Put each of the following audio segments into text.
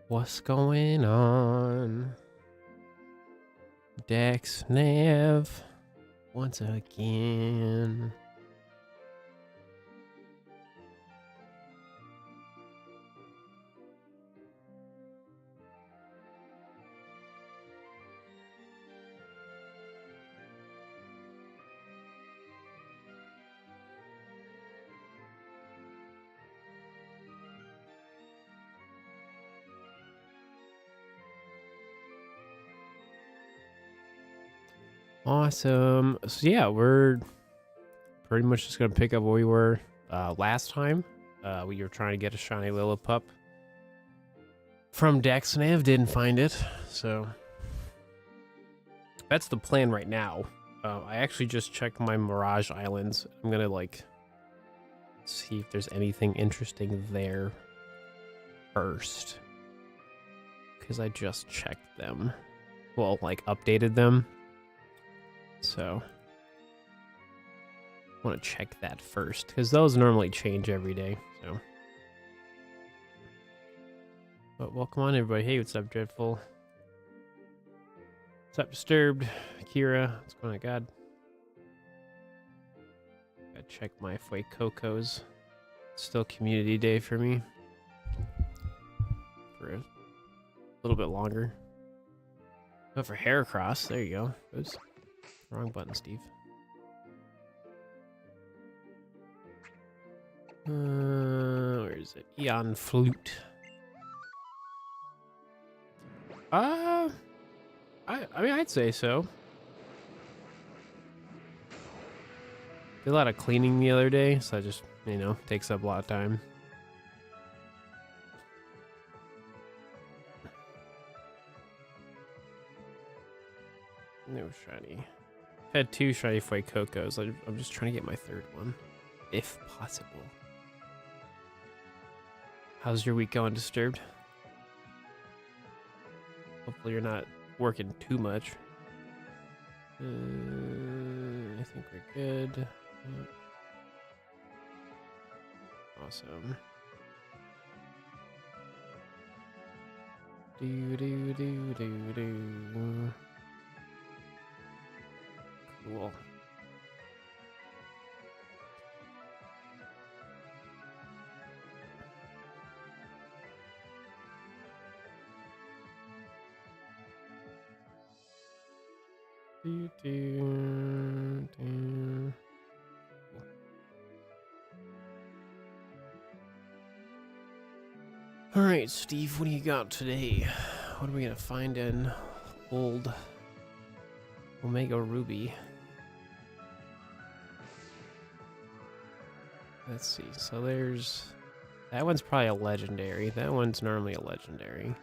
What's going on? Dexnav once again. Awesome. So yeah, we're pretty much just gonna pick up where we were last time. We were trying to get a shiny Lillipup from Dexnav, didn't find it, so that's the plan right now. I actually just checked my Mirage Islands. I'm gonna like see if there's anything interesting there first, because I just checked them. Well, like updated them. So I want to check that first, because those normally change every day. So, but welcome on everybody. Hey, what's up, Dreadful? What's up, Disturbed? Kira, what's going on, God? Gotta check my Fuecocos. Still community day for me. For a little bit longer. Oh, for Heracross, there you go. Oops. Wrong button, Steve. Where is it? Eon Flute. I mean, I'd say so. Did a lot of cleaning the other day, so I just, you know, takes up a lot of time. No shiny. I've had 2 shiny Fuecocos. I'm just trying to get my 3rd one, if possible. How's your week going, Disturbed? Hopefully you're not working too much. I think we're good. Awesome. Do. Cool. Do. All right, Steve, what do you got today? What are we gonna find in old Omega Ruby? Let's see. So there's that one's probably a legendary. That one's normally a legendary.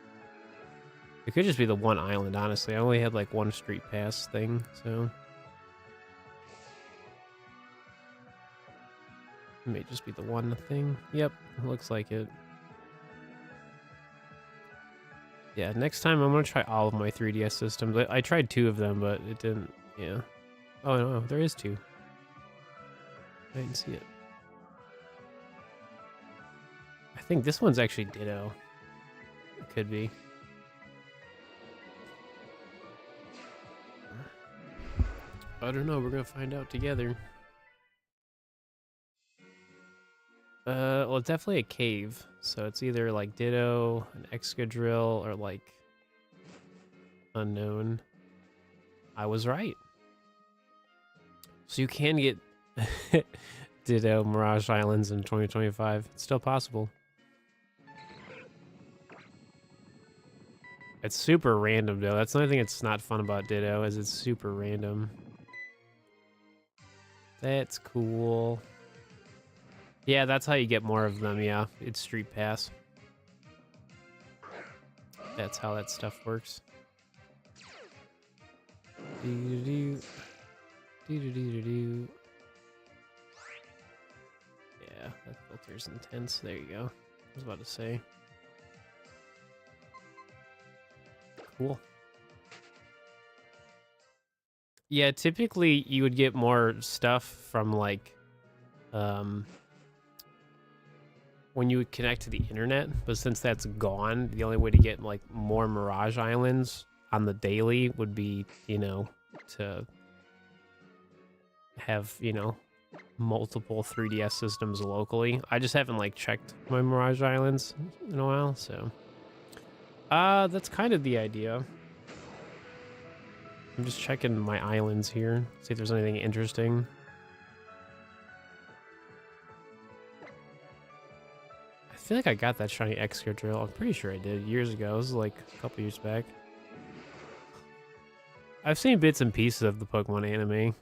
It could just be the one island, honestly. I only had like one street pass thing, so it may just be the one thing. Yep, looks like it. Yeah, next time I'm gonna try all of my 3DS systems. I tried 2 of them, but it didn't. Yeah. Oh no, there is 2. I didn't see it. I think this one's actually Ditto. It could be. I don't know. We're gonna find out together. Well, it's definitely a cave. So it's either like Ditto, an Excadrill, or like unknown. I was right. So you can get Ditto Mirage Islands in 2025. It's still possible. It's super random though. That's the only thing that's not fun about Ditto, is it's super random. That's cool. Yeah, that's how you get more of them, yeah. It's Street Pass. That's how that stuff works. Do-do-do. Do-do-do-do-do. Yeah, that filter's intense. There you go. I was about to say. Cool. Yeah, typically you would get more stuff from like when you would connect to the internet, but since that's gone, the only way to get like more Mirage Islands on the daily would be, you know, to have, you know, multiple 3DS systems locally. I just haven't like checked my Mirage Islands in a while, so that's kind of the idea. I'm just checking my islands here, see if there's anything interesting. I feel like I got that shiny Excadrill. I'm pretty sure I did years ago. It was like a couple years back. I've seen bits and pieces of the Pokemon anime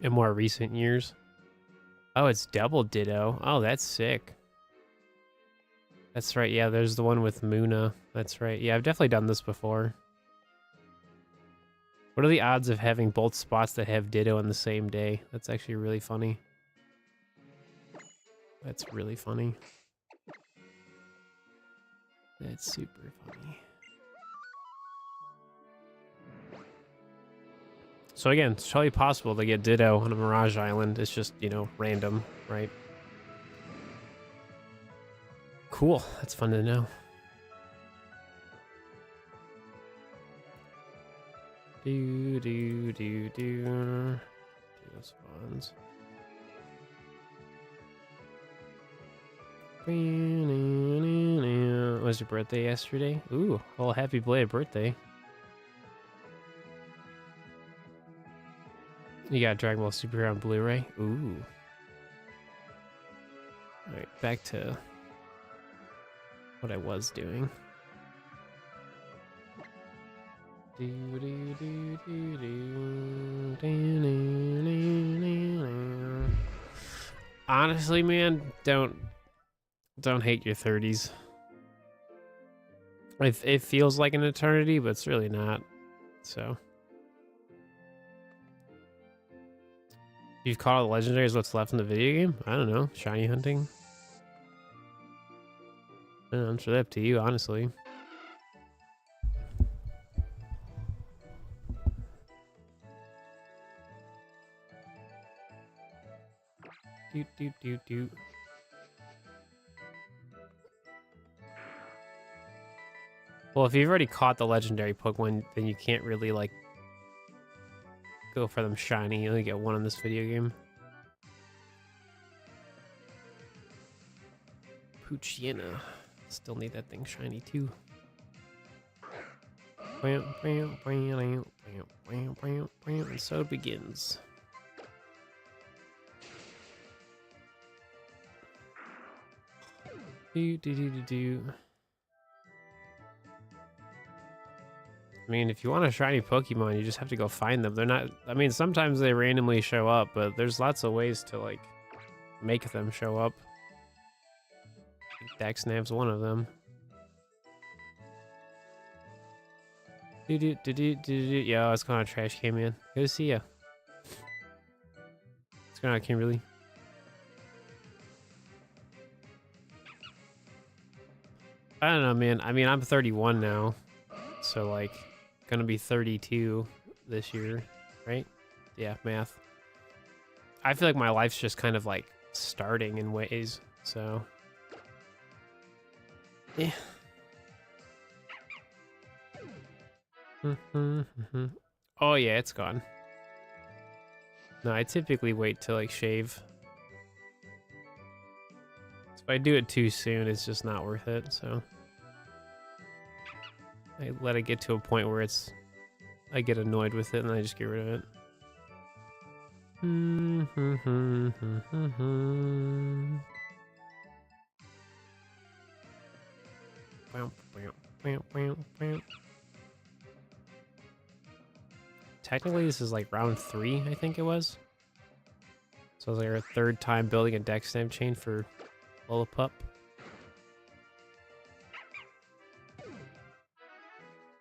in more recent years. Oh, it's double Ditto. Oh, that's sick. That's right. Yeah, there's the one with Muna. That's right. Yeah, I've definitely done this before. What are the odds of having both spots that have Ditto on the same day? That's actually really funny. That's really funny. That's super funny. So again, it's totally possible to get Ditto on a Mirage Island. It's just, you know, random, right? Cool. That's fun to know. Do. Those ones. Was your birthday yesterday? Ooh, well, happy belated birthday. You got Dragon Ball Super on Blu-ray? Ooh. Alright, back to what I was doing. Honestly, man, don't hate your 30s. It feels like an eternity, but it's really not. So, you've caught all the legendaries. What's left in the video game? I don't know. Shiny hunting. I don't know, it's really up to you, honestly. Do. Well, if you've already caught the legendary Pokemon, then you can't really, like, go for them shiny. You only get one in this video game. Poochyena. Still need that thing shiny, too. And so it begins. Do. I mean, if you want a shiny Pokemon, you just have to go find them. They're not... I mean, sometimes they randomly show up, but there's lots of ways to, like, make them show up. Dexnav's one of them. Yo, what's going on, Trash Can Man? Good to see ya. What's going on, Kimberly? I don't know, man. I mean, I'm 31 now, so, like, gonna be 32 this year, right? Yeah, math. I feel like my life's just kind of, like, starting in ways, so... yeah. Oh, yeah, it's gone. No, I typically wait to, like, shave. So if I do it too soon, it's just not worth it, so... I let it get to a point where it's... I get annoyed with it, and I just get rid of it. Technically, this is like round 3, I think it was. So it's like our 3rd time building a Dexnav chain for Lillipup.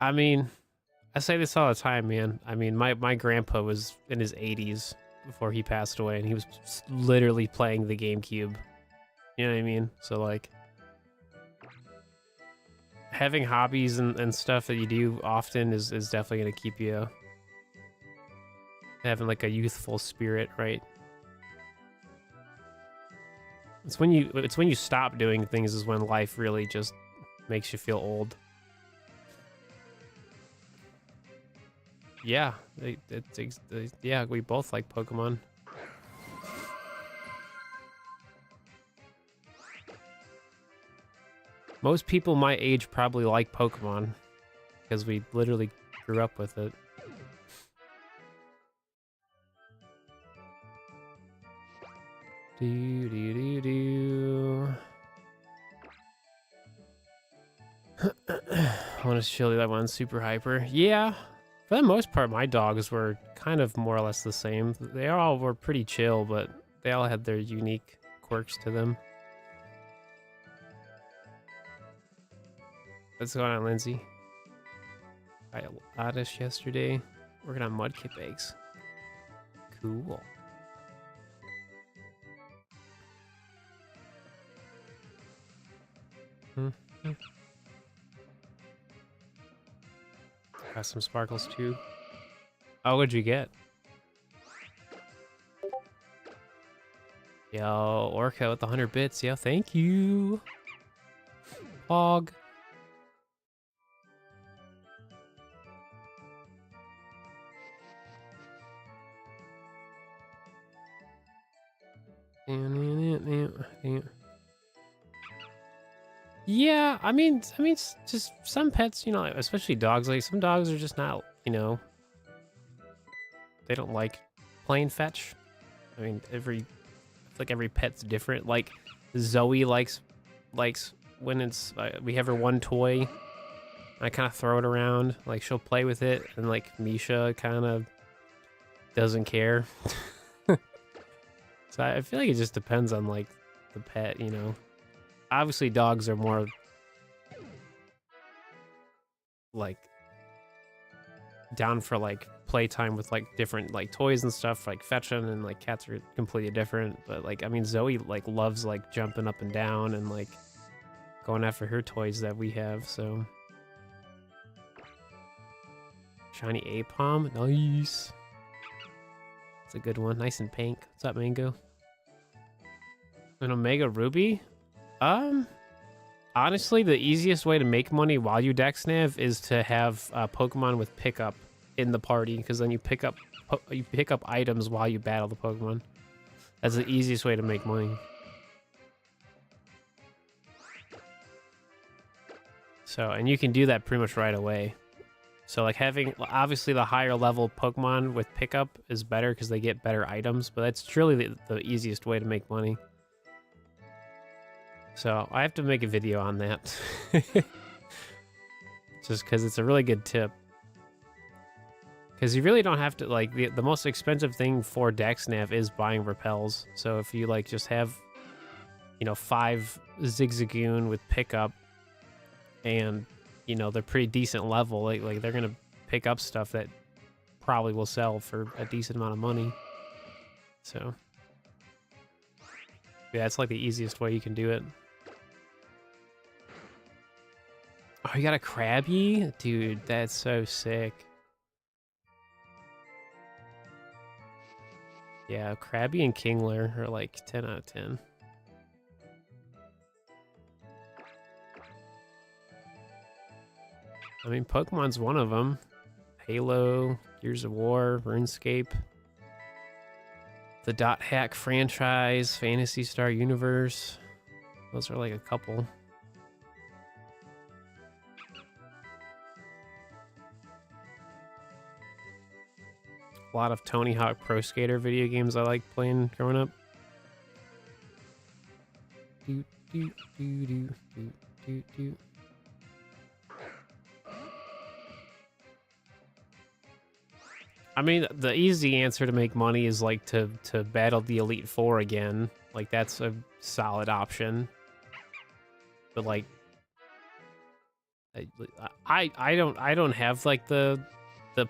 I mean, I say this all the time, man. I mean, my grandpa was in his 80s before he passed away, and he was literally playing the GameCube. You know what I mean? So, like, having hobbies and stuff that you do often is definitely going to keep you having, like, a youthful spirit, right? It's when you stop doing things is when life really just makes you feel old. Yeah, yeah, we both like Pokemon. Most people my age probably like Pokemon because we literally grew up with it. Do do do do. I want to show you that one super hyper. Yeah, for the most part, my dogs were kind of more or less the same. They all were pretty chill, but they all had their unique quirks to them. What's going on, Lindsay? I Oddish yesterday, working on Mudkip eggs. Cool. Got some sparkles too. Oh, what'd you get? Yo, Orca with the 100 bits. Yo, thank you. Hog. Yeah, I mean, it's just some pets, you know, especially dogs. Like some dogs are just not, you know, they don't like playing fetch. I mean, every pet's different. Like Zoe likes when it's we have her one toy. I kind of throw it around, like she'll play with it, and like Misha kind of doesn't care. So I feel like it just depends on like the pet, you know. Obviously, dogs are more like down for like playtime with like different like toys and stuff, like fetching, and like cats are completely different. But like, I mean, Zoe like loves like jumping up and down and like going after her toys that we have. So shiny Apom, nice. It's a good one, nice and pink. What's up, Mango? An Omega Ruby? Honestly, the easiest way to make money while you Dexnav is to have Pokemon with pickup in the party, because then you pick up items while you battle the Pokemon. That's the easiest way to make money. So, and you can do that pretty much right away. So like having, obviously the higher level Pokemon with pickup is better because they get better items, but that's truly the easiest way to make money. So I have to make a video on that. Just because it's a really good tip. Because you really don't have to, like, the most expensive thing for Dexnav is buying repels. So if you like just have, you know, 5 Zigzagoon with pickup and, you know, they're pretty decent level, like they're gonna pick up stuff that probably will sell for a decent amount of money. So yeah, it's like the easiest way you can do it. Oh, you got a Krabby? Dude, that's so sick. Yeah, Krabby and Kingler are like 10 out of 10. I mean, Pokemon's one of them. Halo, Gears of War, RuneScape, the Dot Hack franchise, Phantasy Star Universe. Those are like a couple. A lot of Tony Hawk Pro Skater video games I like playing growing up. Do, do, do, do, do, do, do. I mean, the easy answer to make money is like to battle the Elite Four again. Like that's a solid option. But like, I don't have like the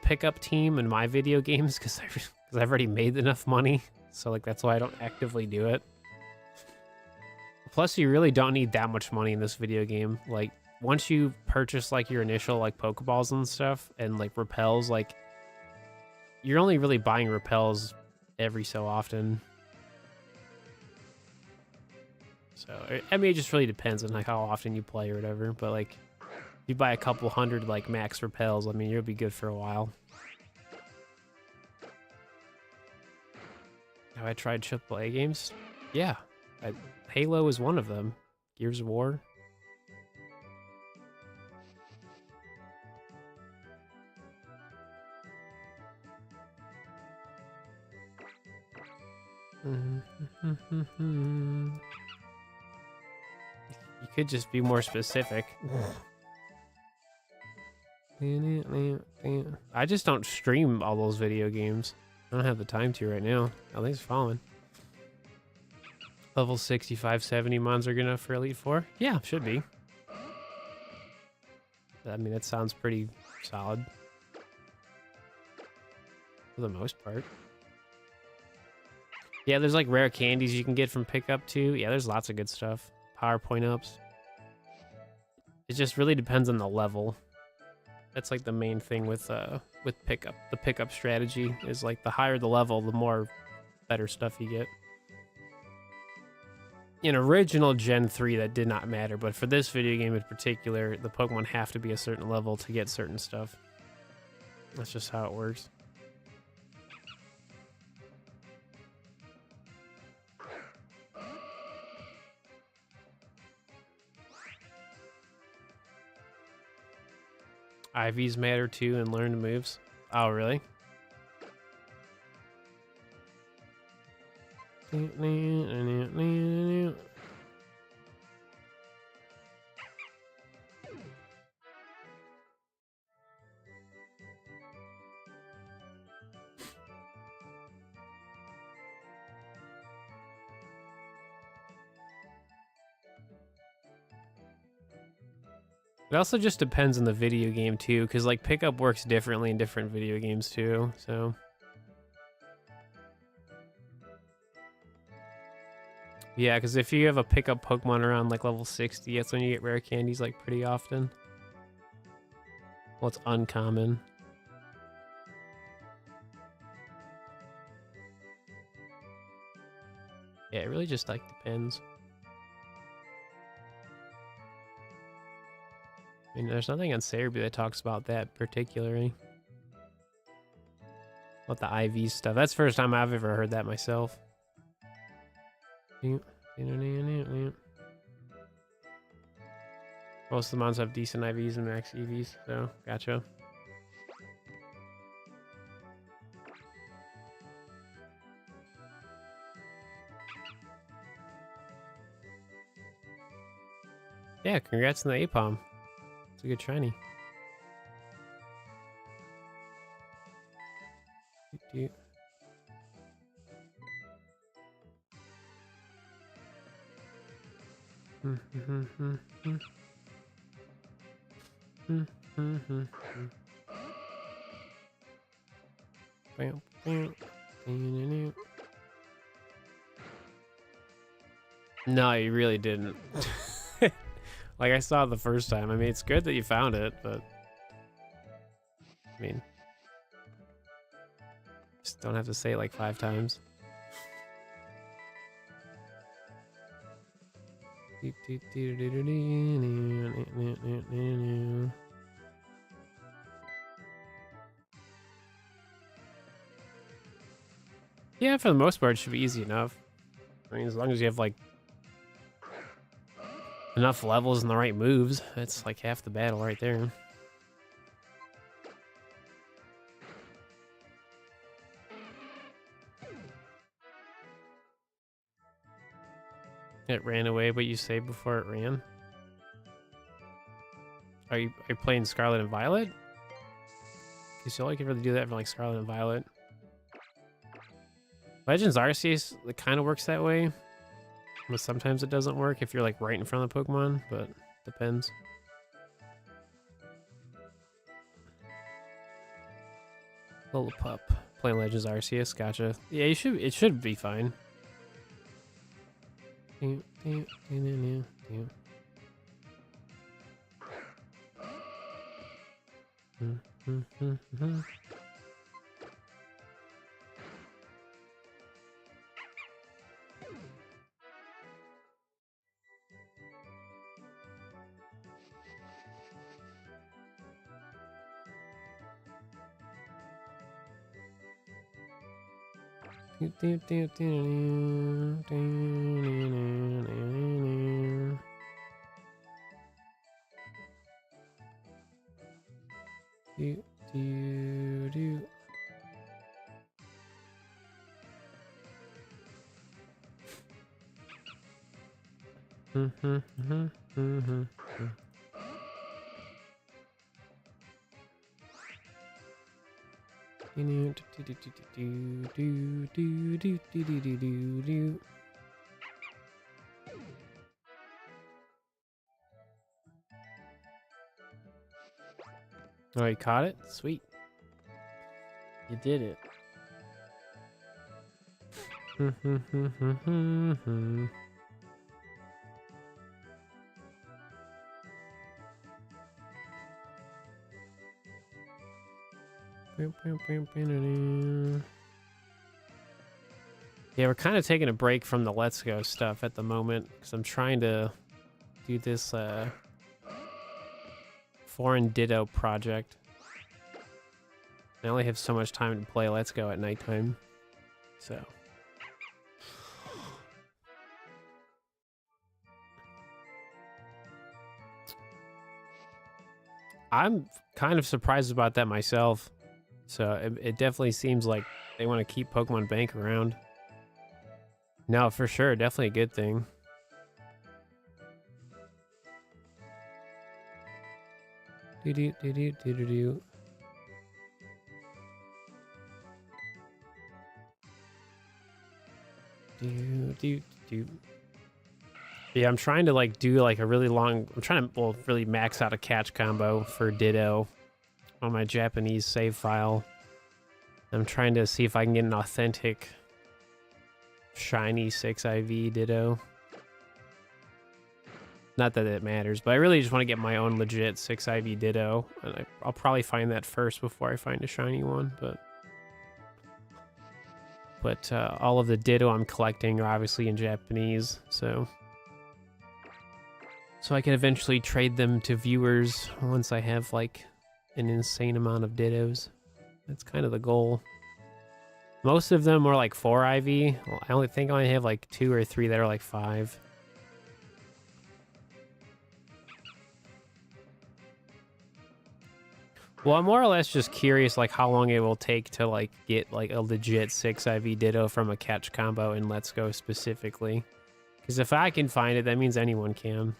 pickup team in my video games because I've already made enough money. So like that's why I don't actively do it. Plus, you really don't need that much money in this video game. Like once you purchase like your initial like Pokeballs and stuff and like repels, like you're only really buying repels every so often. So I mean, it just really depends on like how often you play or whatever. But like, if you buy a couple hundred like max repels, I mean, you'll be good for a while. Have I tried AAA games? Yeah, Halo is one of them. Gears of War. You could just be more specific. I just don't stream all those video games. I don't have the time to right now. Oh, thanks for following. Level 65, 70 mons are good enough for Elite Four? Yeah, should be. I mean, that sounds pretty solid. For the most part. Yeah, there's like rare candies you can get from pickup too. Yeah, there's lots of good stuff. PowerPoint ups. It just really depends on the level. That's like the main thing with pickup. The pickup strategy is like the higher the level, the more better stuff you get. In original Gen 3, that did not matter, but for this video game in particular, the Pokemon have to be a certain level to get certain stuff. That's just how it works. IVs matter too and learned moves. Oh, really? It also just depends on the video game too, because like pickup works differently in different video games too, so. Yeah, because if you have a pickup Pokemon around like level 60, that's when you get rare candies like pretty often. Well, it's uncommon. Yeah, it really just like depends. I mean, there's nothing on Cerebi that talks about that particularly. About the IV stuff. That's the first time I've ever heard that myself. Most of the mons have decent IVs and max EVs, so gotcha. Yeah, congrats on the APOM. It's a good shiny. No, you really didn't. Like I saw it the first time. I mean, it's good that you found it, but I mean, just don't have to say it like 5 times. Yeah, for the most part, it should be easy enough. I mean, as long as you have like enough levels and the right moves, that's like half the battle right there. It ran away, but you saved before it ran. Are you playing Scarlet and Violet? Because you only can really do that for like Scarlet and Violet. Legends Arceus, it kind of works that way. But sometimes it doesn't work if you're like right in front of the Pokemon, but depends. Little pup playing Legends Arceus, gotcha. Yeah, it should be fine. Oh, you caught it? Sweet. You did it. Yeah, we're kind of taking a break from the Let's Go stuff at the moment because I'm trying to do this foreign ditto project. I only have so much time to play Let's Go at nighttime, so. I'm kind of surprised about that myself. So it definitely seems like they want to keep Pokemon Bank around. No, for sure. Definitely a good thing. Do-do-do-do-do-do-do. Do-do-do. Yeah, I'm trying to like do like a really long, I'm trying to, well, really max out a catch combo for Ditto on my Japanese save file. I'm trying to see if I can get an authentic shiny 6IV Ditto. Not that it matters, but I really just want to get my own legit 6IV Ditto. And I'll probably find that first before I find a shiny one, but all of the Ditto I'm collecting are obviously in Japanese, so I can eventually trade them to viewers once I have like an insane amount of Dittos. That's kind of the goal. Most of them are like 4 IV. Well, I only have like 2 or 3 that are like 5. Well, I'm more or less just curious like how long it will take to like get like a legit 6 IV Ditto from a catch combo in Let's Go specifically. Because if I can find it, that means anyone can.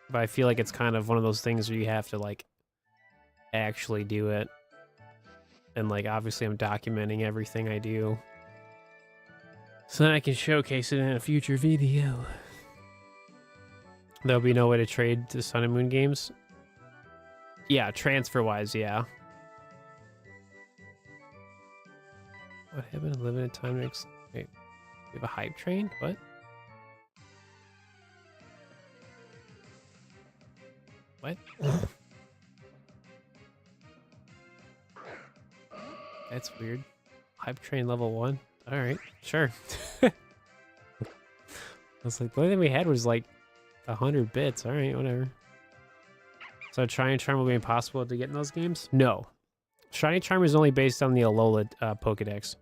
But I feel like it's kind of one of those things where you have to like actually do it. And like obviously I'm documenting everything I do. So then I can showcase it in a future video. There'll be no way to trade to Sun and Moon games. Yeah, transfer-wise, yeah. What happened? Limited time next. Wait, we have a hype train? What? What? That's weird. Hype train level 1? Alright, sure. I was like, the only thing we had was like 100 bits. Alright, whatever. So Shiny Charm will be impossible to get in those games? No. Shiny Charm is only based on the Alola Pokedex.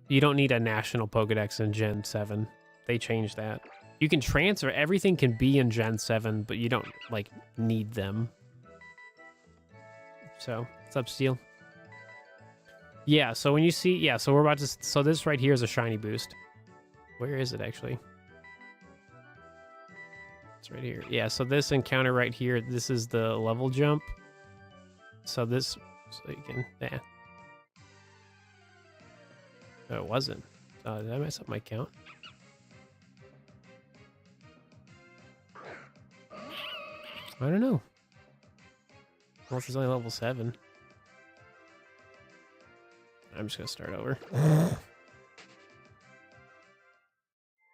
You don't need a national Pokedex in Gen 7. They changed that. You can transfer, everything can be in Gen 7, but you don't, like, need them. So, what's up, Steel? Yeah, so when you see, yeah, so we're about to, so this right here is a shiny boost. Where is it, actually? It's right here. Yeah, so this encounter right here, this is the level jump. So this, so you can, yeah. No, it wasn't. Did I mess up my count? I don't know. Unless it's only level 7. I'm just gonna start over.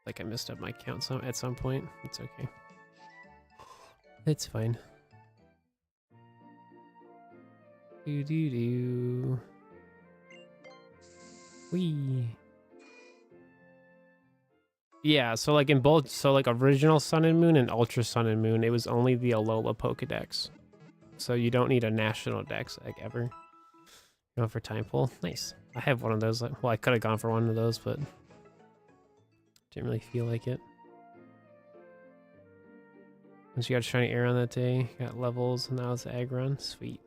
Like I messed up my count at some point. It's okay. It's fine. Do. Wee. Yeah, so like in both, so like original Sun and Moon and Ultra Sun and Moon, it was only the Alola Pokedex. So you don't need a national dex like ever. Going for time pull. Nice. I have one of those. Well, I could have gone for one of those, but didn't really feel like it. Once you got shiny air on that day, got levels, and now it's the egg run. Sweet.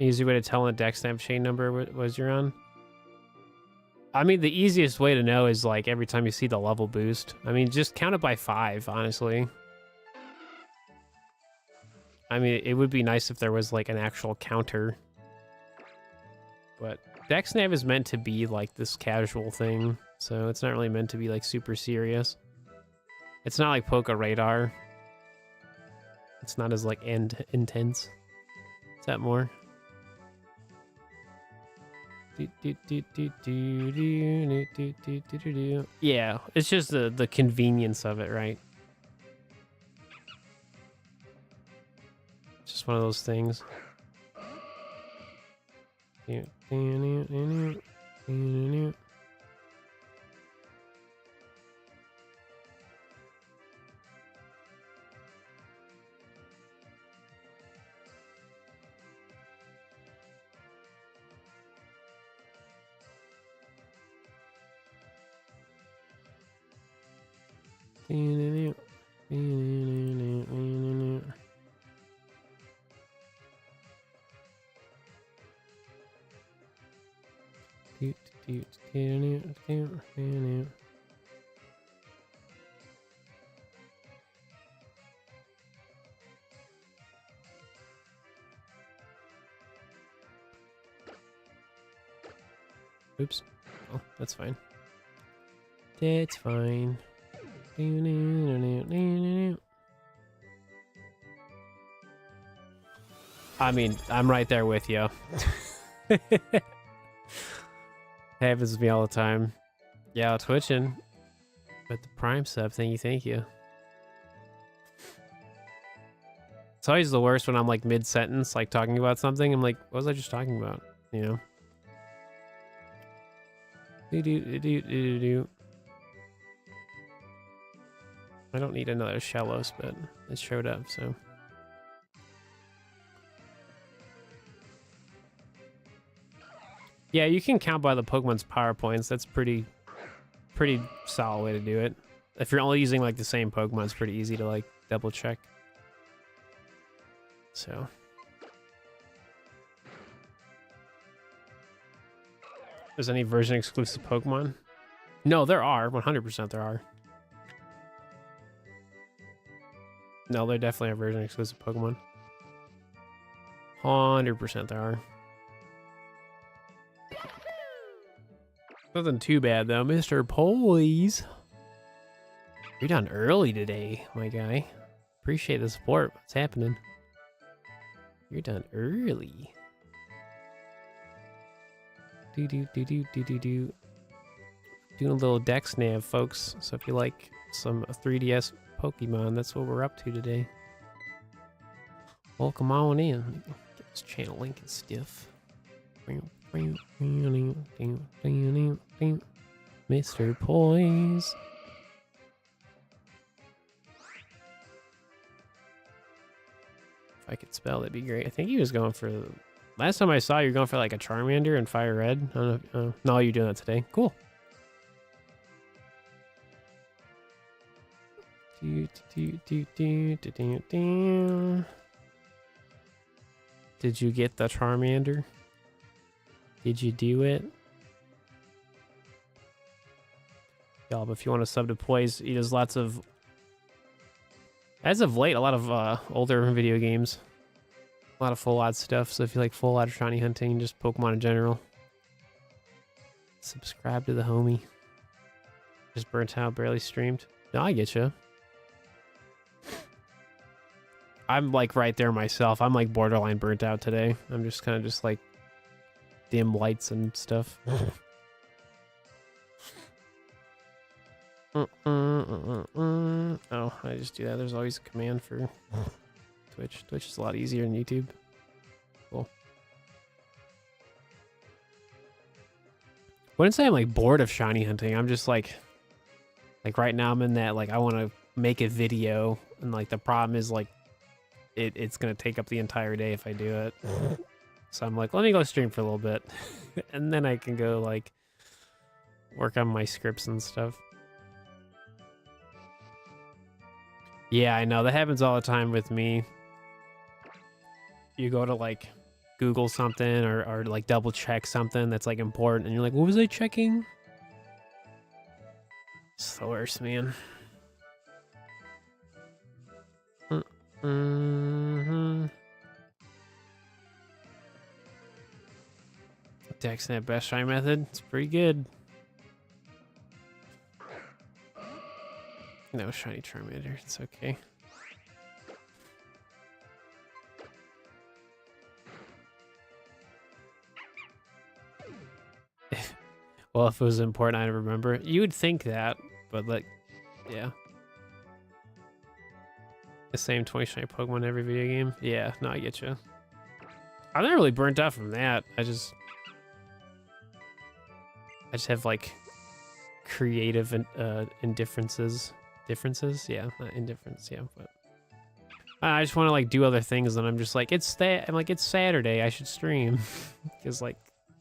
Easy way to tell when the Dexnav chain number was you're on. I mean, the easiest way to know is like every time you see the level boost. I mean, just count it by 5, honestly. I mean, it would be nice if there was like an actual counter. But Dexnav is meant to be like this casual thing, so it's not really meant to be like super serious. It's not like Poke Radar. It's not as like intense. Is that more? Yeah, it's just the convenience of it, right? It's just one of those things. Oops. Oh, that's fine. That's fine. I mean, I'm right there with you. Happens to me all the time. Yeah, twitching. But the Prime sub, thank you. It's always the worst when I'm like mid-sentence, like talking about something. I'm like, what was I just talking about? You know? I don't need another Shellos, but it showed up, so. Yeah, you can count by the Pokemon's power points. That's pretty solid way to do it. If you're only using like the same Pokemon, it's pretty easy to like double check. So. There's any version exclusive Pokemon? No, there are. 100% there are. No, there definitely are version exclusive Pokemon. 100% there are. Nothing too bad though, Mr. Poise. You're done early today, my guy. Appreciate the support. What's happening? You're done early. Doing a little Dexnav, folks. So if you like some 3DS Pokemon, that's what we're up to today. Welcome on in. Get this channel link and stiff. Mr. Poise. If I could spell, that'd be great. I think he was going for... Last time I saw you were going for like a Charmander and Fire Red. I don't know. No, you're doing that today. Cool. Did you get the Charmander? Did you do it? Y'all, but if you want to sub to Poise, he does lots of... As of late, a lot of older video games. A lot of full out stuff, so if you like full out shiny hunting, just Pokemon in general, subscribe to the homie. Just burnt out, barely streamed. No, I get you. I'm like right there myself. I'm like borderline burnt out today. I'm just kind of just like dim lights and stuff. Oh, I just do that. There's always a command for Twitch. Twitch is a lot easier than YouTube. Cool. Wouldn't say I'm like bored of shiny hunting. I'm just like right now I'm in that like I want to make a video, and like the problem is like it's gonna take up the entire day if I do it. So I'm like, let me go stream for a little bit, and then I can go like work on my scripts and stuff. Yeah, I know that happens all the time with me. You go to like Google something or like double check something that's like important, and you're like, what was I checking? It's the worst, man. Dexnav best try method. It's pretty good. No shiny Charmander. It's okay. Well, if it was important, I'd remember. You would think that, but like, yeah. The same 20 shiny Pokemon in every video game? Yeah, no, I get you. I'm not really burnt out from that. I just have like creative indifferences. Differences? Yeah, not indifference, yeah, but I just want to like do other things, and I'm just like, I'm like, it's Saturday, I should stream. Because like,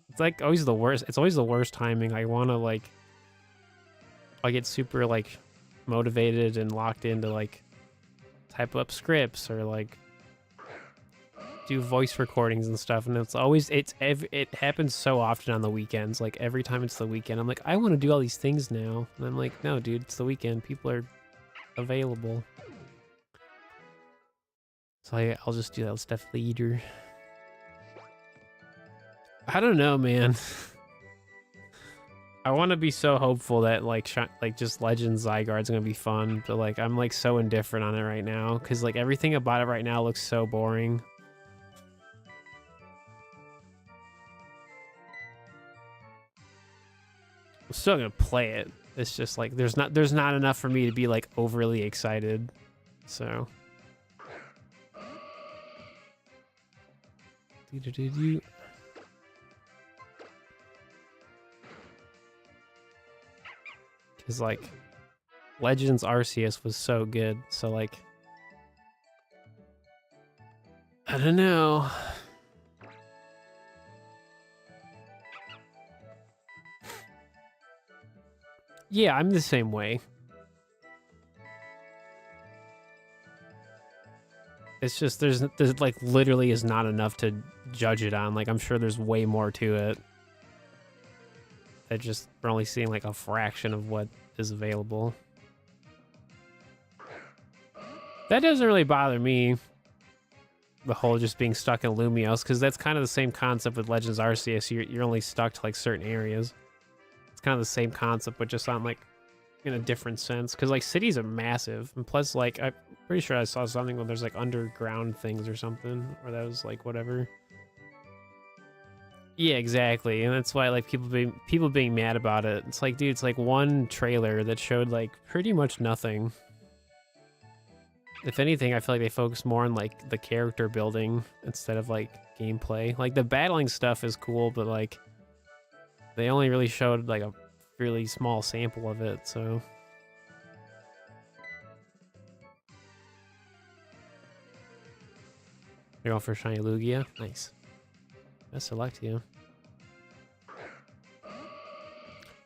it's like always the worst. It's always the worst timing. I want to like, I get super like motivated and locked into like type up scripts or like do voice recordings and stuff, and it's always it happens so often on the weekends. Like every time it's the weekend, I'm like, I want to do all these things now, and I'm like, no, dude, it's the weekend. People are available, so I'll just do that stuff later. I don't know, man. I want to be so hopeful that like just Legends Zygarde's gonna be fun, but like I'm like so indifferent on it right now because like everything about it right now looks so boring. I'm still gonna play it. It's just like there's not enough for me to be like overly excited. So. Because like Legends Arceus was so good, so like I don't know. Yeah, I'm the same way. It's just there's like literally is not enough to judge it on. Like I'm sure there's way more to it. That just we're only seeing like a fraction of what is available. That doesn't really bother me. The whole just being stuck in Lumios, because that's kind of the same concept with Legends Arceus. You're only stuck to like certain areas. It's kind of the same concept, but just on like in a different sense. Because like cities are massive, and plus like I'm pretty sure I saw something where there's like underground things or something, or that was like whatever. Yeah, exactly, and that's why like people being mad about it. It's like, dude, it's like one trailer that showed like pretty much nothing. If anything, I feel like they focus more on like the character building instead of like gameplay. Like the battling stuff is cool, but like they only really showed like a really small sample of it, so. You're going for Shiny Lugia? Nice. Best of luck to you.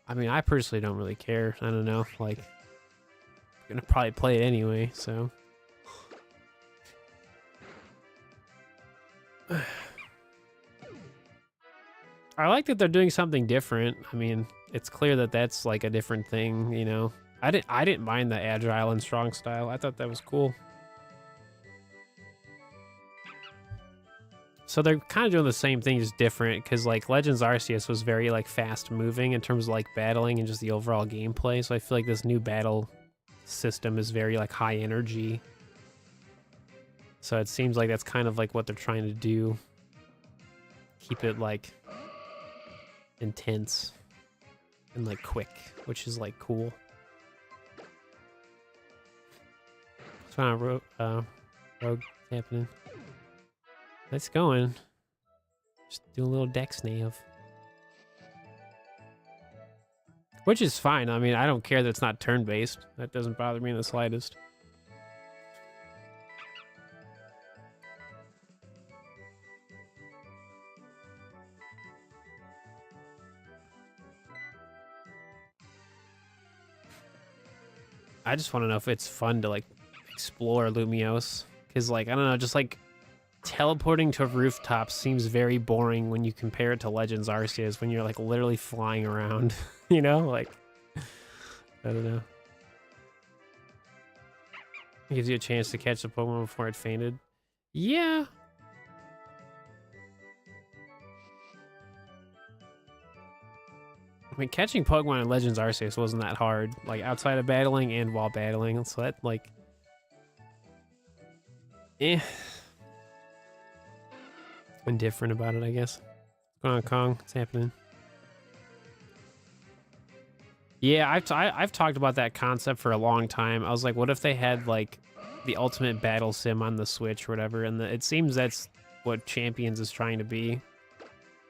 I mean, I personally don't really care. I don't know, like, I'm gonna probably play it anyway, so. I like that they're doing something different. I mean, it's clear that that's like a different thing, you know. I didn't mind the agile and strong style. I thought that was cool. So they're kind of doing the same thing, just different, because like Legends Arceus was very like fast moving in terms of like battling and just the overall gameplay. So I feel like this new battle system is very like high energy. So it seems like that's kind of like what they're trying to do. Keep it like intense and like quick, which is like cool. What's on rogue happening? Let's going. Just do a little Dexnav. Which is fine. I mean, I don't care that it's not turn-based. That doesn't bother me in the slightest. I just want to know if it's fun to like explore Lumiose, because like I don't know, just like teleporting to rooftops seems very boring when you compare it to Legends Arceus when you're like literally flying around. You know, like I don't know. It gives you a chance to catch the Pokemon before it fainted. Yeah. I mean, catching Pokemon in Legends Arceus wasn't that hard, like outside of battling and while battling, so that like, indifferent about it, I guess. What's going on, Kong? What's happening? Yeah, I've talked about that concept for a long time. I was like, what if they had like the ultimate battle sim on the Switch or whatever? And it seems that's what Champions is trying to be.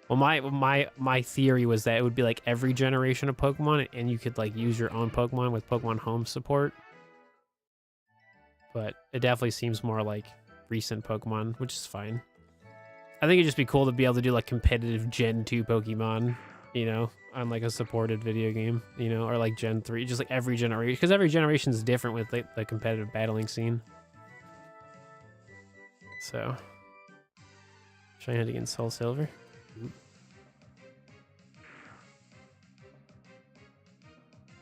Well, my theory was that it would be like every generation of Pokemon, and you could like use your own Pokemon with Pokemon Home support. But it definitely seems more like recent Pokemon, which is fine. I think it'd just be cool to be able to do like competitive Gen 2 Pokemon, you know, on like a supported video game, you know, or like Gen 3, just like every generation, because every generation is different with like the competitive battling scene. So, Shiny Hunt against Soul Silver.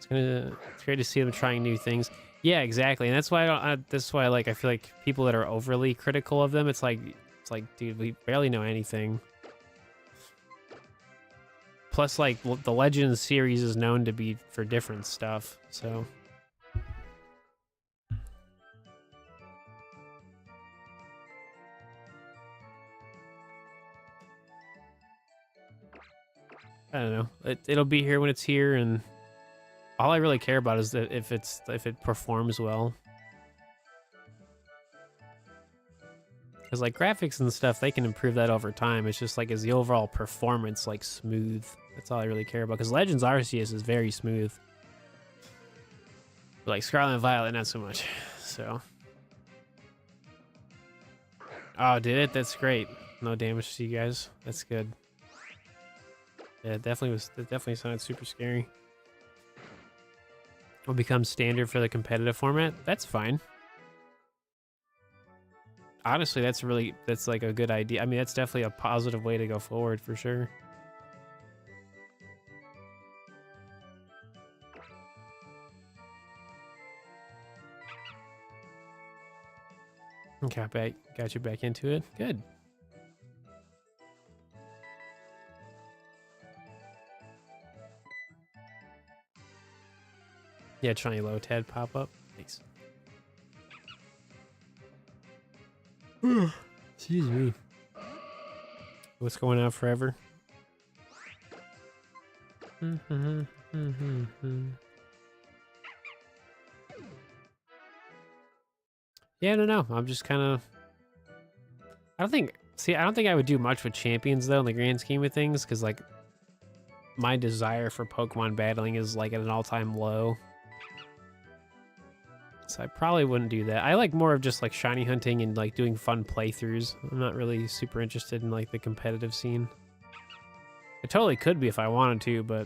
It's great to see them trying new things. Yeah, exactly, and that's why that's why like I feel like people that are overly critical of them, it's like, dude, we barely know anything. Plus, like the Legends series is known to be for different stuff, so. I don't know. It'll be here when it's here, and all I really care about is that if it performs well. Because like graphics and stuff, they can improve that over time. It's just like, is the overall performance like smooth? That's all I really care about. Because Legends Arceus is very smooth. But like Scarlet and Violet, not so much. So. Oh, did it? That's great. No damage to you guys. That's good. Yeah, it definitely sounded super scary. Will become standard for the competitive format. That's fine. Honestly, that's like a good idea. I mean, that's definitely a positive way to go forward for sure. Got you back into it. Good. Yeah, Shiny Lotad pop up. Thanks. Excuse me. What's going on forever? Yeah, no, I'm just kind of. I don't think I would do much with champions though in the grand scheme of things, because like my desire for Pokemon battling is like at an all-time low. So I probably wouldn't do that. I like more of just like shiny hunting and like doing fun playthroughs. I'm not really super interested in like the competitive scene. It totally could be if I wanted to, but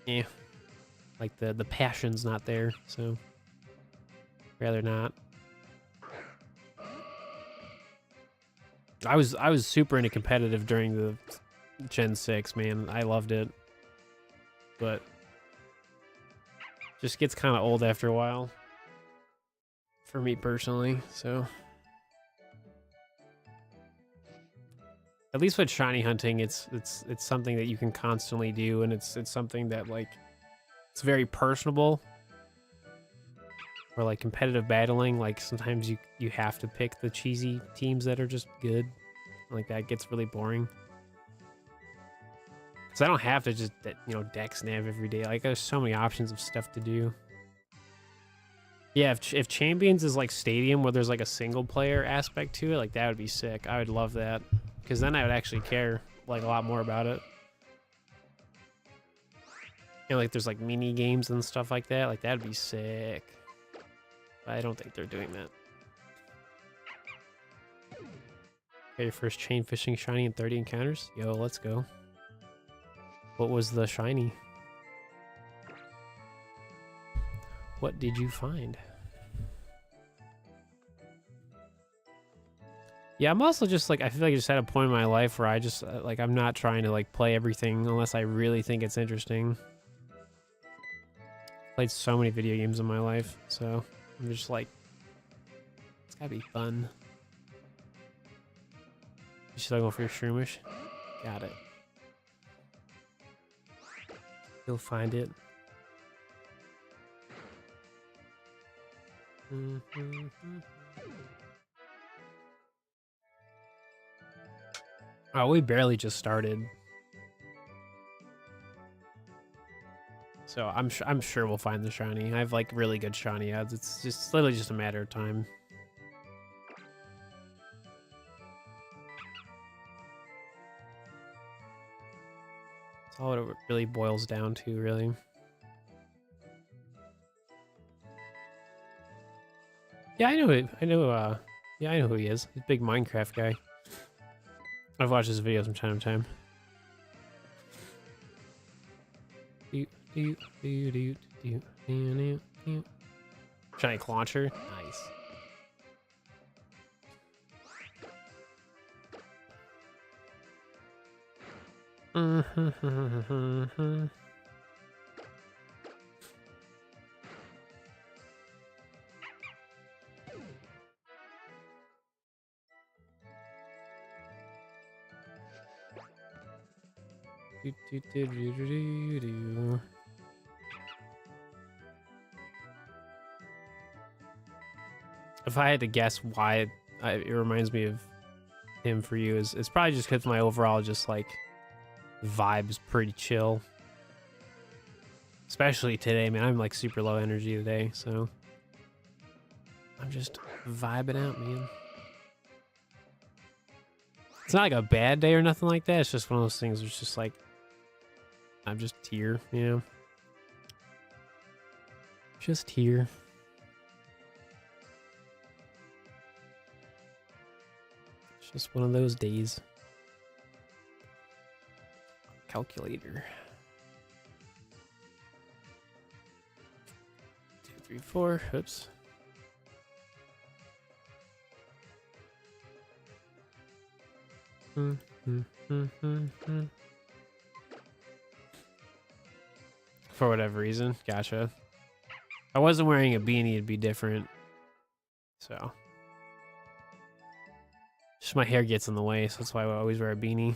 yeah, like the passion's not there, so rather not. I was super into competitive during the Gen 6, man. I loved it. But just gets kind of old after a while. For me personally, so. At least with shiny hunting, it's something that you can constantly do, and it's something that like it's very personable. Or like competitive battling, like sometimes you have to pick the cheesy teams that are just good. Like that gets really boring. Because I don't have to just, Dexnav every day. Like there's so many options of stuff to do. Yeah, if Champions is like Stadium where there's like a single player aspect to it, like that would be sick. I would love that. Because then I would actually care like a lot more about it. Like there's like mini games and stuff like that. Like that'd be sick. I don't think they're doing that. Okay, your first chain fishing shiny in 30 encounters? Yo, let's go. What was the shiny? What did you find? Yeah, I'm also just like, I feel like I just had a point in my life where I just like, I'm not trying to like play everything unless I really think it's interesting. Played so many video games in my life, so I'm just like, it's gotta be fun. You still going for your shroomish? Got it. You'll find it. Oh, we barely just started. So I'm sure we'll find the shiny. I have like really good shiny odds. It's just literally just a matter of time. That's all it really boils down to, really. Yeah, I know it. Yeah, I know who he is. He's a big Minecraft guy. I've watched his videos from time to time. Shiny launcher, nice. If I had to guess why it reminds me of him for you, is it's probably just because my overall just like vibe's pretty chill. Especially today, man. I'm like super low energy today, so I'm just vibing out, man. It's not like a bad day or nothing like that. It's just one of those things where it's just like, I'm just here, you know? Just here. It's just one of those days. Calculator. 2, 3, 4. Oops. For whatever reason. Gotcha. If I wasn't wearing a beanie, it'd be different. So. Just my hair gets in the way, so that's why I always wear a beanie.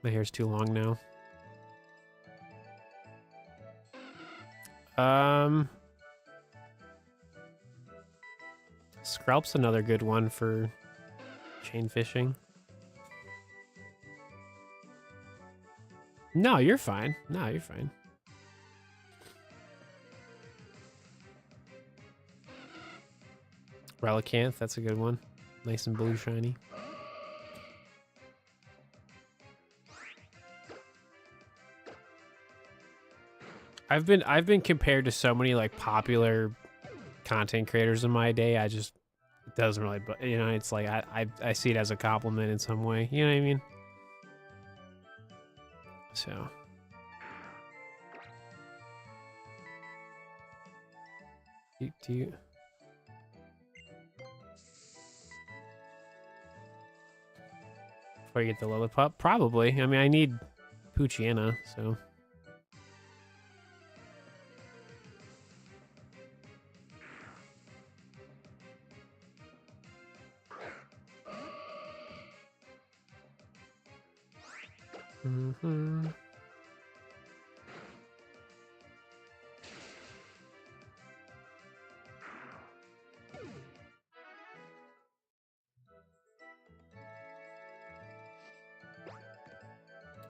My hair's too long now. Scralp's another good one for chain fishing. No, you're fine. No, you're fine. Relicanth, that's a good one. Nice and blue shiny. I've been compared to so many like popular content creators in my day. It doesn't really, but you know, it's like I see it as a compliment in some way. You know what I mean? So. Do you? Before you get the Lillipup? Probably. I mean, I need Poochyena, so.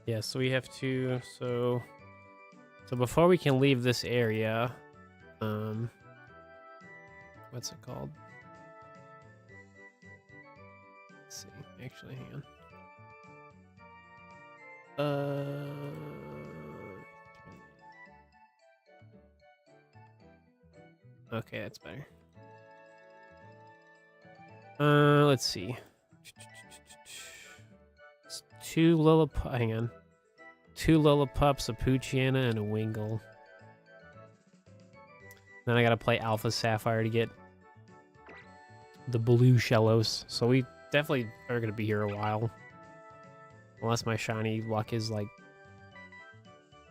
Yeah, so we have to, so before we can leave this area, what's it called? Let's see, actually, hang on. Okay, that's better. Let's see. It's 2 Lillipup, hang on. 2 Lillipups, a Poochyena, and a Wingull. Then I gotta play Alpha Sapphire to get the blue Shellos. So we definitely are gonna be here a while. Unless my shiny luck is like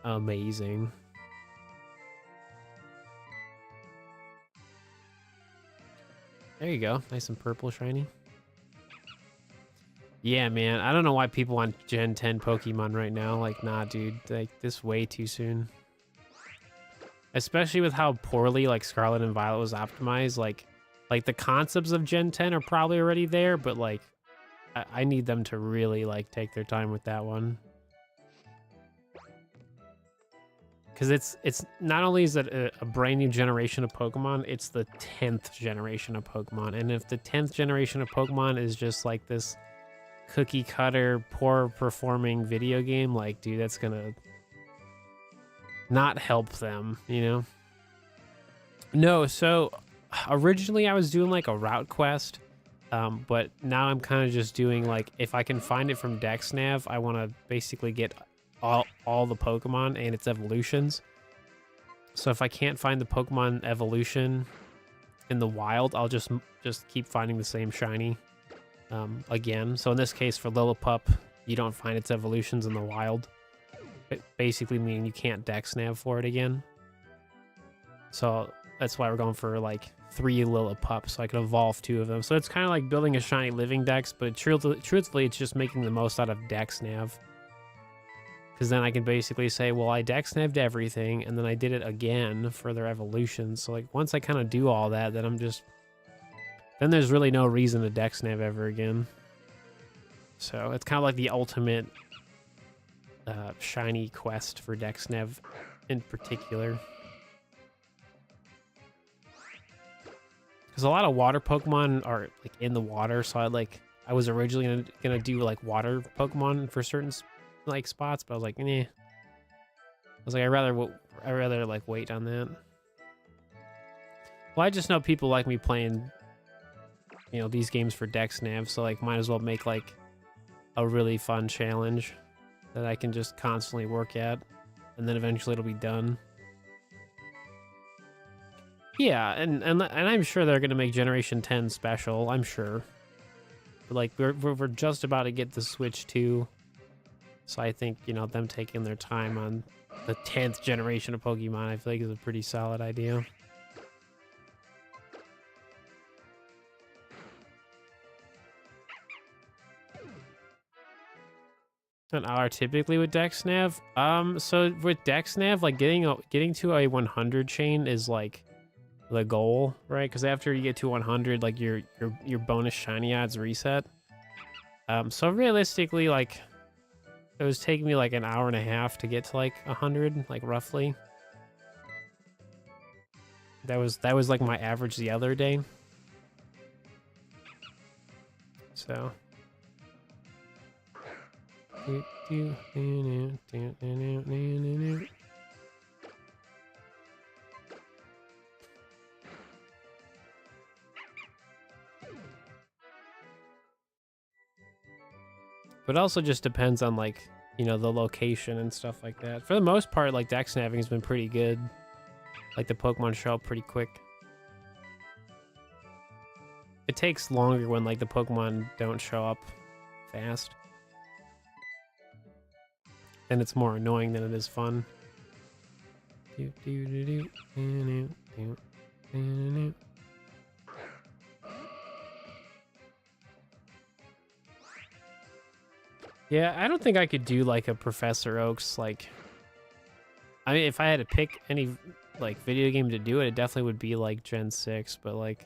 amazing. There you go. Nice and purple shiny. Yeah, man. I don't know why people want Gen 10 Pokemon right now. Like, nah, dude. Like, this way too soon. Especially with how poorly, like, Scarlet and Violet was optimized. Like the concepts of Gen 10 are probably already there, but, like, I need them to really, like, take their time with that one. Because it's not only is it a brand new generation of Pokemon, it's the 10th generation of Pokemon. And if the 10th generation of Pokemon is just like this cookie cutter, poor performing video game, like, dude, that's gonna not help them, you know? No, so originally I was doing like a route quest, but now I'm kind of just doing like, if I can find it from Dexnav, I want to basically get all the Pokemon and its evolutions. So if I can't find the Pokemon evolution in the wild, I'll just keep finding the same shiny again. So in this case for Lillipup, you don't find its evolutions in the wild. It basically meaning you can't Dexnav for it again. So that's why we're going for like 3 Lillipups, so I can evolve 2 of them. So it's kind of like building a shiny living Dex, but truthfully it's just making the most out of Dexnav. Because then I can basically say, well, I Dexnaved everything, and then I did it again for their evolution. So, like, once I kind of do all that, then then there's really no reason to Dexnav ever again. So, it's kind of like the ultimate shiny quest for Dexnav in particular. Because a lot of water Pokemon are, like, in the water, so I was originally gonna do, like, water Pokemon for certain like spots, but I was like, nah. I was like, I'd rather like wait on that. Well, I just know people like me playing, you know, these games for Dexnav, so like might as well make like a really fun challenge that I can just constantly work at, and then eventually it'll be done. Yeah, and I'm sure they're gonna make Generation 10 special. I'm sure, but like we're just about to get the Switch 2. So I think, you know, them taking their time on the 10th generation of Pokemon, I feel like is a pretty solid idea. An hour typically with Dexnav. So with Dexnav, like getting to a 100 chain is like the goal, right? Because after you get to 100, like your bonus shiny odds reset. So realistically, like, it was taking me like an hour and a half to get to like 100, like roughly. That was like my average the other day. So. But it also just depends on, like, you know, the location and stuff like that. For the most part, like, Dexnaving has been pretty good. Like, the Pokemon show up pretty quick. It takes longer when, like, the Pokemon don't show up fast. And it's more annoying than it is fun. Yeah, I don't think I could do like a Professor Oak's, like, I mean, if I had to pick any like video game to do it, it definitely would be like Gen 6, but like,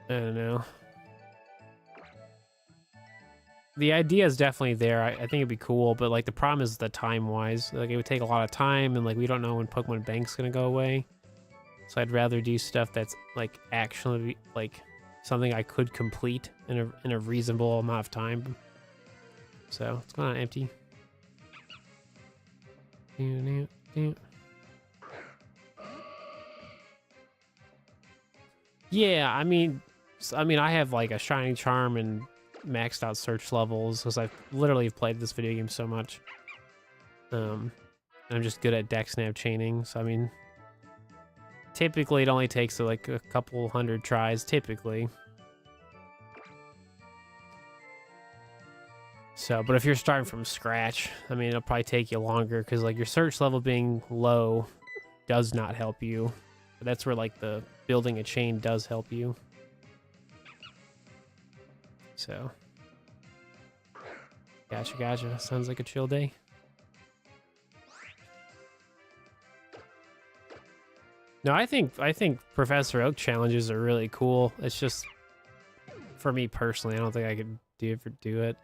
I don't know. The idea is definitely there. I think it'd be cool, but like the problem is the time wise. Like, it would take a lot of time, and like we don't know when Pokemon Bank's gonna go away. So I'd rather do stuff that's like actually like something I could complete in a reasonable amount of time. So what's going on, Empty? Yeah, I mean, I have like a Shining Charm and maxed out search levels because I've literally played this video game so much. And I'm just good at Dexnav chaining. So I mean, Typically, it only takes like a couple hundred tries, typically. So, but if you're starting from scratch, I mean, it'll probably take you longer because like your search level being low does not help you. But that's where like the building a chain does help you. So, gotcha. Sounds like a chill day. No, I think Professor Oak challenges are really cool. It's just for me personally, I don't think I could do it.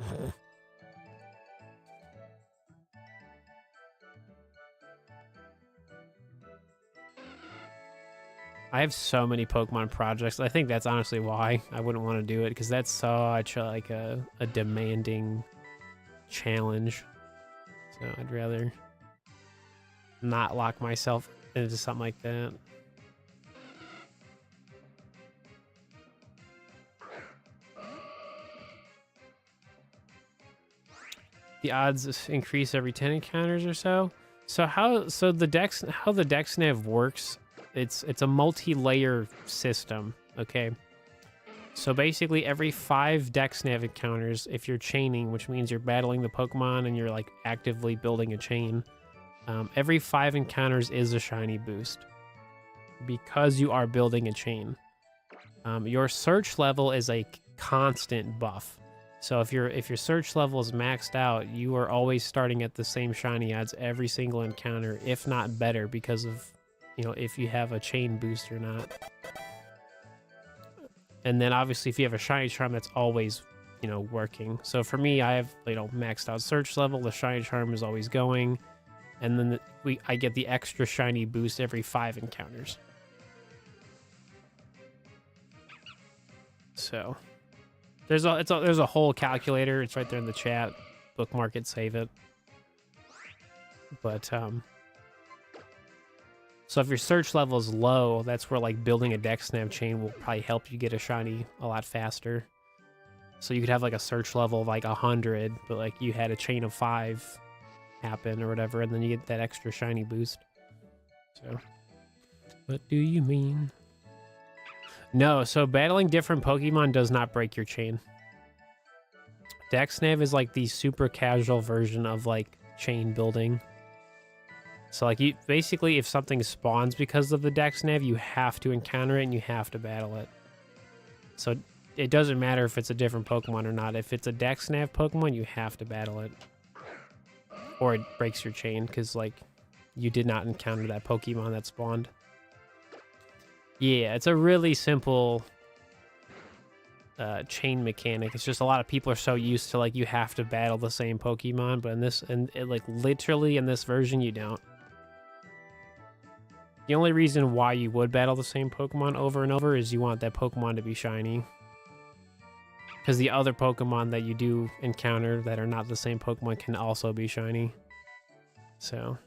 I have so many Pokemon projects. I think that's honestly why I wouldn't want to do it, because that's such like a demanding challenge. So I'd rather not lock myself into something like that. The odds increase every 10 encounters or so. So how the Dexnav works, it's a multi-layer system, okay? So basically every 5 Dexnav encounters, if you're chaining, which means you're battling the Pokemon and you're like actively building a chain, every 5 encounters is a shiny boost because you are building a chain. Your search level is a constant buff. So if your search level is maxed out, you are always starting at the same shiny odds every single encounter, if not better, because of, you know, if you have a chain boost or not. And then obviously if you have a shiny charm, that's always, you know, working. So for me, I have, you know, maxed out search level, the shiny charm is always going, and then I get the extra shiny boost every 5 encounters. So there's a whole calculator. It's right there in the chat. Bookmark it, save it. But so if your search level is low, that's where like building a Dexnav chain will probably help you get a shiny a lot faster. So you could have like a search level of like 100, but like you had a chain of 5 happen or whatever, and then you get that extra shiny boost. So what do you mean? No, so battling different Pokemon does not break your chain. Dexnav is like the super casual version of like chain building. So like you basically, if something spawns because of the Dexnav, you have to encounter it and you have to battle it. So it doesn't matter if it's a different Pokemon or not. If it's a Dexnav Pokemon, you have to battle it, or it breaks your chain because like you did not encounter that Pokemon that spawned. Yeah, it's a really simple chain mechanic. It's just a lot of people are so used to like you have to battle the same Pokemon, but in this, and like literally in this version, you don't. The only reason why you would battle the same Pokemon over and over is you want that Pokemon to be shiny. Because the other Pokemon that you do encounter that are not the same Pokemon can also be shiny. So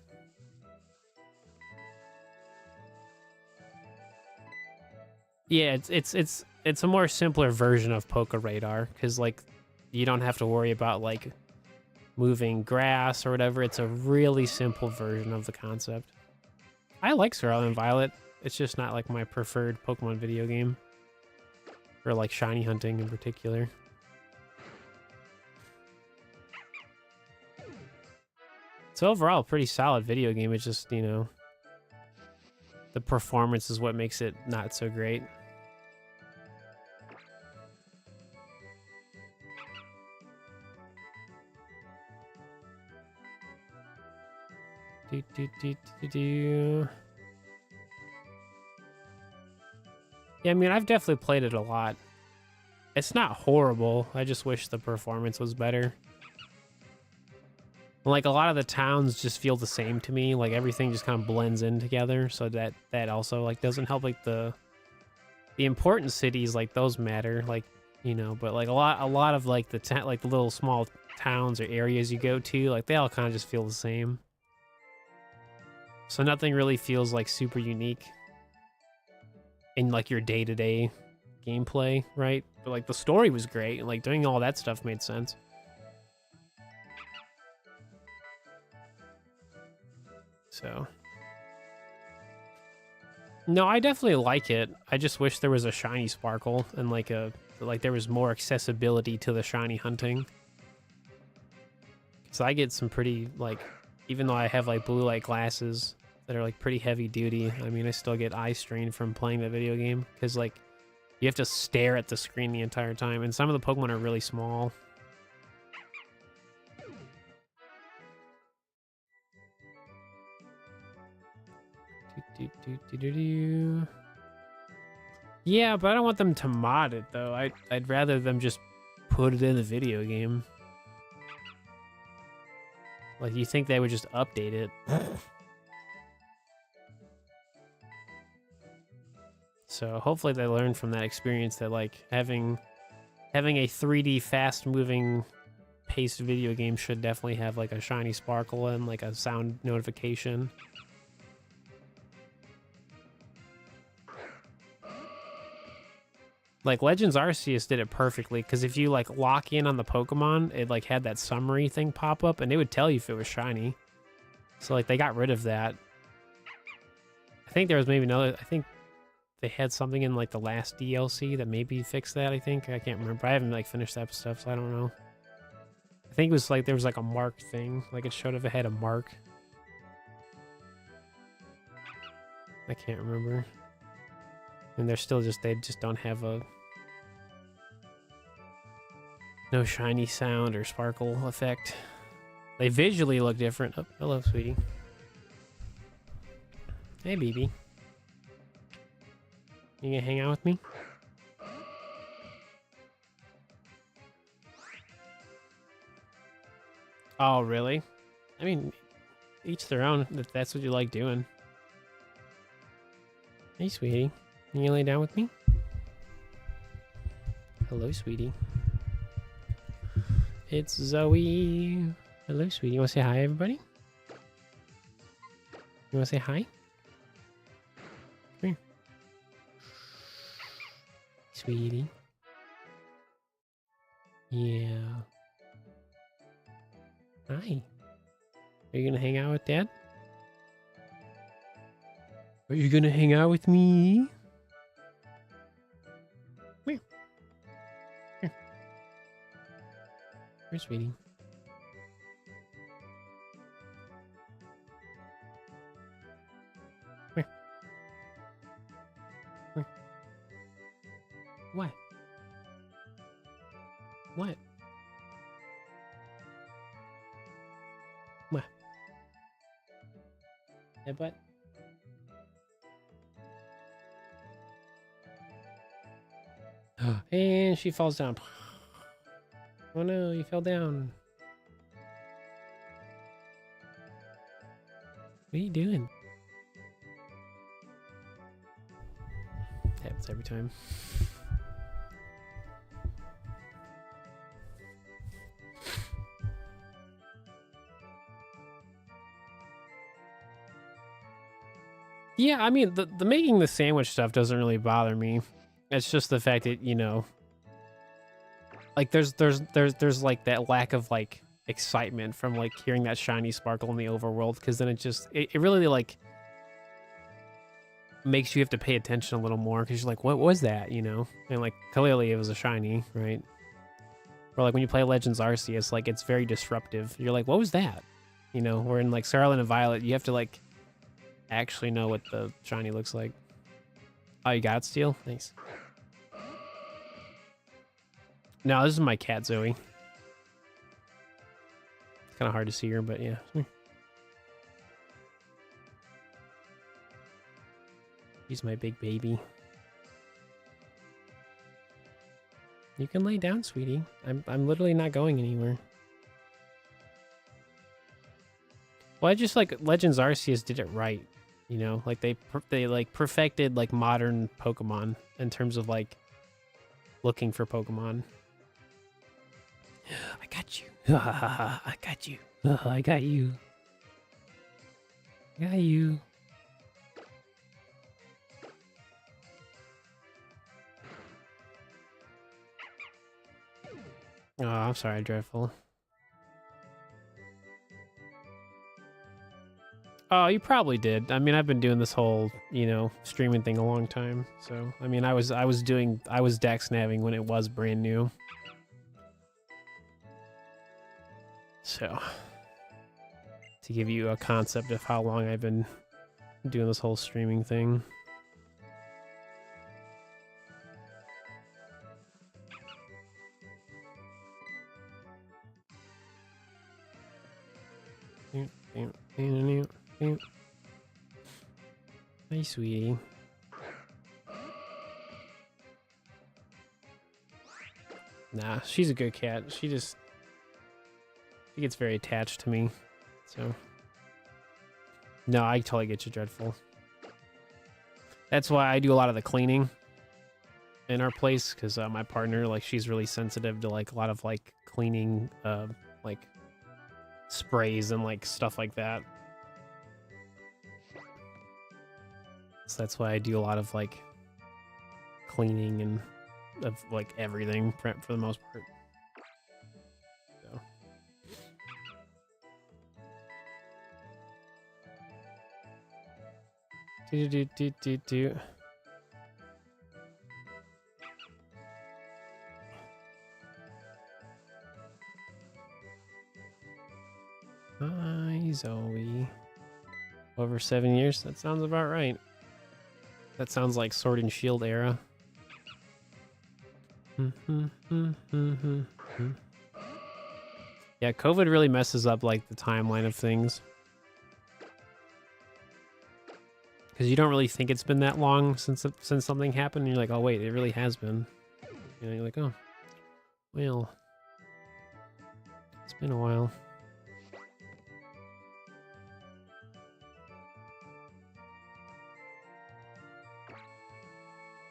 yeah, it's a more simpler version of Poke Radar, because like you don't have to worry about like moving grass or whatever. It's a really simple version of the concept. I like Scarlet and Violet. It's just not like my preferred Pokemon video game, or like shiny hunting in particular. It's overall a pretty solid video game. It's just, you know, the performance is what makes it not so great. Yeah, I mean, I've definitely played it a lot. It's not horrible. I just wish the performance was better. Like, a lot of the towns just feel the same to me. Like, everything just kind of blends in together, so that also, like, doesn't help. Like, the important cities, like, those matter, like, you know, but, like, a lot of, like, the little small towns or areas you go to, like, they all kind of just feel the same. So nothing really feels, like, super unique in, like, your day-to-day gameplay, right? But, like, the story was great, and, like, doing all that stuff made sense. So No, I definitely like it. I just wish there was a shiny sparkle and like there was more accessibility to the shiny hunting. So I get some pretty like, even though I have like blue light glasses that are like pretty heavy duty, I mean I still get eye strain from playing the video game because like you have to stare at the screen the entire time, and some of the Pokemon are really small. Yeah, but I don't want them to mod it though. I'd rather them just put it in the video game. Like, you think they would just update it? So hopefully they learn from that experience that like having a 3D fast moving paced video game should definitely have like a shiny sparkle and like a sound notification. Like Legends Arceus did it perfectly, because if you like lock in on the Pokemon, it like had that summary thing pop up and it would tell you if it was shiny. So like they got rid of that. I think there was maybe another, I think they had something in like the last DLC that maybe fixed that, I think. I can't remember. I haven't like finished that stuff, so I don't know. I think it was like there was like a mark thing. Like it showed if it had a mark. I can't remember. And they're still just, they just don't have a no shiny sound or sparkle effect. They visually look different. Oh, hello, sweetie. Hey, BB. You gonna hang out with me? Oh, really? I mean, each their own, if that's what you like doing. Hey, sweetie. You gonna lay down with me? Hello, sweetie. It's Zoe. Hello, sweetie. You wanna say hi, everybody? You wanna say hi? Come here. Sweetie. Yeah. Hi. Are you gonna hang out with Dad? Are you gonna hang out with me? Come here. Here. Here, sweetie. Come here. Come here. What? What? What? Headbutt? And she falls down. Oh no, you fell down. What are you doing? Happens every time. Yeah, I mean, the making the sandwich stuff doesn't really bother me. It's just the fact that, you know, like there's like that lack of like excitement from like hearing that shiny sparkle in the overworld, because then it really like makes you have to pay attention a little more, because you're like, what was that, you know? And like clearly it was a shiny, right? Or like when you play Legends Arceus, like it's very disruptive. You're like, what was that? You know, where in like Scarlet and Violet, you have to like actually know what the shiny looks like. Oh, you got it, Steel? Thanks. No, this is my cat, Zoe. It's kind of hard to see her, but yeah. He's my big baby. You can lay down, sweetie. I'm literally not going anywhere. Well, I just like Legends Arceus did it right, you know, like they like perfected like modern Pokemon in terms of like looking for Pokemon. I got you. I got you. I got you. I got you. Oh, I'm sorry, Dreadful. Oh, you probably did. I mean, I've been doing this whole, you know, streaming thing a long time. So, I mean, I was Dexnaving when it was brand new. So, to give you a concept of how long I've been doing this whole streaming thing. Hey, sweetie. Nah, she's a good cat. She gets very attached to me. So, no, I totally get you, Dreadful. That's why I do a lot of the cleaning in our place, because my partner, like, she's really sensitive to like a lot of like cleaning, like sprays and like stuff like that. So that's why I do a lot of like cleaning and of like everything for the most part. So. Do. Hi, Zoe. Over 7 years? That sounds about right. That sounds like Sword and Shield era. Yeah, COVID really messes up like the timeline of things. Because you don't really think it's been that long since something happened. And you're like, oh wait, it really has been. You know, you're like, oh, well, it's been a while.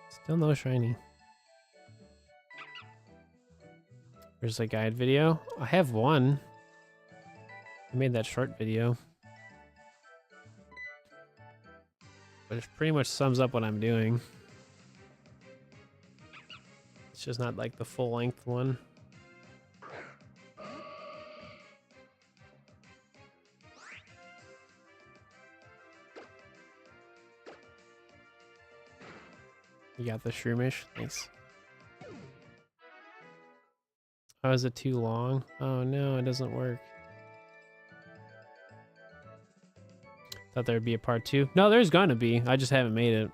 Still no shiny. There's a guide video. I have one. I made that short video. But it pretty much sums up what I'm doing. It's just not like the full length one. You got the shroomish? Nice. Oh, is it too long? Oh no, it doesn't work. Thought there'd be a part 2. No, there's gonna be. I just haven't made it.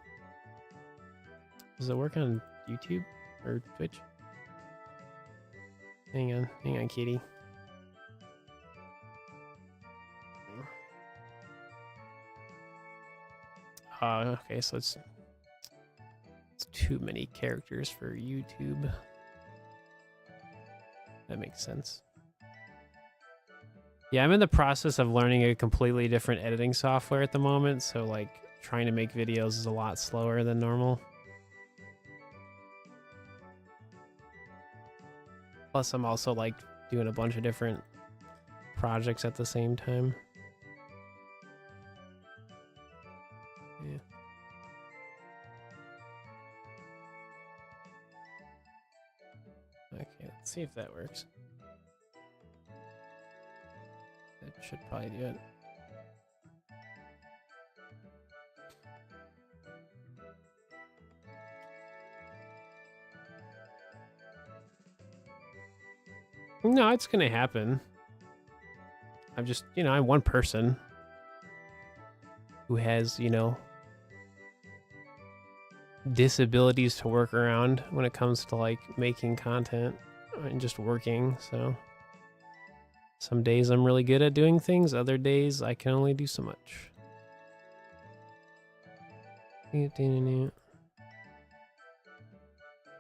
Does it work on YouTube or Twitch? Hang on, kitty. Okay, so it's too many characters for YouTube. That makes sense. Yeah, I'm in the process of learning a completely different editing software at the moment, so like trying to make videos is a lot slower than normal. Plus, I'm also like doing a bunch of different projects at the same time. Yeah. Okay, let's see if that works. That should probably do it. No, it's gonna happen. I'm just, you know, I'm one person who has, you know, disabilities to work around when it comes to like making content and just working. So some days I'm really good at doing things, other days I can only do so much.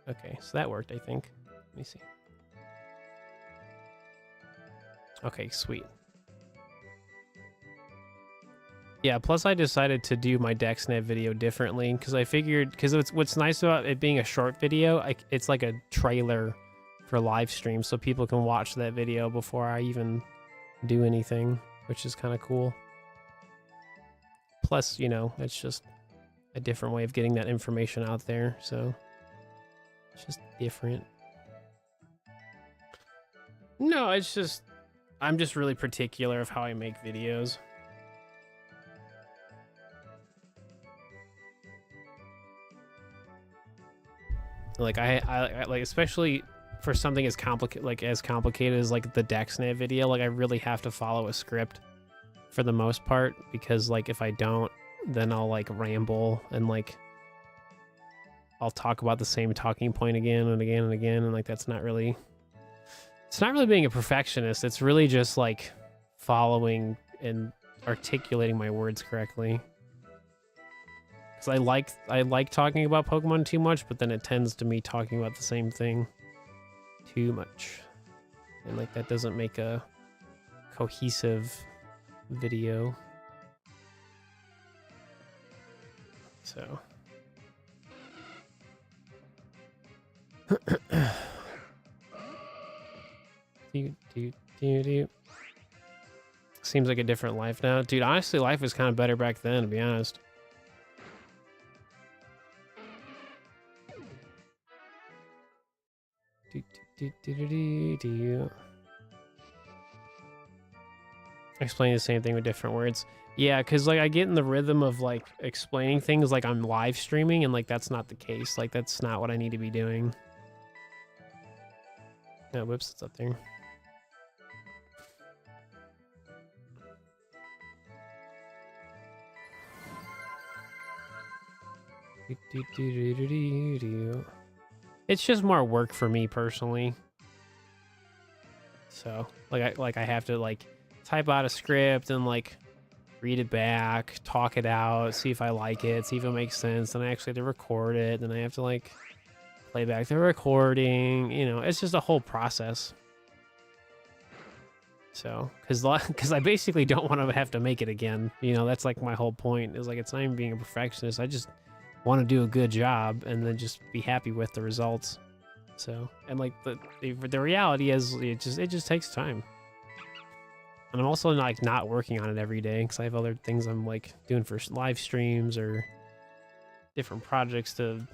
Okay, so that worked, I think. Let me see. Okay, sweet. Yeah, plus I decided to do my Dexnav video differently because I figured, because what's nice about it being a short video, it's like a trailer for live stream, so people can watch that video before I even do anything, which is kind of cool. Plus, you know, it's just a different way of getting that information out there, so it's just different. No, it's just, I'm just really particular of how I make videos. Like I like, especially for something as complicated as like the Dexnav video, like I really have to follow a script for the most part, because like if I don't, then I'll like ramble and like I'll talk about the same talking point again and again and again, and like it's not really being a perfectionist. It's really just like following and articulating my words correctly. Because I like talking about Pokemon too much, but then it tends to me talking about the same thing too much, and like that doesn't make a cohesive video. So seems like a different life now, dude. Honestly, life was kind of better back then, to be honest. Explain the same thing with different words. Yeah, because like I get in the rhythm of like explaining things like I'm live streaming, and like that's not the case. Like that's not what I need to be doing. No, whoops, it's up there. It's just more work for me personally. So like I have to like type out a script and like read it back, talk it out, see if I like it, see if it makes sense. Then I actually have to record it. Then I have to like play back the recording. You know, it's just a whole process. So, because I basically don't want to have to make it again. You know, that's like my whole point. Is like it's not even being a perfectionist. I just want to do a good job and then just be happy with the results. So, and like the reality is it just takes time. And I'm also like not working on it every day because I have other things I'm like doing for live streams or different projects to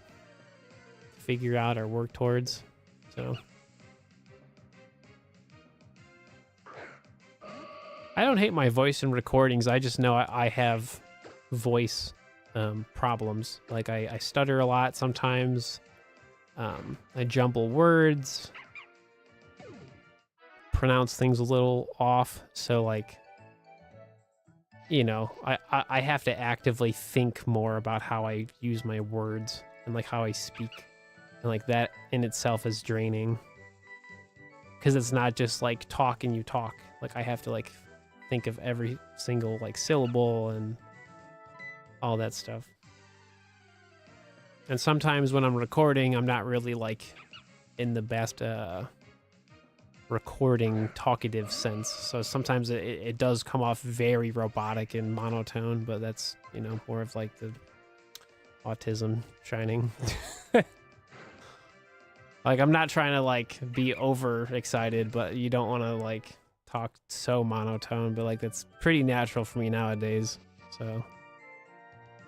figure out or work towards. So I don't hate my voice in recordings. I just know I have voice problems. Like I stutter a lot sometimes. I jumble words, pronounce things a little off. So like, you know, I have to actively think more about how I use my words and like how I speak. And like that in itself is draining. Because it's not just like talk and you talk. Like I have to like think of every single like syllable and all that stuff. And sometimes when I'm recording, I'm not really like in the best recording talkative sense. So sometimes it does come off very robotic and monotone, but that's, you know, more of like the autism shining. Like I'm not trying to like be over excited, but you don't want to like talk so monotone, but like that's pretty natural for me nowadays. So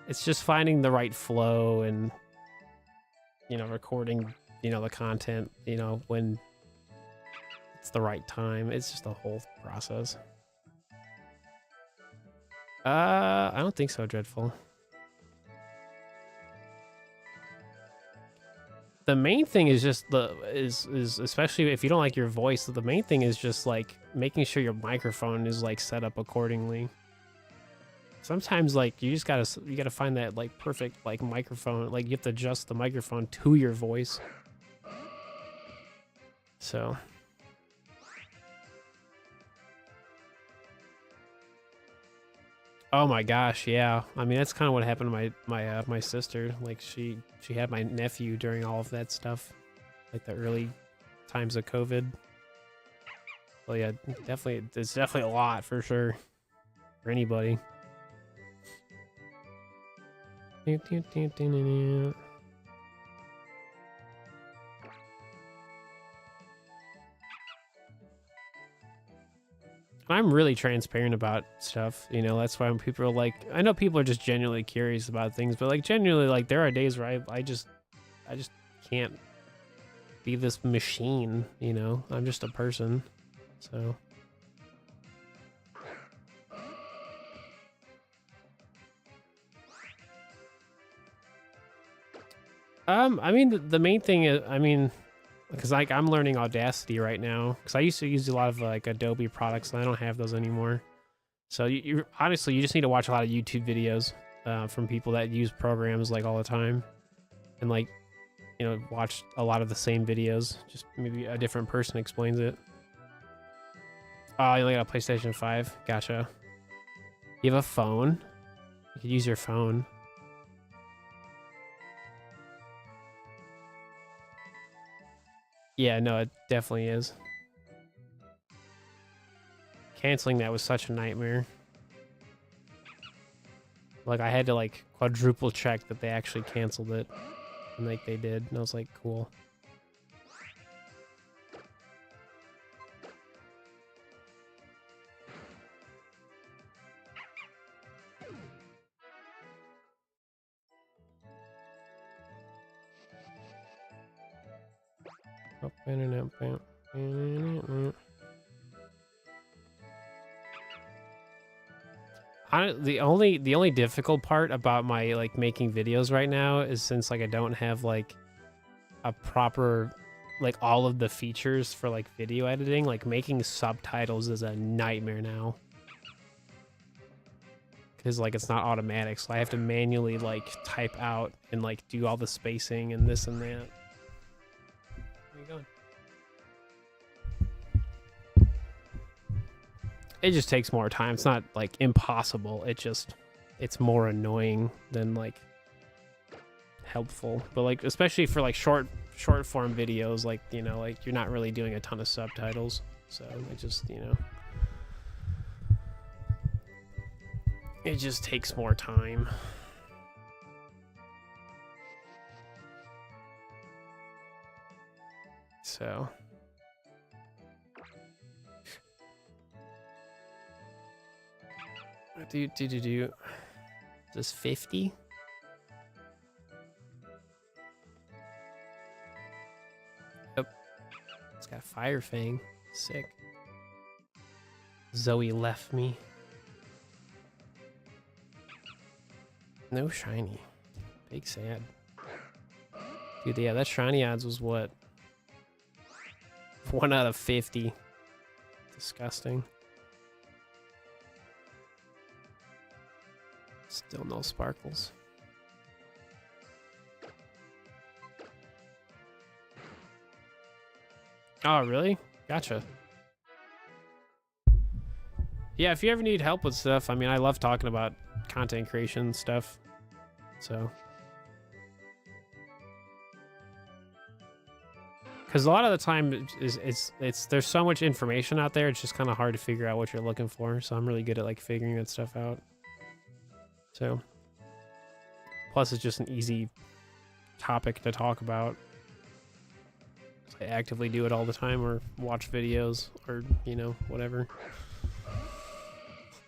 it's just finding the right flow and, you know, recording, you know, the content, you know, when it's the right time. It's just a whole process. I don't think so, Dreadful. The main thing is just is especially if you don't like your voice, the main thing is just like making sure your microphone is like set up accordingly. Sometimes like you gotta find that like perfect like microphone. Like you have to adjust the microphone to your voice. So oh my gosh, yeah. I mean that's kind of what happened to my sister. Like she had my nephew during all of that stuff, like the early times of COVID. Well, yeah, definitely, it's definitely a lot for sure for anybody. I'm really transparent about stuff, you know. That's why when people are like, I know people are just genuinely curious about things, but like genuinely, like there are days where I just can't be this machine, you know. I'm just a person, so. I mean, the main thing is, I mean, because like I'm learning Audacity right now, because I used to use a lot of like Adobe products, and I don't have those anymore. So you honestly, you just need to watch a lot of YouTube videos from people that use programs like all the time, and like, you know, watch a lot of the same videos. Just maybe a different person explains it. Oh, you only got a PlayStation 5. Gotcha. You have a phone? You could use your phone. Yeah, no, it definitely is. Canceling that was such a nightmare. Like, I had to, like, quadruple check that they actually canceled it. And, like, they did. And I was like, cool. The only difficult part about my like making videos right now is since like I don't have like a proper like all of the features for like video editing, like making subtitles is a nightmare now. Because like it's not automatic, so I have to manually like type out and like do all the spacing and this and that. Where you going? It just takes more time. It's not like impossible. It's more annoying than like helpful. But like especially for like short form videos, like, you know, like you're not really doing a ton of subtitles, so it just, you know, it just takes more time. So do this 50? Yep. It's got a fire fang. Sick. Zoe left me. No shiny. Big sad. Dude, yeah, that shiny odds was what? 1 out of 50. Disgusting. Still no sparkles. Oh, really? Gotcha. Yeah, if you ever need help with stuff, I mean, I love talking about content creation stuff. So, because a lot of the time it's there's so much information out there, it's just kind of hard to figure out what you're looking for. So I'm really good at like figuring that stuff out. So, plus it's just an easy topic to talk about. I actively do it all the time, or watch videos, or, you know, whatever.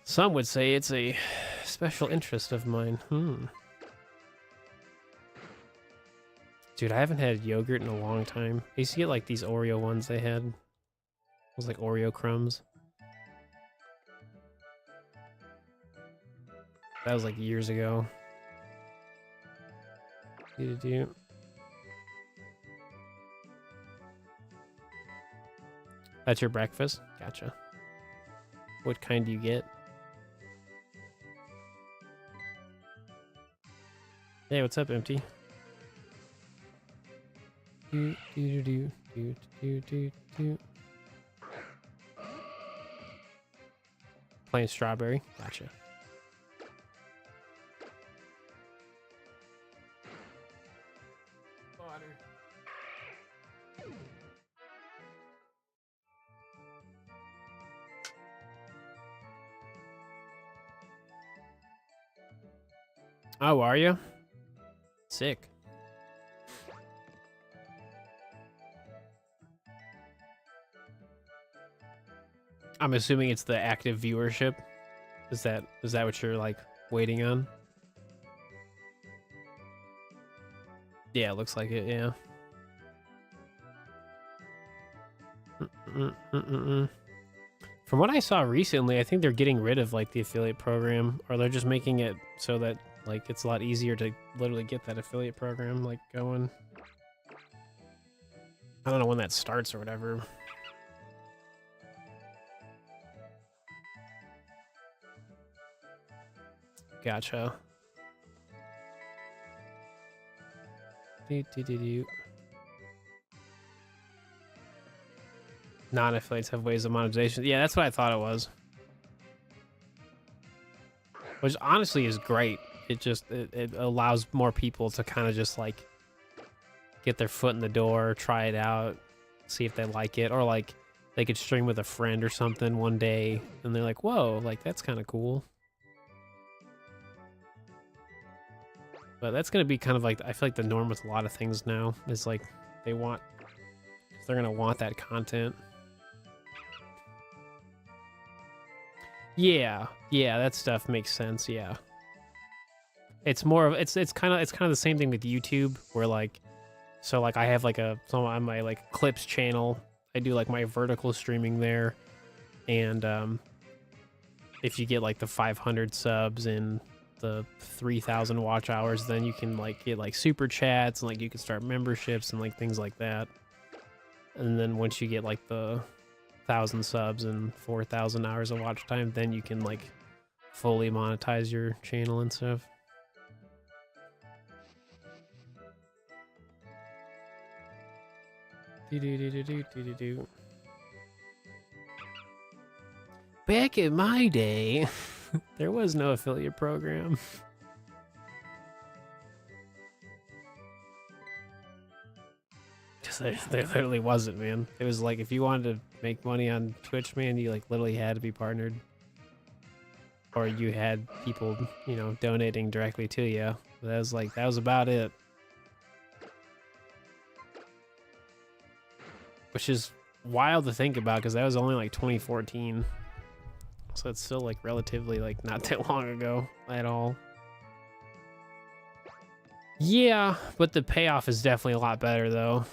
Some would say it's a special interest of mine. Dude, I haven't had yogurt in a long time. I used to get like these Oreo ones they had. It was like Oreo crumbs. That was like years ago. That's your breakfast? Gotcha. What kind do you get? Hey, what's up, Empty? Plain strawberry. Gotcha. Water. Oh, are you? Sick. I'm assuming it's the active viewership. Is that what you're like waiting on? Yeah, it looks like it, yeah. From what I saw recently, I think they're getting rid of like the affiliate program, or they're just making it so that Like, it's a lot easier to literally get that affiliate program, like, going. I don't know when that starts or whatever. Gotcha. Non-affiliates have ways of monetization. Yeah, that's what I thought it was. Which honestly is great. It allows more people to kind of just like get their foot in the door, try it out, see if they like it, or like they could stream with a friend or something one day and they're like, whoa, like that's kind of cool. But that's going to be kind of like, I feel like the norm with a lot of things now is like they're going to want that content. Yeah, that stuff makes sense. Yeah, it's more of it's kind of the same thing with YouTube, where like, so like I have like on my like clips channel, I do like my vertical streaming there, and if you get like the 500 subs and the 3,000 watch hours, then you can like get like super chats and like you can start memberships and like things like that. And then once you get like the 1,000 subs and 4,000 hours of watch time, then you can like fully monetize your channel and stuff. Back in my day, there was no affiliate program. There literally wasn't, man. It was like if you wanted to make money on Twitch, man, you like literally had to be partnered, or you had people, you know, donating directly to you. That was about it. Which is wild to think about because that was only like 2014, so it's still like relatively like not that long ago at all. Yeah, but the payoff is definitely a lot better though.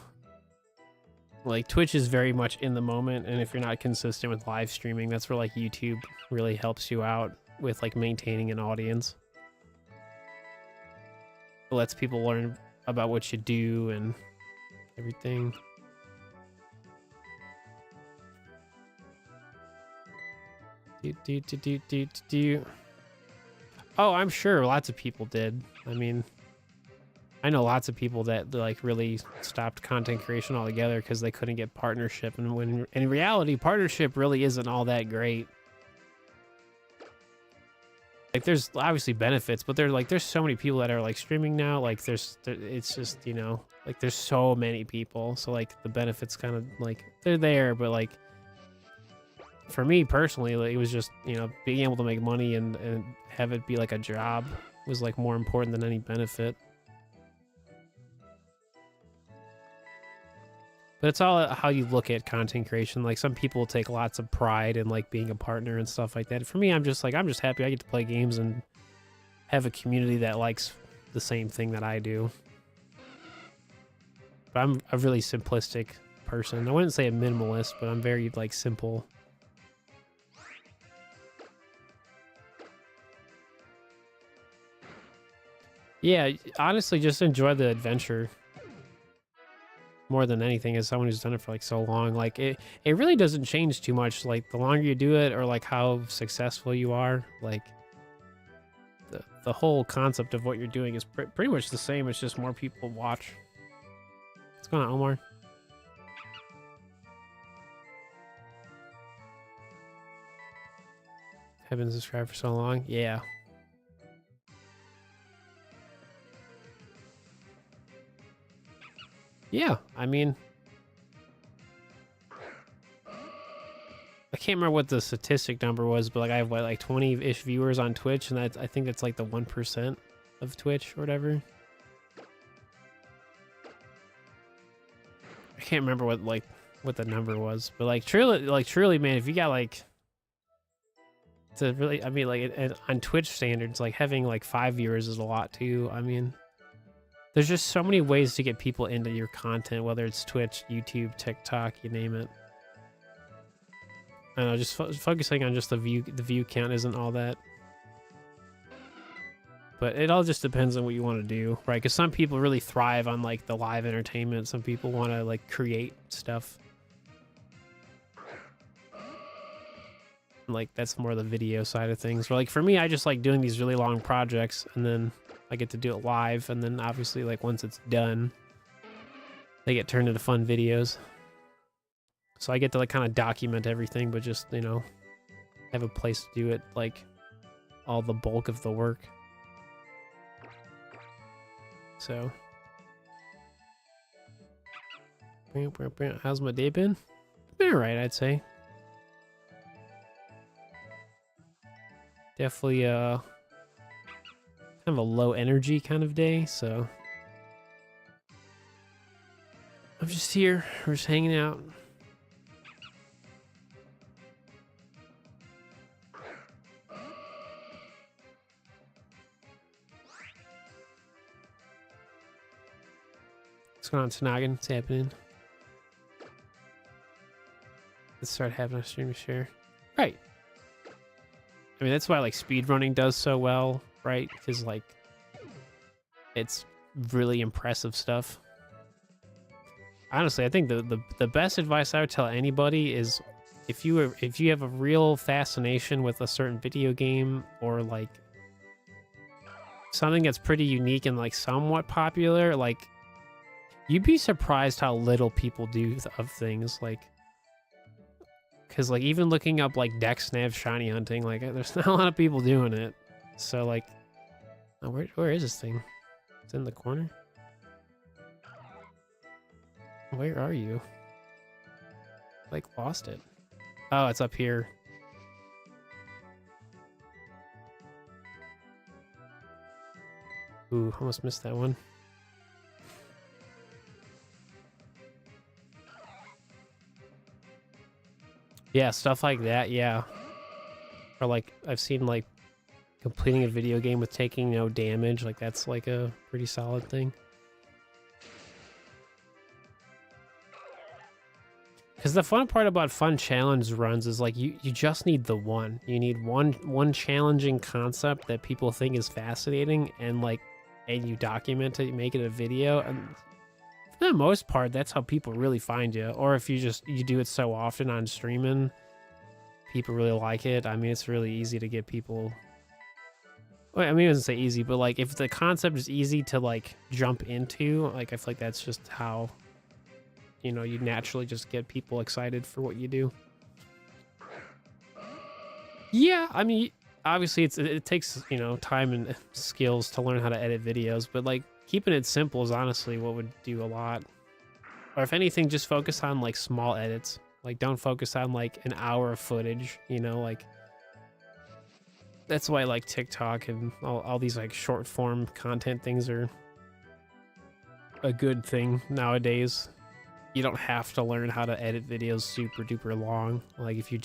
Like Twitch is very much in the moment, and if you're not consistent with live streaming, that's where like YouTube really helps you out with like maintaining an audience. It lets people learn about what you do and everything. Oh, I'm sure lots of people did. I mean, I know lots of people that like really stopped content creation altogether because they couldn't get partnership, and when in reality, partnership really isn't all that great. Like, there's obviously benefits, but there's so many people that are like streaming now. Like, it's just, you know, like there's so many people, so like the benefits kind of like they're there, but like for me personally, like, it was just, you know, being able to make money and have it be like a job was like more important than any benefit. But it's all how you look at content creation. Like, some people take lots of pride in like being a partner and stuff like that. For me, I'm just happy I get to play games and have a community that likes the same thing that I do. But I'm a really simplistic person. I wouldn't say a minimalist, but I'm very like simple. Yeah, honestly, just enjoy the adventure more than anything, as someone who's done it for like so long. Like, it really doesn't change too much, like the longer you do it or like how successful you are. Like, the whole concept of what you're doing is pretty much the same. It's just more people watch. What's going on, Omar? Have been subscribed for so long. Yeah. Yeah, I mean, I can't remember what the statistic number was, but like I have what, like 20-ish viewers on Twitch, and I think that's like the 1% of Twitch or whatever. I can't remember what the number was, but like truly, man, if you got like to really, I mean, like on Twitch standards, like having like 5 viewers is a lot too. I mean, there's just so many ways to get people into your content, whether it's Twitch, YouTube, TikTok, you name it. I don't know, just focusing on just the view count isn't all that. But it all just depends on what you want to do, right? Because some people really thrive on like the live entertainment. Some people want to like create stuff. Like that's more the video side of things. Or like for me, I just like doing these really long projects, and then I get to do it live, and then obviously like once it's done, they get turned into fun videos. So I get to like kind of document everything, but just, you know, have a place to do it, like all the bulk of the work. So how's my day been? Been alright, I'd say. Definitely kind of a low energy kind of day, so I'm just here, we're just hanging out. What's going on, Tanagan? What's happening? Let's start having a stream to share. Right. I mean, that's why like speedrunning does so well, right? Because like it's really impressive stuff. Honestly, I think the best advice I would tell anybody is if you have a real fascination with a certain video game or like something that's pretty unique and like somewhat popular, like you'd be surprised how little people do of things. Like, because like even looking up like Dexnav shiny hunting, like there's not a lot of people doing it. So like, oh, where is this thing? It's in the corner. Where are you? Like lost it. Oh, it's up here. Ooh, almost missed that one. Yeah, stuff like that, yeah. Or like I've seen like completing a video game with taking no damage, like that's like a pretty solid thing. Because the fun part about fun challenge runs is like you just need the one. You need one challenging concept that people think is fascinating, and like you document it, you make it a video, and for the most part that's how people really find you. Or if you do it so often on streaming, people really like it. I mean, it's really easy to get people. Well, I mean, I wouldn't say easy, but like if the concept is easy to like jump into, like I feel like that's just how, you know, you naturally just get people excited for what you do. Yeah, I mean, obviously it takes, you know, time and skills to learn how to edit videos, but like keeping it simple is honestly what would do a lot. Or if anything, just focus on like small edits. Like don't focus on like an hour of footage, you know, like that's why like TikTok and all these like short form content things are a good thing nowadays. You don't have to learn how to edit videos super duper long. Like if you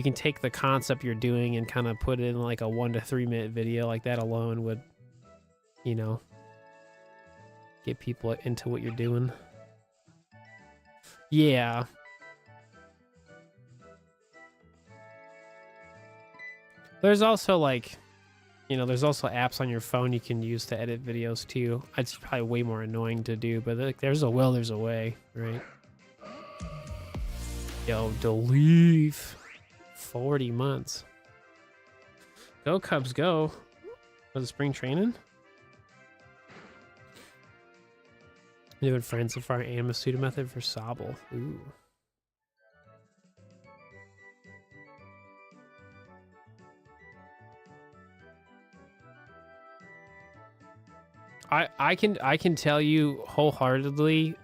can take the concept you're doing and kind of put it in like a 1 to 3 minute video, like that alone would, you know, get people into what you're doing. Yeah. There's also like, you know, there's also apps on your phone you can use to edit videos too. It's probably way more annoying to do, but like, there's a will, there's a way, right? Yo, Deleve. 40 months. Go Cubs, go. Was it spring training? Doing friends so far, and a pseudo method for Sobble. Ooh. I can tell you wholeheartedly,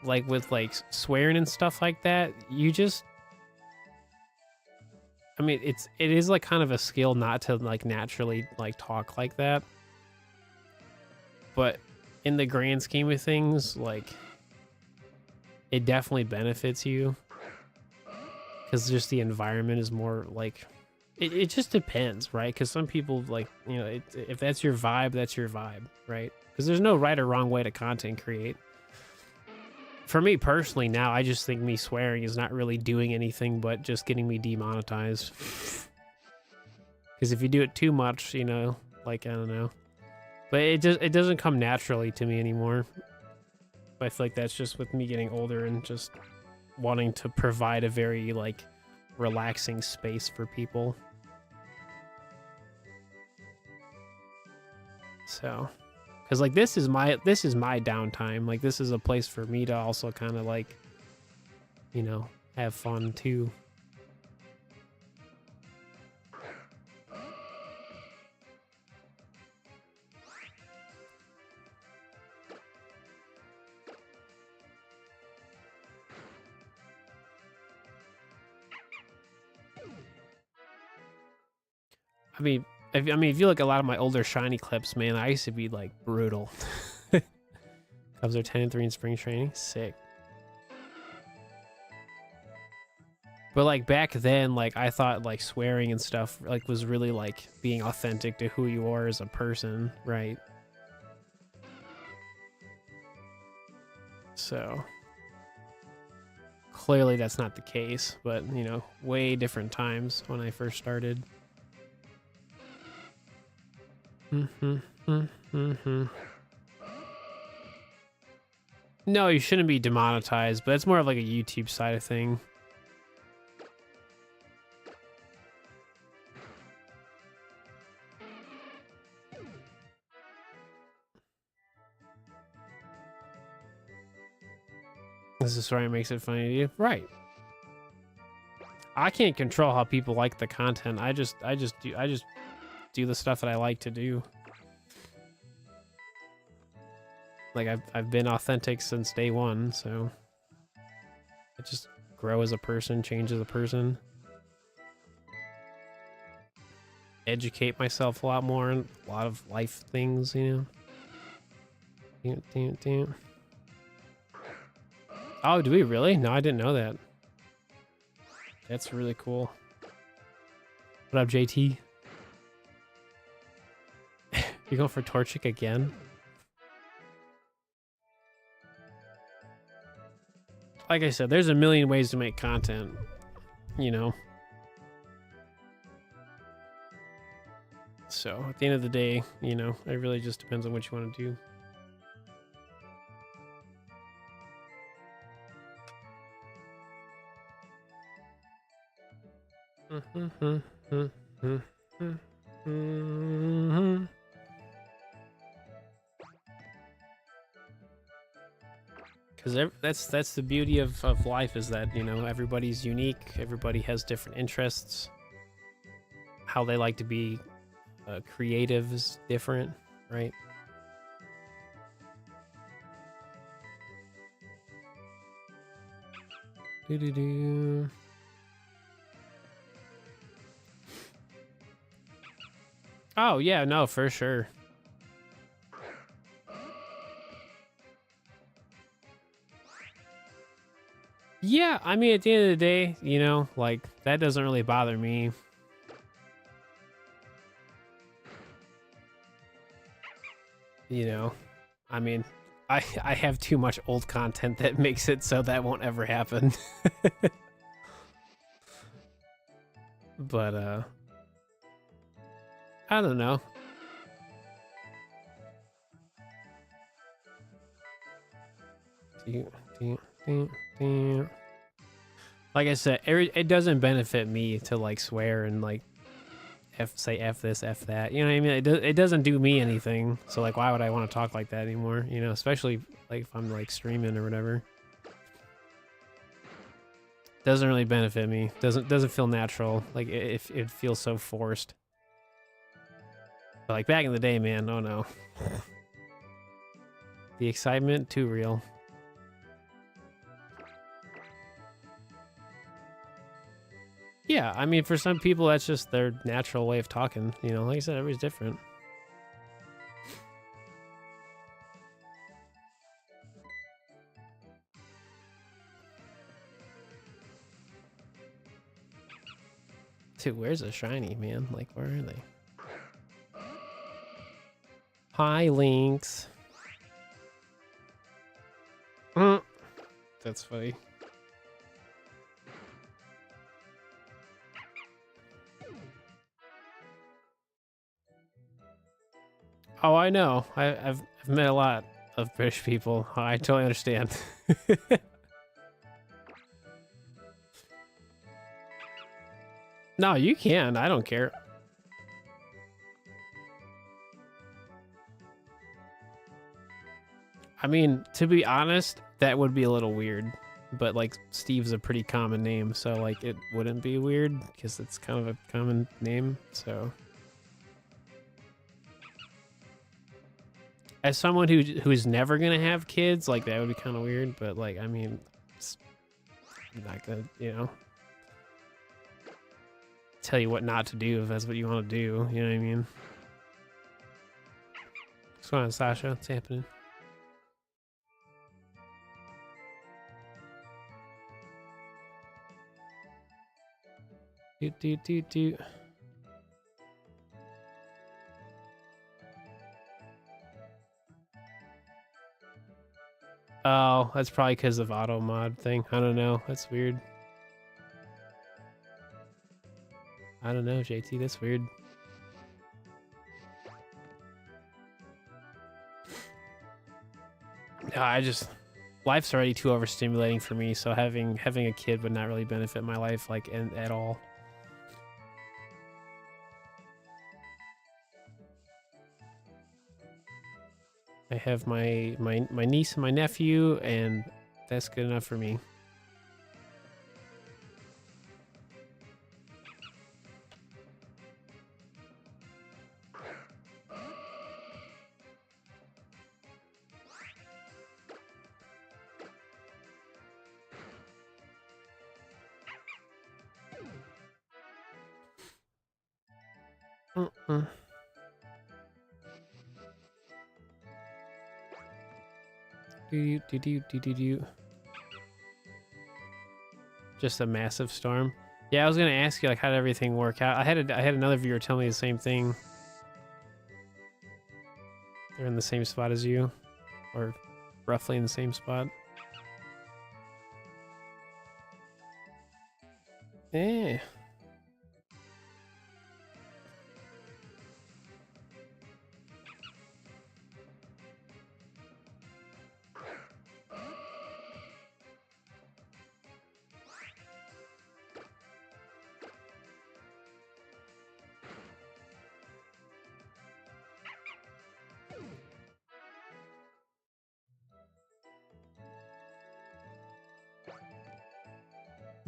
like with like swearing and stuff like that, you just, I mean, it is like kind of a skill not to like naturally like talk like that, but in the grand scheme of things, like it definitely benefits you because just the environment is more like, it just depends, right? Because some people like, you know, if that's your vibe, that's your vibe, right? Because there's no right or wrong way to content create. for me personally now, I just think me swearing is not really doing anything but just getting me demonetized. Because if you do it too much, you know, like, I don't know. But it doesn't come naturally to me anymore. I feel like that's just with me getting older and just wanting to provide a very, like, relaxing space for people. So, because like this is my downtime. Like this is a place for me to also kind of like, you know, have fun too. I mean, if you look at a lot of my older shiny clips, man, I used to be like brutal. Cubs are 10-3 in spring training. Sick. But like back then, like I thought like swearing and stuff like was really like being authentic to who you are as a person, right? So clearly that's not the case, but you know, way different times when I first started. No, you shouldn't be demonetized, but it's more of like a YouTube side of thing. This is story makes it funny to you, right? I can't control how people like the content. I just do the stuff that I like to do. Like I've been authentic since day one, so I just grow as a person, change as a person, educate myself a lot more on a lot of life things, you know. Oh, do we really? No, I didn't know that. That's really cool. What up, JT? You going for Torchic again? Like I said, there's a million ways to make content, you know. So at the end of the day, you know, it really just depends on what you want to do. Because that's the beauty of life, is that, you know, everybody's unique, everybody has different interests, how they like to be creative is different, right? Do-do-do. Oh yeah, no, for sure. Yeah, I mean, at the end of the day, you know, like, that doesn't really bother me. You know, I mean, I have too much old content that makes it so that won't ever happen. But, I don't know. Like I said, it doesn't benefit me to like swear and like say F this, F that. You know what I mean? It doesn't do me anything. So like, why would I want to talk like that anymore? You know, especially like if I'm like streaming or whatever. Doesn't really benefit me. Doesn't feel natural. Like it feels so forced. But like back in the day, man, oh no. The excitement, too real. Yeah, I mean, for some people, that's just their natural way of talking. You know, like I said, everybody's different. Dude, where's a shiny, man? Like, where are they? Hi, Lynx. That's funny. Oh, I know. I've met a lot of British people. I totally understand. No, you can. I don't care. I mean, to be honest, that would be a little weird. But like Steve's a pretty common name, so like it wouldn't be weird because it's kind of a common name. So as someone who's never gonna have kids, like that would be kind of weird. But like, I mean, it's not gonna, you know, tell you what not to do if that's what you want to do. You know what I mean? What's going on, Sasha? What's happening? Do. Oh, that's probably because of auto mod thing. I don't know. That's weird. I don't know, JT. That's weird. No, life's already too overstimulating for me. So having a kid would not really benefit my life like at all. I have my niece and my nephew, and that's good enough for me. Do. Just a massive storm. Yeah, I was gonna ask you like how did everything work out. I had another viewer tell me the same thing. They're in the same spot as you, or roughly in the same spot. Eh.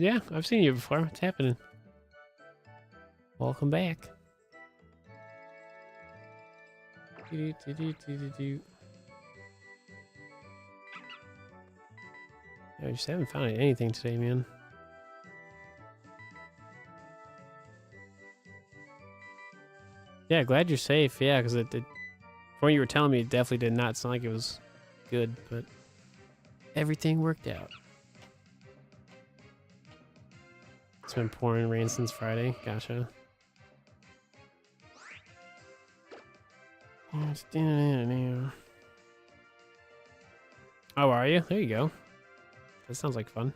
Yeah, I've seen you before. What's happening? Welcome back. I just haven't found anything today, man. Yeah, glad you're safe. Yeah, because from what you were telling me, it definitely did not sound like it was good, but everything worked out. It's been pouring rain since Friday. Gotcha. Oh, are you? There you go. That sounds like fun.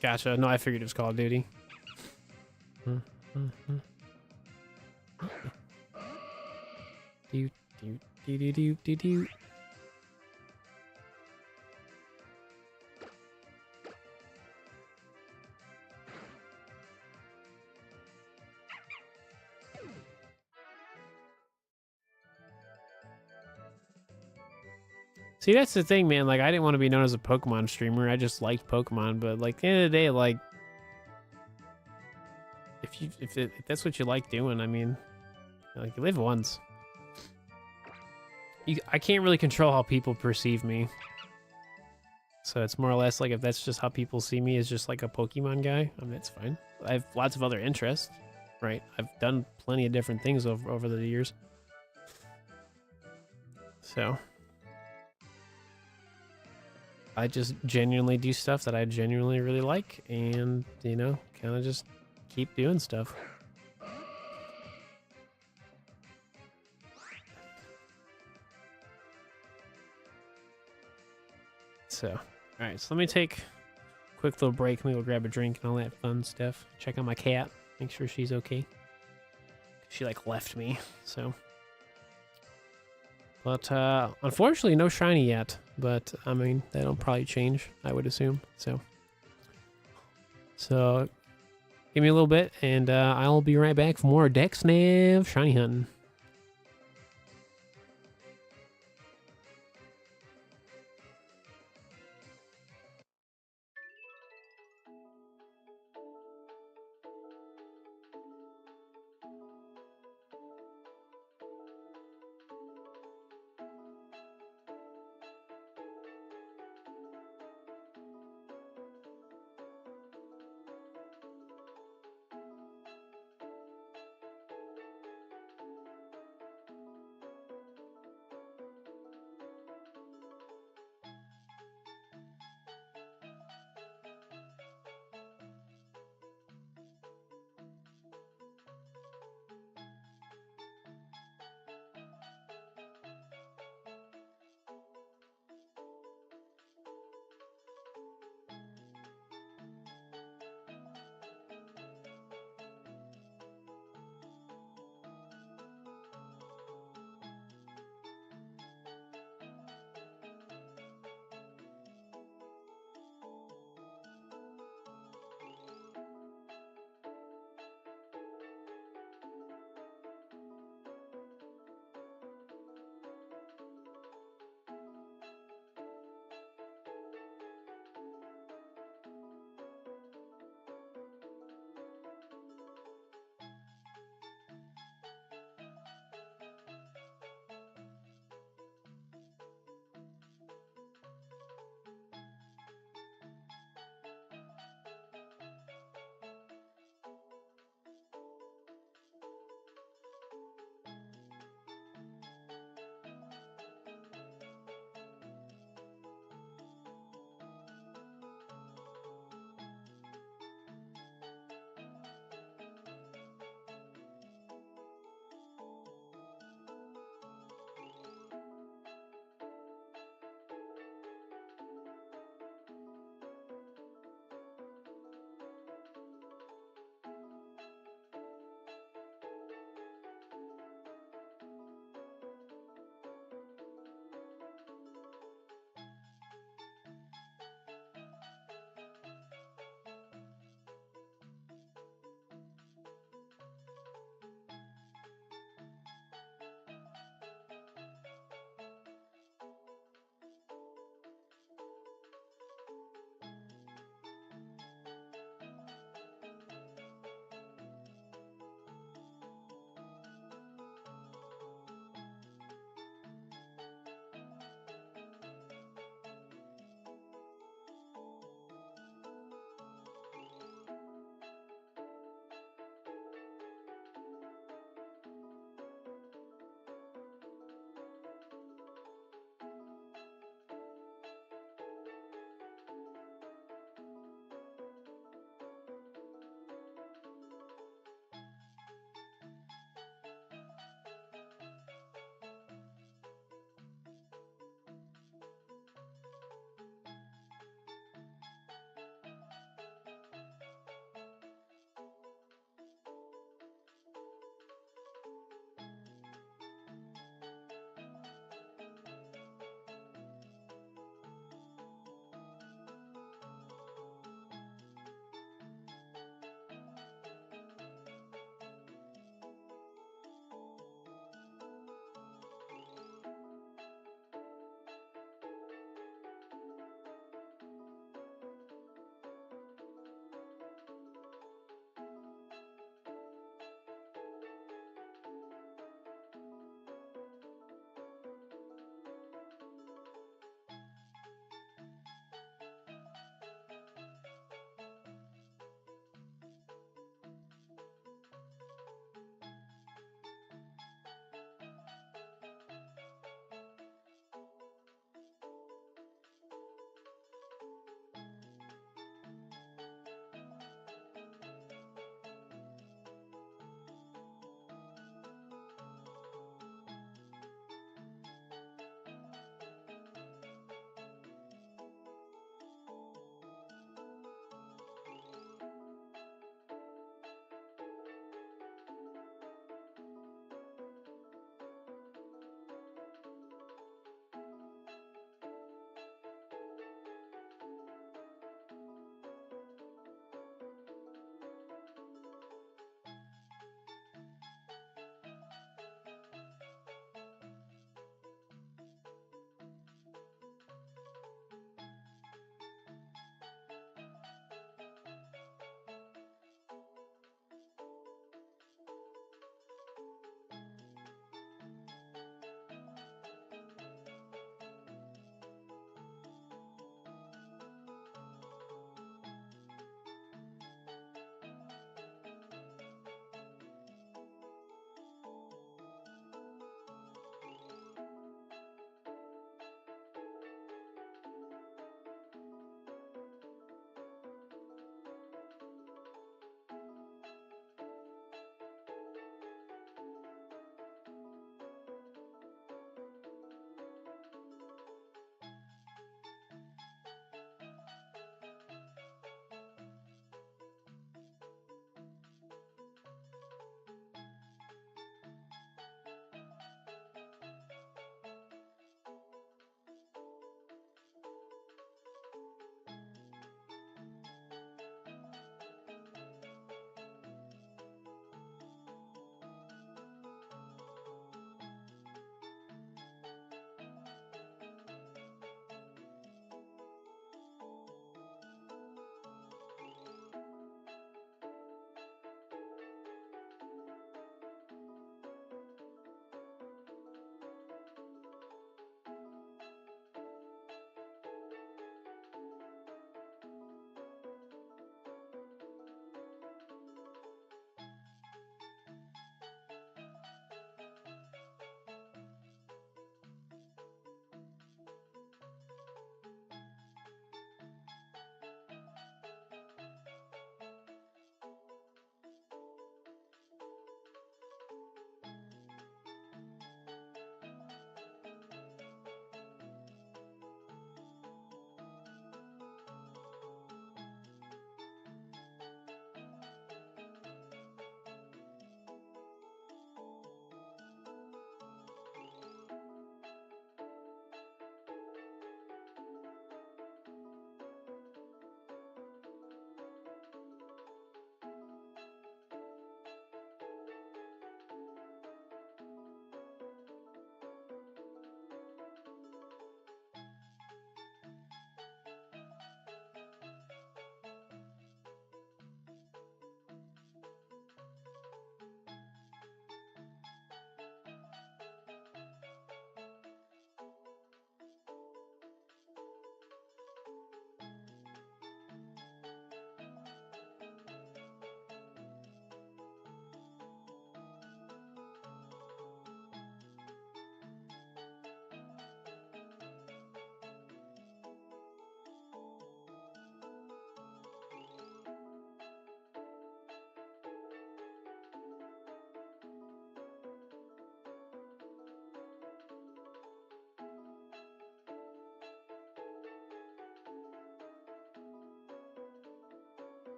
Gotcha. No, I figured it was Call of Duty. Do. See, that's the thing, man. Like, I didn't want to be known as a Pokemon streamer. I just liked Pokemon, but like, at the end of the day, like, if that's what you like doing, I mean, like, you live once. I can't really control how people perceive me. So it's more or less like if that's just how people see me as just like a Pokemon guy, I mean, it's fine. I have lots of other interests. right? I've done plenty of different things over the years. So I just genuinely do stuff that I genuinely really like, and, you know, kind of just keep doing stuff. So, all right, so let me take a quick little break. Let me go grab a drink and all that fun stuff. Check on my cat, make sure she's okay. She, like, left me, so. But, unfortunately, no shiny yet. But, I mean, that'll probably change, I would assume, so. So, give me a little bit, and I'll be right back for more Dexnav shiny hunting.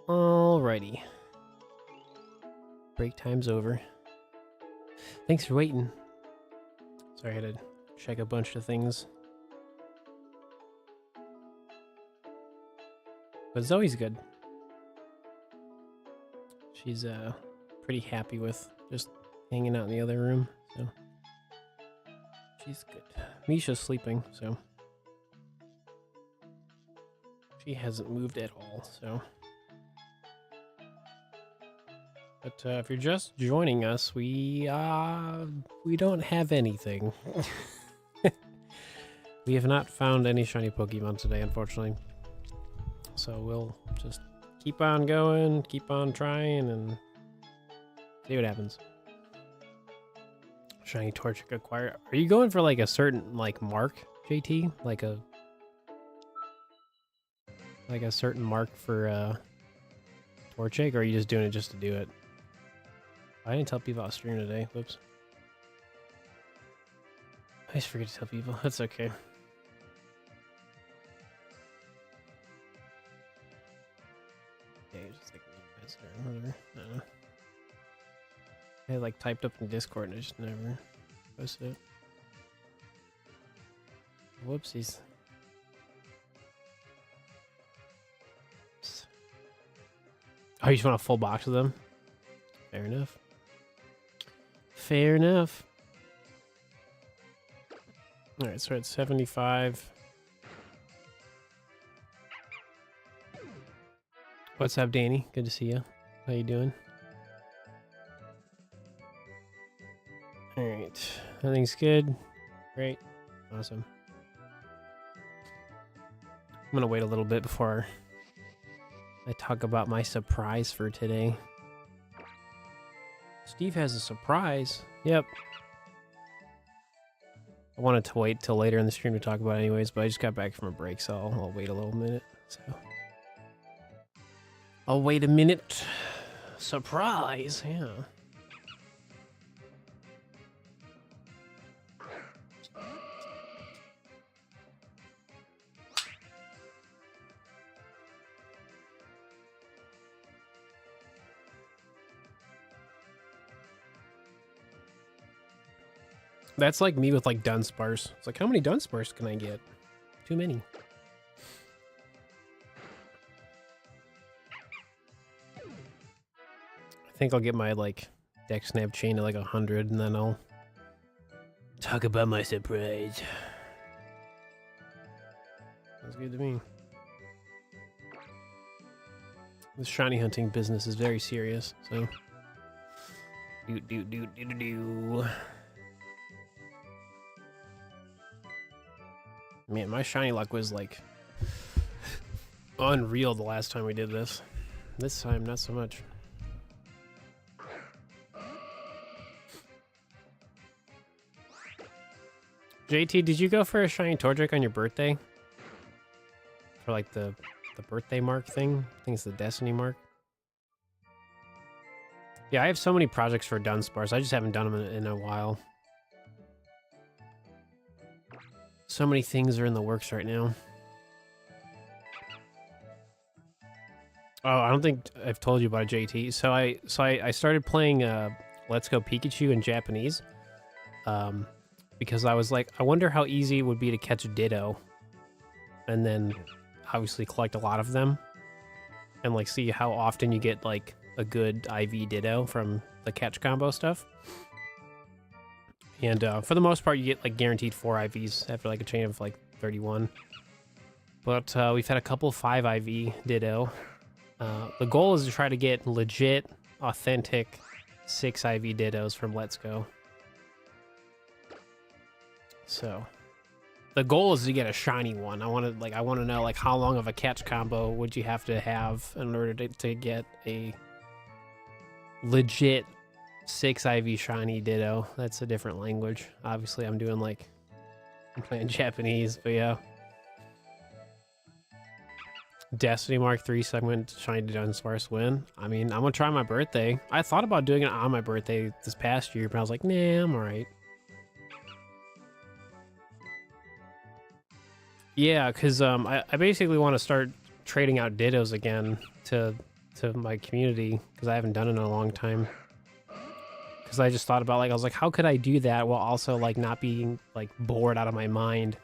Alrighty. Break time's over. Thanks for waiting. Sorry, I had to check a bunch of things. But Zoe's good. She's pretty happy with just hanging out in the other room, so she's good. Misha's sleeping, so she hasn't moved at all, so. But if you're just joining us, we don't have anything. We have not found any shiny Pokemon today, unfortunately. So we'll just keep on going, keep on trying, and see what happens. Shiny Torchic acquired. Are you going for like a certain like mark, JT? Like a certain mark for Torchic, or are you just doing it just to do it? I didn't tell people I was streaming today. Whoops. I always forget to tell people. That's okay. Yeah, just like or whatever. I don't know. I like typed up in Discord and I just never posted it. Whoopsies. Oh, you just want a full box of them? Fair enough. Fair enough. Alright, so we're at 75. What's up, Danny? Good to see you. How you doing? Alright. Everything's good. Great. Awesome. I'm gonna wait a little bit before I talk about my surprise for today. Steve has a surprise. Yep. I wanted to wait till later in the stream to talk about it anyways, but I just got back from a break, so I'll wait a little minute. So I'll wait a minute. Surprise, yeah. That's like me with like Dunsparce. It's like, how many Dunsparce can I get? Too many. I think I'll get my like Dexnav chain to like 100 and then I'll talk about my surprise. Sounds good to me. This shiny hunting business is very serious, so. Do. Man, my shiny luck was like unreal the last time we did this. This time, not so much. JT, did you go for a shiny Torchic on your birthday? For like the birthday mark thing? I think it's the Destiny mark. Yeah, I have so many projects for Dunsparce. I just haven't done them in a while. So many things are in the works right now. Oh, I don't think I've told you about it, JT. So I started playing Let's Go Pikachu in Japanese. Because I was like, I wonder how easy it would be to catch a Ditto. And then obviously collect a lot of them. And like see how often you get like a good IV Ditto from the catch combo stuff. And for the most part, you get like guaranteed 4 IVs after like a chain of like 31. But we've had a couple 5 IV Ditto. The goal is to try to get legit, authentic 6 IV Dittos from Let's Go. So the goal is to get a shiny one. I want to know like how long of a catch combo would you have to have in order to get a legit 6 IV shiny Ditto. That's a different language. Obviously, I'm playing Japanese, but yeah. Destiny Mark 3 segment shiny Dunsparce win. I mean, I'm gonna try my birthday. I thought about doing it on my birthday this past year, but I was like, nah, I'm alright. Yeah, because I basically want to start trading out Dittos again to to my community because I haven't done it in a long time. Because I just thought about, like, I was like, how could I do that while also, like, not being, like, bored out of my mind?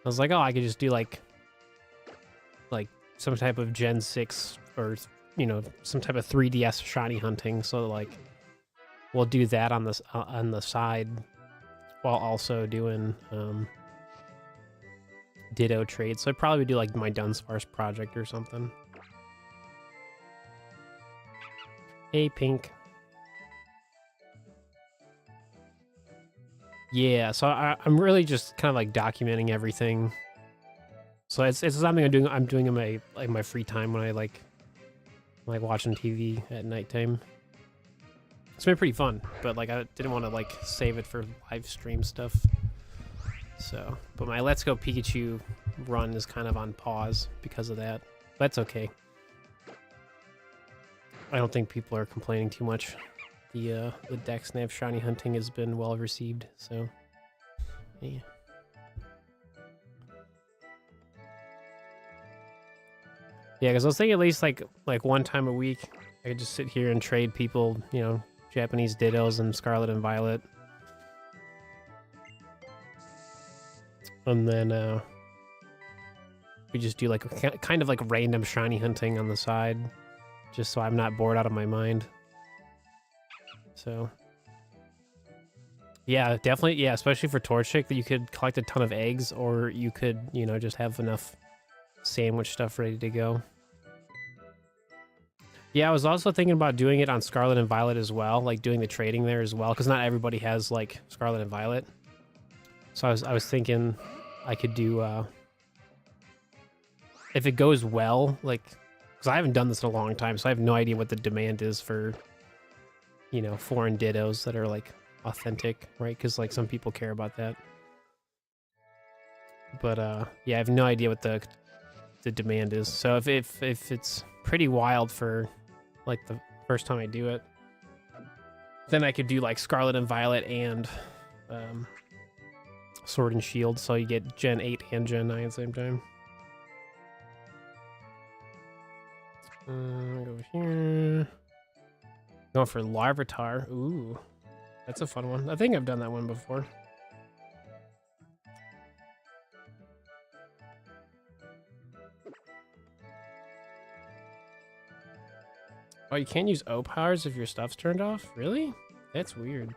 I was like, oh, I could just do, like some type of Gen 6 or, you know, some type of 3DS shiny hunting. So, like, we'll do that on the side while also doing Ditto trades. So I'd probably do, like, my Dunsparce project or something. Hey, Pink. Yeah, so I'm really just kind of like documenting everything. So it's something I'm doing in my free time when I like watching TV at nighttime. It's been pretty fun, but like I didn't want to like save it for live stream stuff. So, but my Let's Go Pikachu run is kind of on pause because of that. That's okay. I don't think people are complaining too much. The Dexnav shiny hunting has been well received, so yeah. Yeah, because I was thinking at least like one time a week, I could just sit here and trade people, you know, Japanese Dittos and Scarlet and Violet. And then we just do like a kind of like random shiny hunting on the side, just so I'm not bored out of my mind. So yeah, definitely. Yeah, especially for Torchic, that you could collect a ton of eggs, or you could, you know, just have enough sandwich stuff ready to go. Yeah, I was also thinking about doing it on Scarlet and Violet as well, like doing the trading there as well, because not everybody has like Scarlet and Violet. So I was thinking I could do if it goes well, like, because I haven't done this in a long time, so I have no idea what the demand is for, you know, foreign Dittos that are like authentic, right? Because like some people care about that. But yeah, I have no idea what the demand is. So if it's pretty wild for like the first time I do it, then I could do like Scarlet and Violet and Sword and Shield, so you get Gen 8 and Gen 9 at the same time. Go here. Going for Larvitar. Ooh, that's a fun one. I think I've done that one before. Oh, you can't use O powers if your stuff's turned off? Really? That's weird.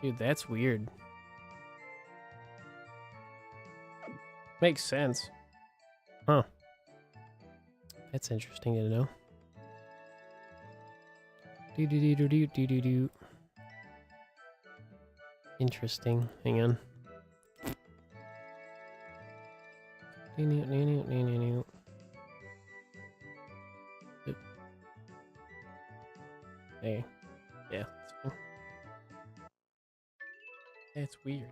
Dude, that's weird. Makes sense. Huh. That's interesting to know. Do. Interesting. Hang on. Hey. Yeah. That's weird.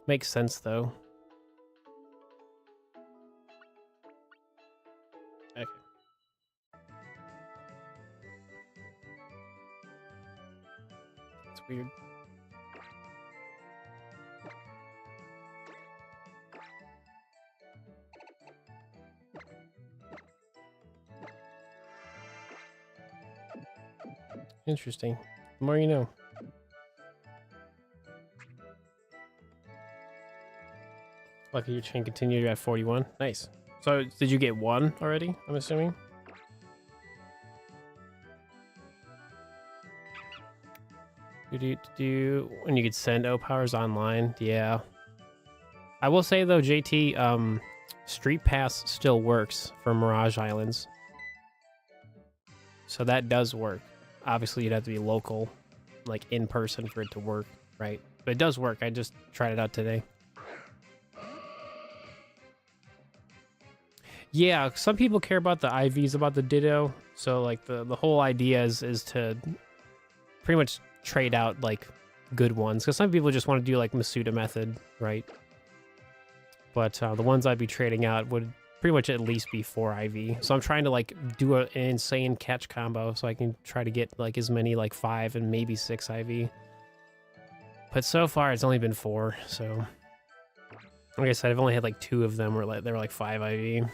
Makes sense though. Okay. It's weird. Interesting. The more you know. Lucky your chain continued at 41. Nice. So did you get one already, I'm assuming? And you could send O powers online. Yeah. I will say though, JT, Street Pass still works for Mirage Islands. So that does work. Obviously you'd have to be local, like in person for it to work, right? But it does work. I just tried it out today. Yeah, some people care about the IVs about the Ditto. So like the whole idea is to pretty much trade out like good ones, because some people just want to do like Masuda method, right? But the ones I'd be trading out would pretty much at least be 4 IV. So I'm trying to like do an insane catch combo so I can try to get like as many like 5 and maybe 6 IV. But so far it's only been 4, so like I said, I've only had like 2 of them where like they were like 5 IV.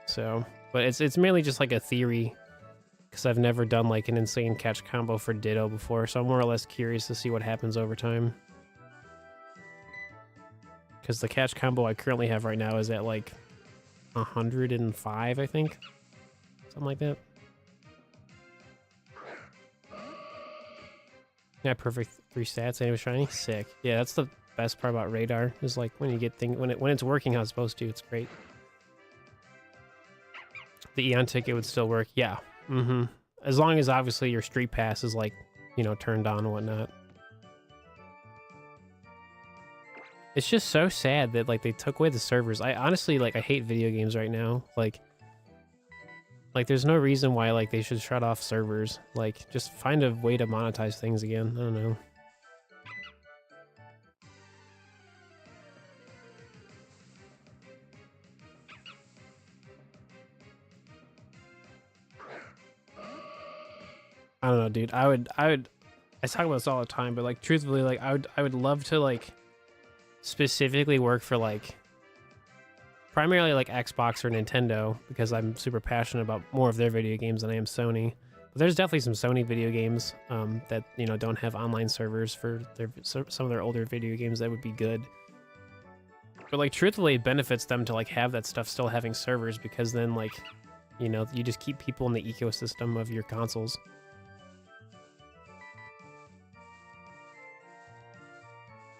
So, but it's mainly just like a theory because I've never done like an insane catch combo for Ditto before, so I'm more or less curious to see what happens over time. Because the catch combo I currently have right now is at like 105, I think. Something like that. Yeah, perfect 3 stats and it was shiny. Sick. Yeah, that's the best part about radar is like when you get things when it's working how it's supposed to, it's great. The Eon ticket would still work. Yeah. As long as obviously your street pass is like, you know, turned on and whatnot. It's just so sad that like they took away the servers. I honestly like I hate video games right now. Like there's no reason why like they should shut off servers. Like just find a way to monetize things again. I don't know. I don't know, dude. I talk about this all the time, but like truthfully, like I would love to like specifically work for like primarily like Xbox or Nintendo because I'm super passionate about more of their video games than I am Sony. But there's definitely some Sony video games that, you know, don't have online servers for some of their older video games that would be good. But like truthfully, it benefits them to like have that stuff still having servers because then like, you know, you just keep people in the ecosystem of your consoles.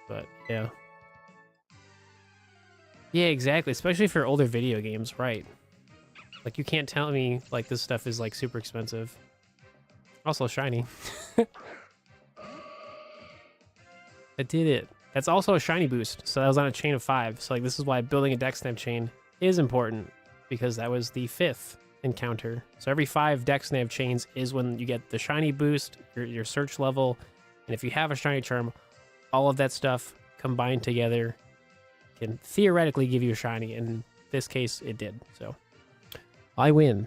But yeah. Yeah, exactly. Especially for older video games, right? Like you can't tell me like this stuff is like super expensive. Also shiny. I did it. That's also a shiny boost. So that was on a chain of 5. So like this is why building a Dexnav chain is important because that was the 5th encounter. So every 5 Dexnav chains is when you get the shiny boost, your search level, and if you have a shiny charm, all of that stuff combined together can theoretically give you a shiny. In this case, it did. So I win.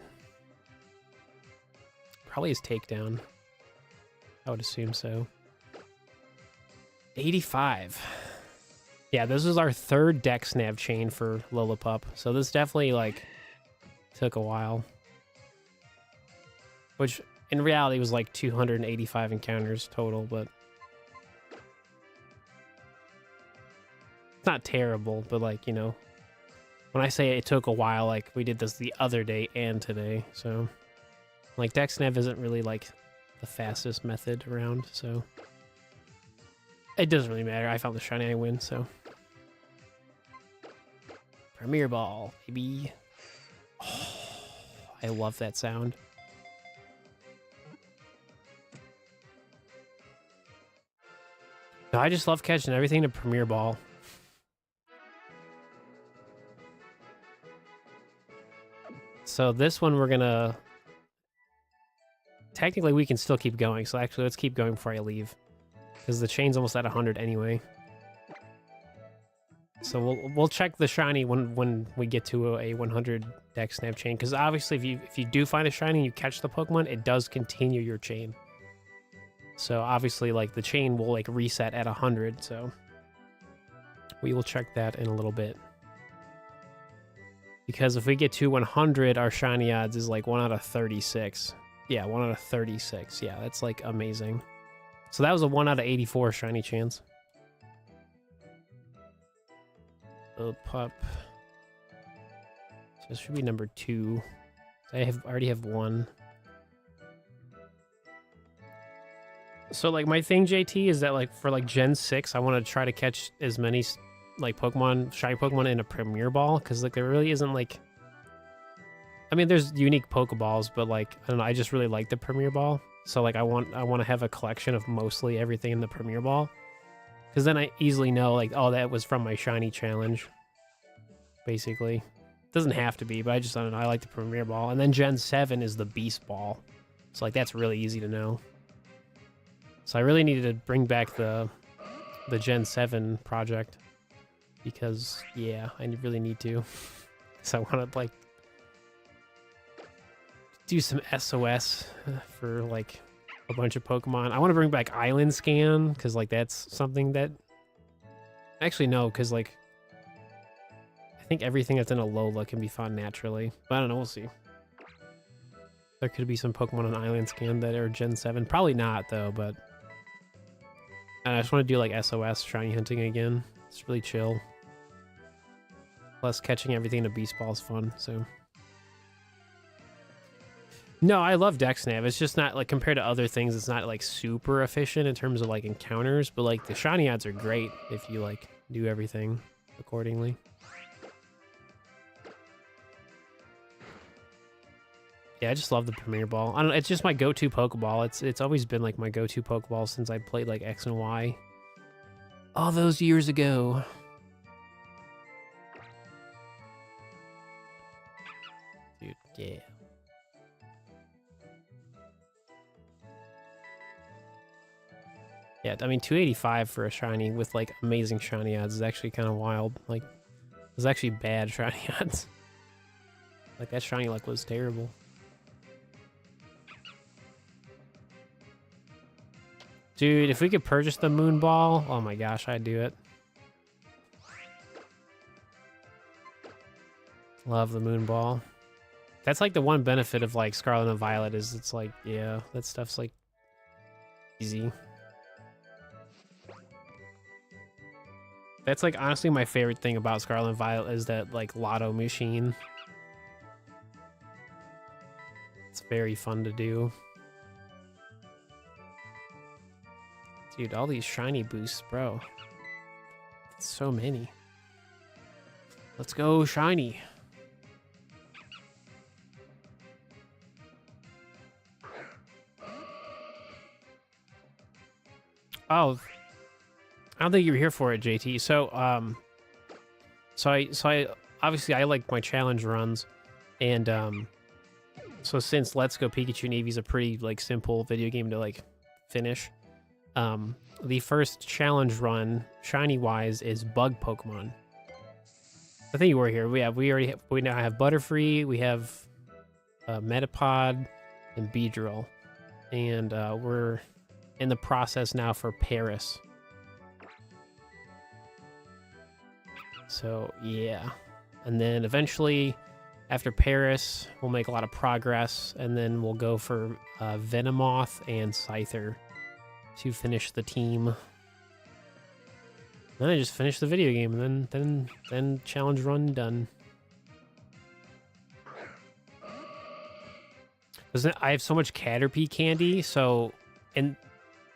Probably his takedown. I would assume so. 85. Yeah, this is our 3rd Dexnav chain for Lillipup. So this definitely like took a while. Which in reality was like 285 encounters total, but it's not terrible, but like, you know, when I say it took a while, like we did this the other day and today, so like Dexnav isn't really like the fastest method around, so it doesn't really matter. I found the shiny, I win, so Premier Ball, baby. Oh, I love that sound. No, I just love catching everything to Premier Ball. So this one we're gonna... Technically we can still keep going, so actually let's keep going before I leave. Because the chain's almost at 100 anyway. So we'll check the shiny when we get to a 100 Dexnav chain. Because obviously if you do find a shiny and you catch the Pokemon, it does continue your chain. So obviously like the chain will like reset at 100, so we will check that in a little bit. Because if we get to 100, our shiny odds is like 1 out of 36. Yeah, 1 out of 36. Yeah, that's like amazing. So that was a 1 out of 84 shiny chance. Oh, pup. So this should be number 2. I already have 1. So like my thing, JT, is that like for like Gen 6, I want to try to catch as many like Pokemon, shiny Pokemon in a Premier Ball, because like there really isn't like, I mean there's unique Pokeballs, but like I don't know, I just really like the Premier Ball. So like I want to have a collection of mostly everything in the Premier Ball, because then I easily know like, oh, that was from my shiny challenge. Basically, doesn't have to be, but I don't know, I like the Premier Ball. And then Gen 7 is the Beast Ball, so like that's really easy to know. So I really needed to bring back the Gen 7 project. Because, yeah, I really need to. So I want to like do some SOS for like a bunch of Pokemon. I want to bring back Island Scan because like that's something that actually no, because like I think everything that's in Alola can be found naturally. But I don't know, we'll see. There could be some Pokemon on Island Scan that are Gen 7. Probably not though, but I just want to do like SOS shiny hunting again. It's really chill. Plus catching everything in a beast ball is fun, so. No, I love Dexnav. It's just not like compared to other things, it's not like super efficient in terms of like encounters, but like the shiny odds are great if you like do everything accordingly. Yeah, I just love the Premier Ball. I don't. It's just my go-to Pokeball. It's always been like my go-to Pokeball since I played like X and Y. All those years ago. Dude, yeah. Yeah, I mean 285 for a shiny with like amazing shiny odds is actually kind of wild. Like, it was actually bad shiny odds. Like that shiny luck was terrible. Dude, if we could purchase the Moon Ball, oh my gosh, I'd do it. Love the Moon Ball. That's like the one benefit of like Scarlet and Violet is it's like, yeah, that stuff's like easy. That's like honestly my favorite thing about Scarlet and Violet is that like lotto machine. It's very fun to do. Dude, all these shiny boosts, bro. So many. Let's go shiny. Oh, I don't think you were here for it, JT. So, I obviously I like my challenge runs, and so since Let's Go Pikachu and Eevee is a pretty like simple video game to like finish, the first challenge run shiny wise is Bug Pokemon. I think you were here. We now have Butterfree, we have Metapod, and Beedrill, and we're in the process now for Paris. So yeah, and then eventually after Paris we'll make a lot of progress, and then we'll go for Venomoth and Scyther to finish the team. Then I just finish the video game, and then challenge run done. Because I have so much Caterpie candy, so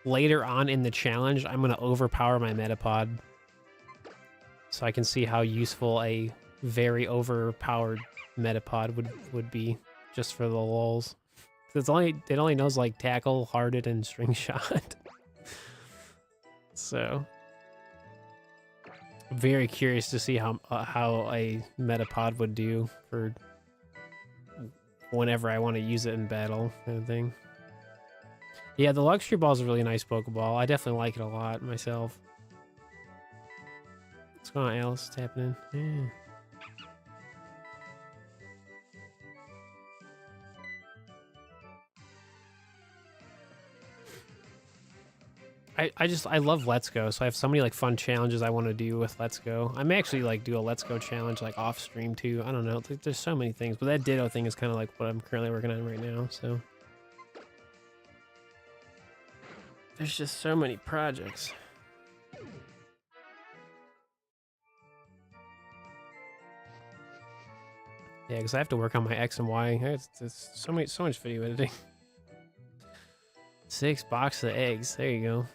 later on in the challenge, I'm gonna overpower my Metapod, so I can see how useful a very overpowered Metapod would be just for the lulz. It only knows like Tackle, Hearted, and String Shot. So very curious to see how a Metapod would do for whenever I want to use it in battle, kind of thing. Yeah, the Luxury Ball is a really nice Pokeball. I definitely like it a lot myself. What's going on, Alice? What's happening? Yeah. I love Let's Go, so I have so many like fun challenges I want to do with Let's Go. I may actually like do a Let's Go challenge like off stream too. I don't know. There's so many things, but that Ditto thing is kind of like what I'm currently working on right now. So there's just so many projects. Yeah, because I have to work on my X and Y. It's so much video editing. 6 boxes of eggs. There you go.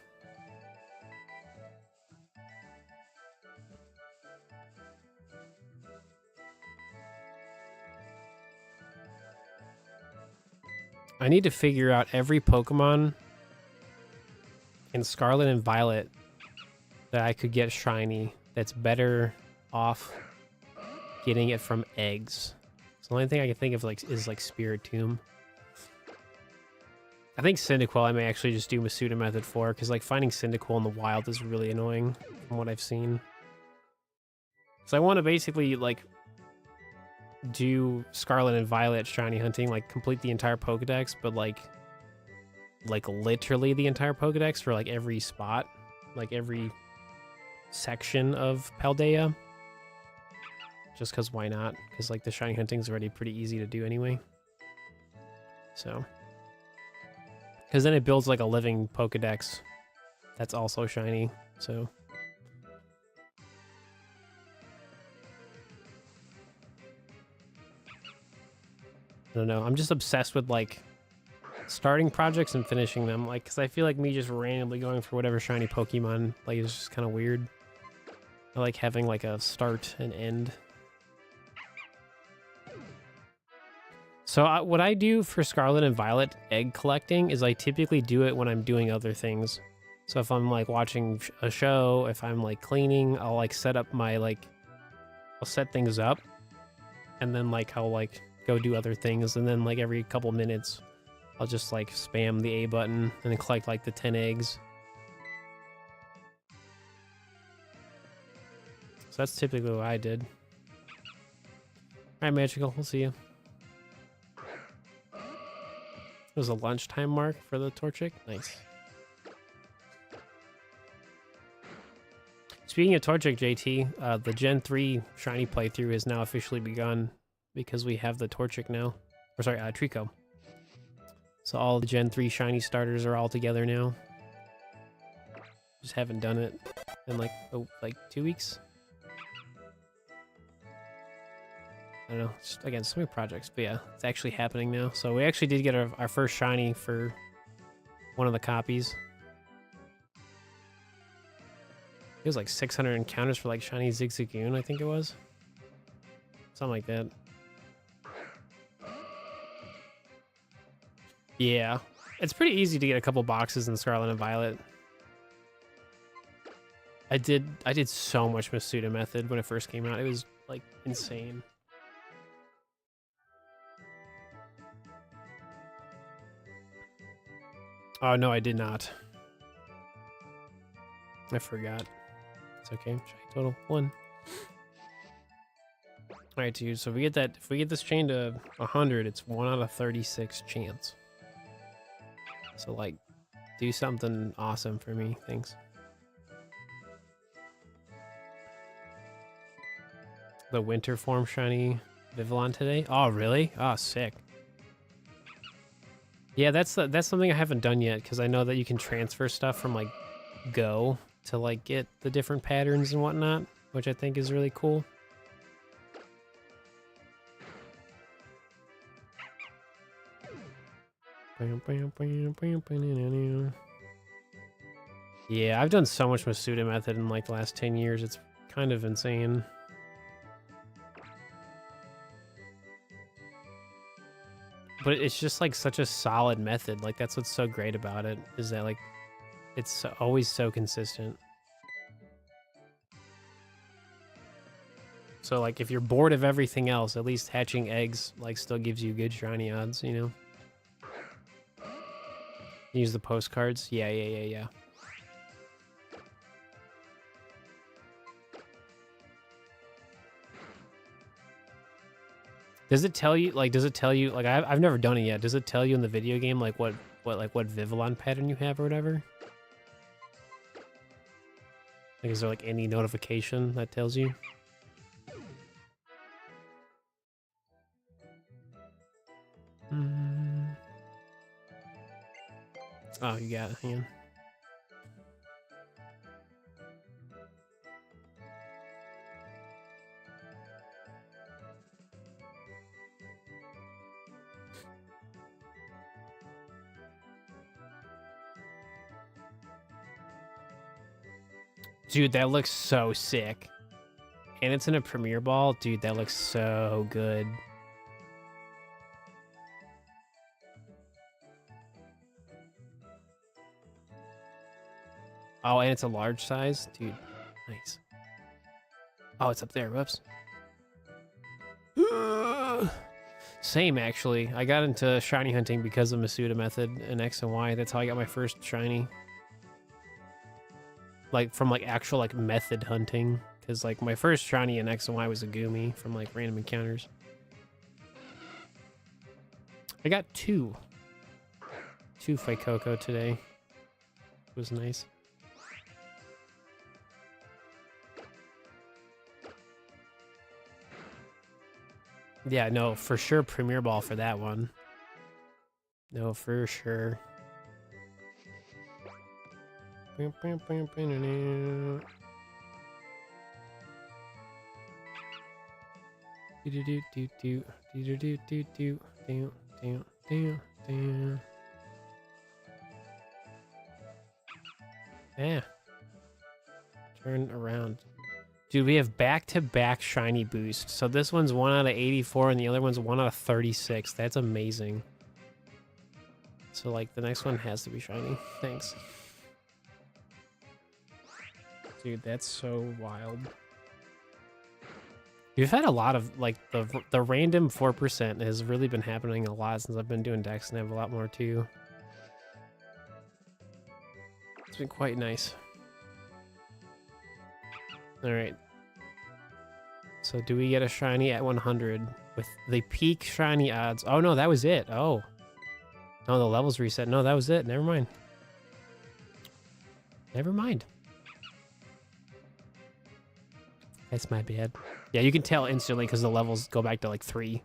I need to figure out every Pokemon in Scarlet and Violet that I could get shiny that's better off getting it from eggs. So the only thing I can think of is Spiritomb. I think Cyndaquil I may actually just do Masuda method for, because like finding Cyndaquil in the wild is really annoying from what I've seen. So I want to basically like do Scarlet and Violet shiny hunting, like complete the entire Pokedex, but like literally the entire Pokedex for like every spot, like every section of Paldea. Just because why not? Because like the shiny hunting's already pretty easy to do anyway. So, because then it builds like a living Pokedex that's also shiny. So, I don't know. I'm just obsessed with like starting projects and finishing them. Like, because I feel like me just randomly going for whatever shiny Pokemon like is just kind of weird. I like having like a start and end. So what I do for Scarlet and Violet egg collecting is I typically do it when I'm doing other things. So if I'm like watching a show, if I'm like cleaning, I'll like set up my like, I'll set things up and then like I'll like go do other things. And then like every couple minutes, I'll just like spam the A button and then collect like the 10 eggs. So that's typically what I did. All right, Magical, we'll see you. It was a lunchtime mark for the Torchic. Nice. Speaking of Torchic, JT, the Gen 3 shiny playthrough has now officially begun because we have the Torchic now. Or sorry, Trico. So all the Gen 3 shiny starters are all together now. Just haven't done it in like 2 weeks. I don't know, just, again, so many projects, but yeah, it's actually happening now. So we actually did get our first shiny for one of the copies. It was like 600 encounters for like shiny Zigzagoon, I think it was. Something like that. Yeah, it's pretty easy to get a couple boxes in Scarlet and Violet. I did so much Masuda Method when it first came out. It was like insane. Oh, no, I did not. I forgot. It's okay. Shiny total 1. Alright, dude. So if we get this chain to 100, it's 1 out of 36 chance. So, like, do something awesome for me. Thanks. The winter form shiny Vivillon today. Oh, really? Oh, sick. Yeah, that's something I haven't done yet because I know that you can transfer stuff from like Go to like get the different patterns and whatnot, which I think is really cool. Yeah, I've done so much Masuda Method in like the last 10 years. It's kind of insane. But it's just like such a solid method. Like that's what's so great about it, is that like it's always so consistent. So like if you're bored of everything else, at least hatching eggs like still gives you good shiny odds, you know? Use the postcards. Yeah. Does it tell you like I've never done it yet. Does it tell you in the video game like what Vivillon pattern you have or whatever? Like is there like any notification that tells you? Oh, you got it. Hang on. Dude, that looks so sick. And it's in a Premier Ball. Dude, that looks so good. Oh, and it's a large size? Dude, nice. Oh, it's up there. Whoops. Same, actually. I got into shiny hunting because of Masuda Method and X and Y. That's how I got my first shiny. Like, from, like, actual, like, method hunting. Because, like, my first shiny in X and Y was a Goomy from, like, random encounters. I got two Fuecoco today. It was nice. Yeah, no, for sure Premier Ball for that one. No, for sure. Yeah. Turn around. Dude, we have back-to-back shiny boost. So this one's 1 out of 84 and the other one's 1 out of 36. That's amazing. So, like, the next one has to be shiny. Thanks. Dude, that's so wild. We've had a lot of, like, the random 4% has really been happening a lot since I've been doing Dexnav a lot more, too. It's been quite nice. Alright. So do we get a shiny at 100 with the peak shiny odds? Oh, no, that was it. Oh. No, the levels reset. No, that was it. Never mind. Never mind. That's my bad. Yeah, you can tell instantly because the levels go back to like 3.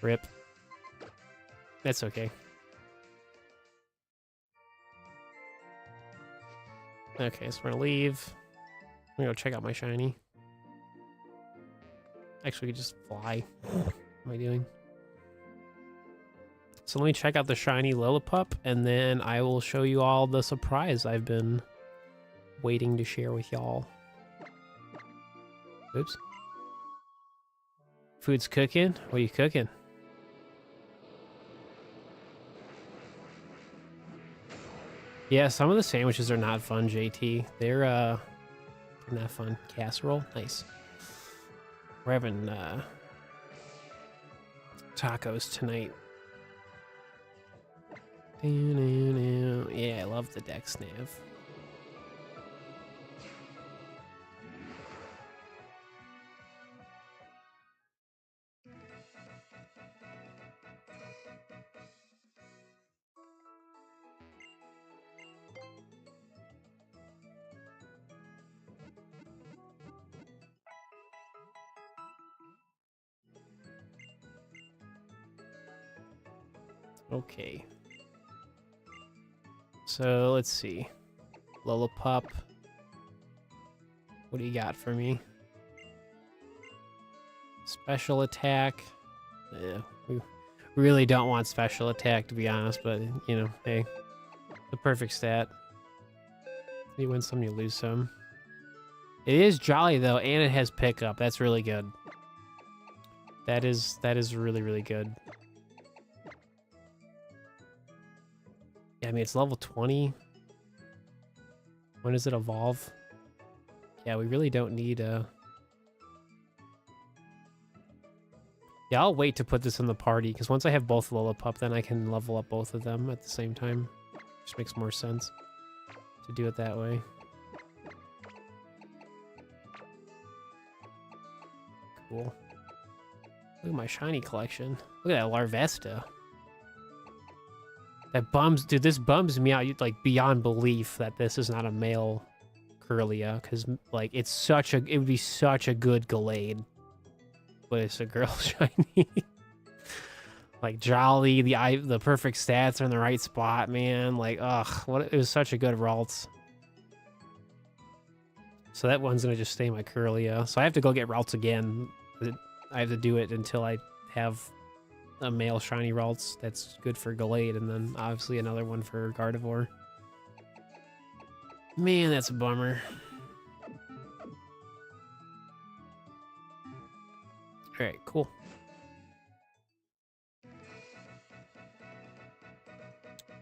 Rip. That's okay. Okay, so we're gonna leave. I'm gonna go check out my shiny. Actually, we could just fly. What am I doing? So let me check out the shiny Lillipup, and then I will show you all the surprise I've been waiting to share with y'all. Oops. Food's cooking? What are you cooking? Yeah, some of the sandwiches are not fun, JT. They're not fun. Casserole? Nice. We're having tacos tonight. Yeah, I love the Dexnav. Okay. So let's see. Lillipup. What do you got for me? Special attack. Yeah, we really don't want special attack, to be honest, but, you know, hey, the perfect stat. You win some, you lose some. It is jolly, though, and it has pickup. That's really good. That is really, really good. Yeah, I mean, it's level 20. When does it evolve? Yeah, we really don't need a... Yeah, I'll wait to put this in the party, because once I have both Lillipup, then I can level up both of them at the same time. Just makes more sense to do it that way. Cool. Look at my shiny collection. Look at that Larvesta. That bums, dude, this bums me out, like, beyond belief that this is not a male Curlia, because, like, it would be such a good Gallade. But it's a girl shiny. Like, jolly, the perfect stats are in the right spot, man. Like, ugh, it was such a good Ralts. So that one's gonna just stay my Curlia. So I have to go get Ralts again. I have to do it until I have a male shiny Ralts that's good for Gallade, and then obviously another one for Gardevoir. Man, that's a bummer. Alright, cool.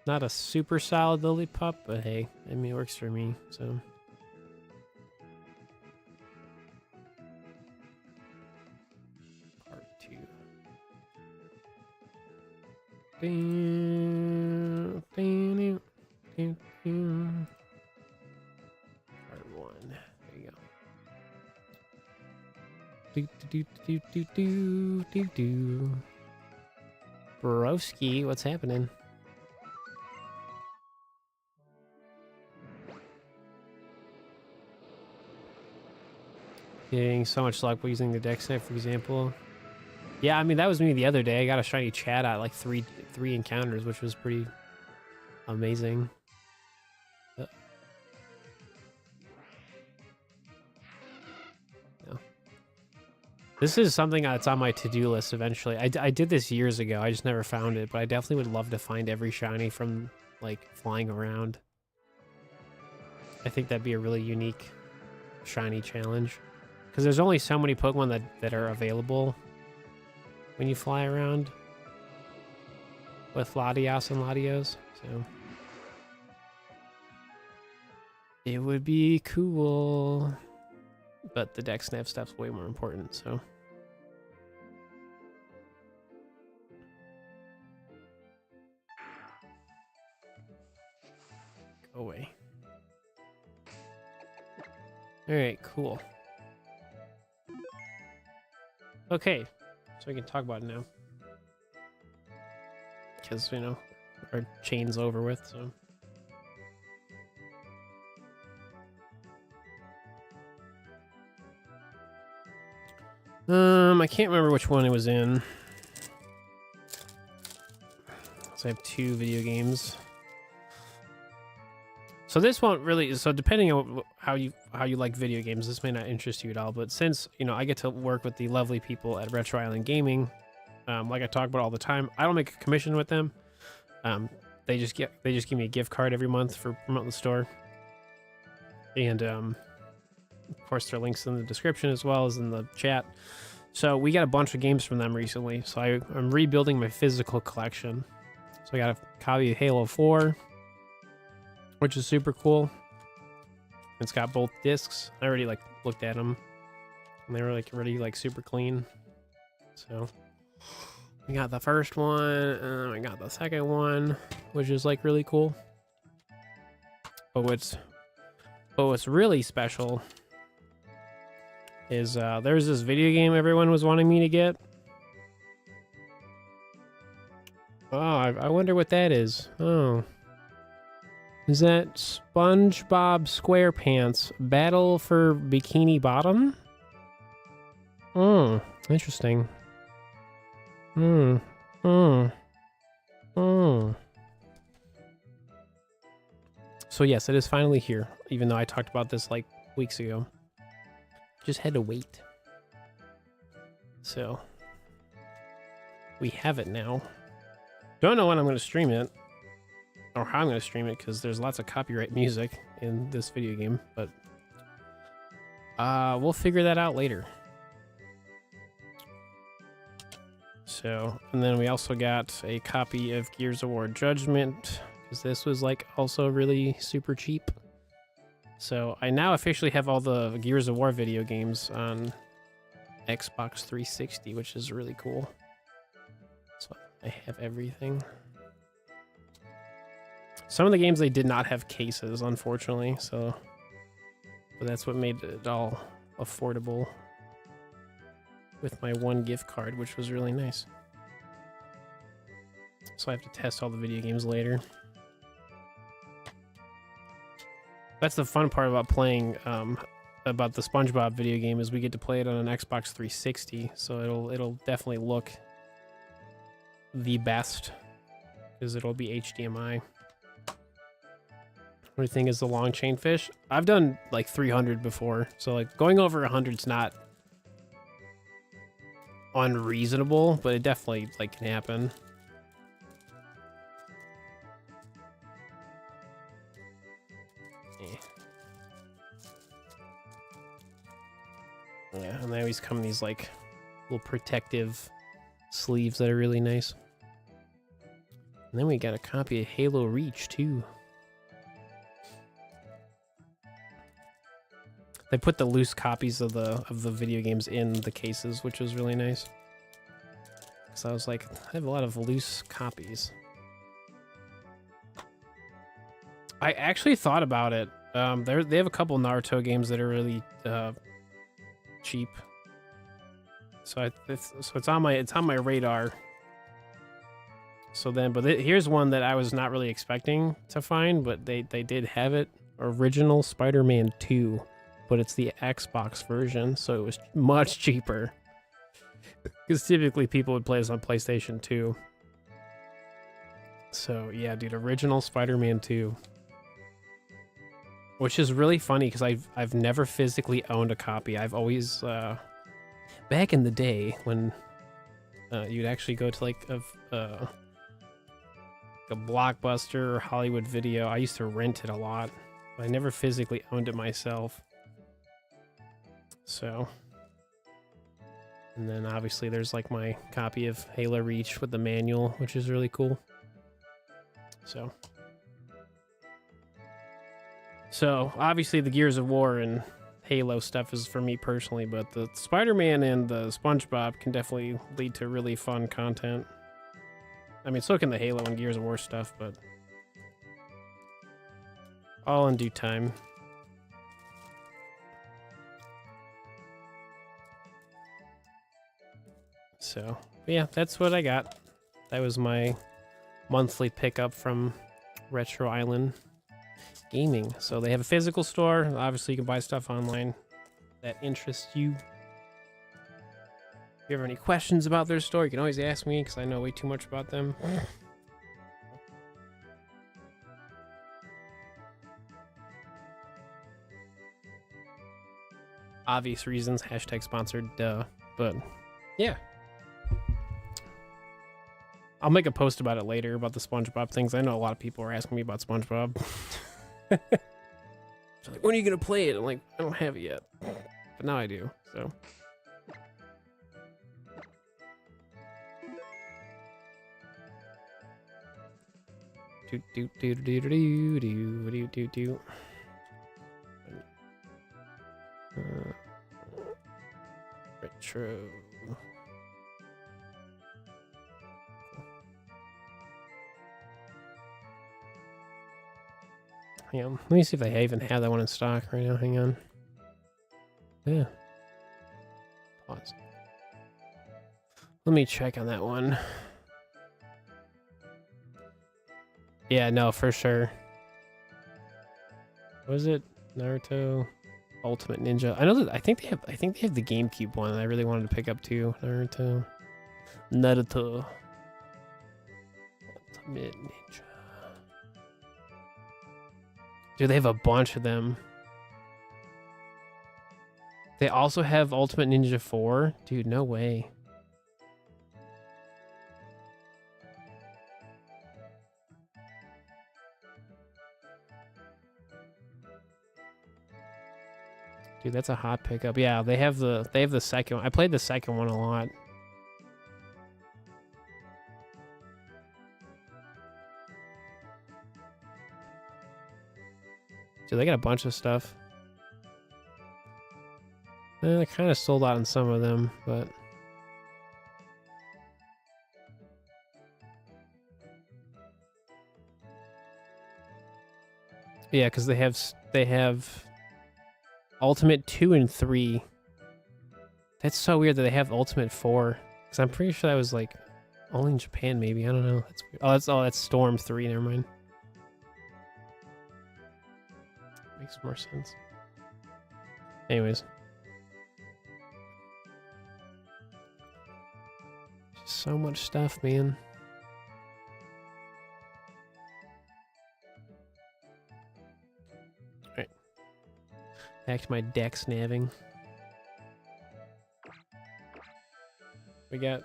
Not a super solid Lillipup, but hey, I mean, it works for me, so... Part 1. There you go. Broski, what's happening? Getting so much luck using the Dexnav, for example. Yeah, I mean, that was me the other day. I got a shiny chat at like three encounters, which was pretty amazing. No. This is something that's on my to-do list eventually. I did this years ago. I just never found it, but I definitely would love to find every shiny from like flying around. I think that'd be a really unique shiny challenge. Because there's only so many Pokemon that are available when you fly around with Latios and Latios, so it would be cool. But the Dexnav stuff's way more important, so. Go away. Alright, cool. Okay, so we can talk about it now. Because, you know, our chain's over with, so. I can't remember which one it was in. So I have 2 video games. So this won't really, so depending on how you like video games, this may not interest you at all, but since, you know, I get to work with the lovely people at Retro Island Gaming, like I talk about all the time, I don't make a commission with them. They just give me a gift card every month for promoting the store. And of course their links in the description as well as in the chat. So we got a bunch of games from them recently. So I'm rebuilding my physical collection. So I got a copy of Halo 4, which is super cool. It's got both discs. I already like looked at them, and they were like already like super clean. So we got the first one, and I got the second one, which is like really cool. But what's really special is there's this video game everyone was wanting me to get. Oh, I wonder what that is. Oh. Is that SpongeBob SquarePants Battle for Bikini Bottom? Interesting. So yes, it is finally here, even though I talked about this like weeks ago. Just had to wait. So we have it now. Don't know when I'm going to stream it or how I'm going to stream it because there's lots of copyright music in this video game, but we'll figure that out later. So, and then we also got a copy of Gears of War Judgment because this was like also really super cheap. So I now officially have all the Gears of War video games on Xbox 360, which is really cool. So I have everything. Some of the games they did not have cases, unfortunately, so but that's what made it all affordable with my one gift card, which was really nice. So I have to test all the video games later. That's the fun part about playing about the SpongeBob video game is we get to play it on an Xbox 360, so it'll definitely look the best because it'll be HDMI. What do you think is the long chain fish? I've done like 300 before, so like going over 100's not unreasonable, but it definitely like can happen. Yeah, and they always come in these like little protective sleeves that are really nice. And then we got a copy of Halo Reach too. They put the loose copies of the video games in the cases, which was really nice. So I was like, I have a lot of loose copies. I actually thought about it. They have a couple Naruto games that are really cheap. So it's on my radar So then, but here's one that I was not really expecting to find, but they did have it. Original Spider-Man 2, but it's the Xbox version, so it was much cheaper. Because typically people would play this on PlayStation 2. So yeah, dude, original Spider-Man 2. Which is really funny because I've never physically owned a copy. I've always back in the day when you'd actually go to like a Blockbuster or Hollywood Video. I used to rent it a lot. But I never physically owned it myself. So, and then obviously there's like my copy of Halo Reach with the manual, which is really cool. So obviously the Gears of War and Halo stuff is for me personally, but the Spider-Man and the SpongeBob can definitely lead to really fun content. I mean, so can the Halo and Gears of War stuff, but all in due time. So, but yeah, that's what I got. That was my monthly pickup from Retro Island Gaming. So they have a physical store. Obviously, you can buy stuff online that interests you. If you have any questions about their store, you can always ask me because I know way too much about them. Obvious reasons, hashtag sponsored, duh. But yeah. I'll make a post about it later, about the SpongeBob things. I know a lot of people are asking me about SpongeBob. So like, when are you going to play it? I'm like, I don't have it yet. But now I do, so. Retro. Hang on. Let me see if they even have that one in stock right now. Hang on. Yeah. Pause. Let me check on that one. Yeah, no, for sure. What is it? Naruto Ultimate Ninja. I know that I think they have the GameCube one that I really wanted to pick up too. Naruto Ultimate Ninja. Dude, they have a bunch of them. They also have Ultimate Ninja 4. Dude, no way. Dude, that's a hot pickup. Yeah, they have the second one. I played the second one a lot. Dude, they got a bunch of stuff. They kind of sold out on some of them, but yeah, because they have Ultimate 2 and 3. That's so weird that they have Ultimate 4. Because I'm pretty sure that was like only in Japan, maybe. I don't know. That's weird. That's Storm 3. Never mind. Makes more sense. Anyways. Just so much stuff, man. Alright. Back to my Dexnaving. We got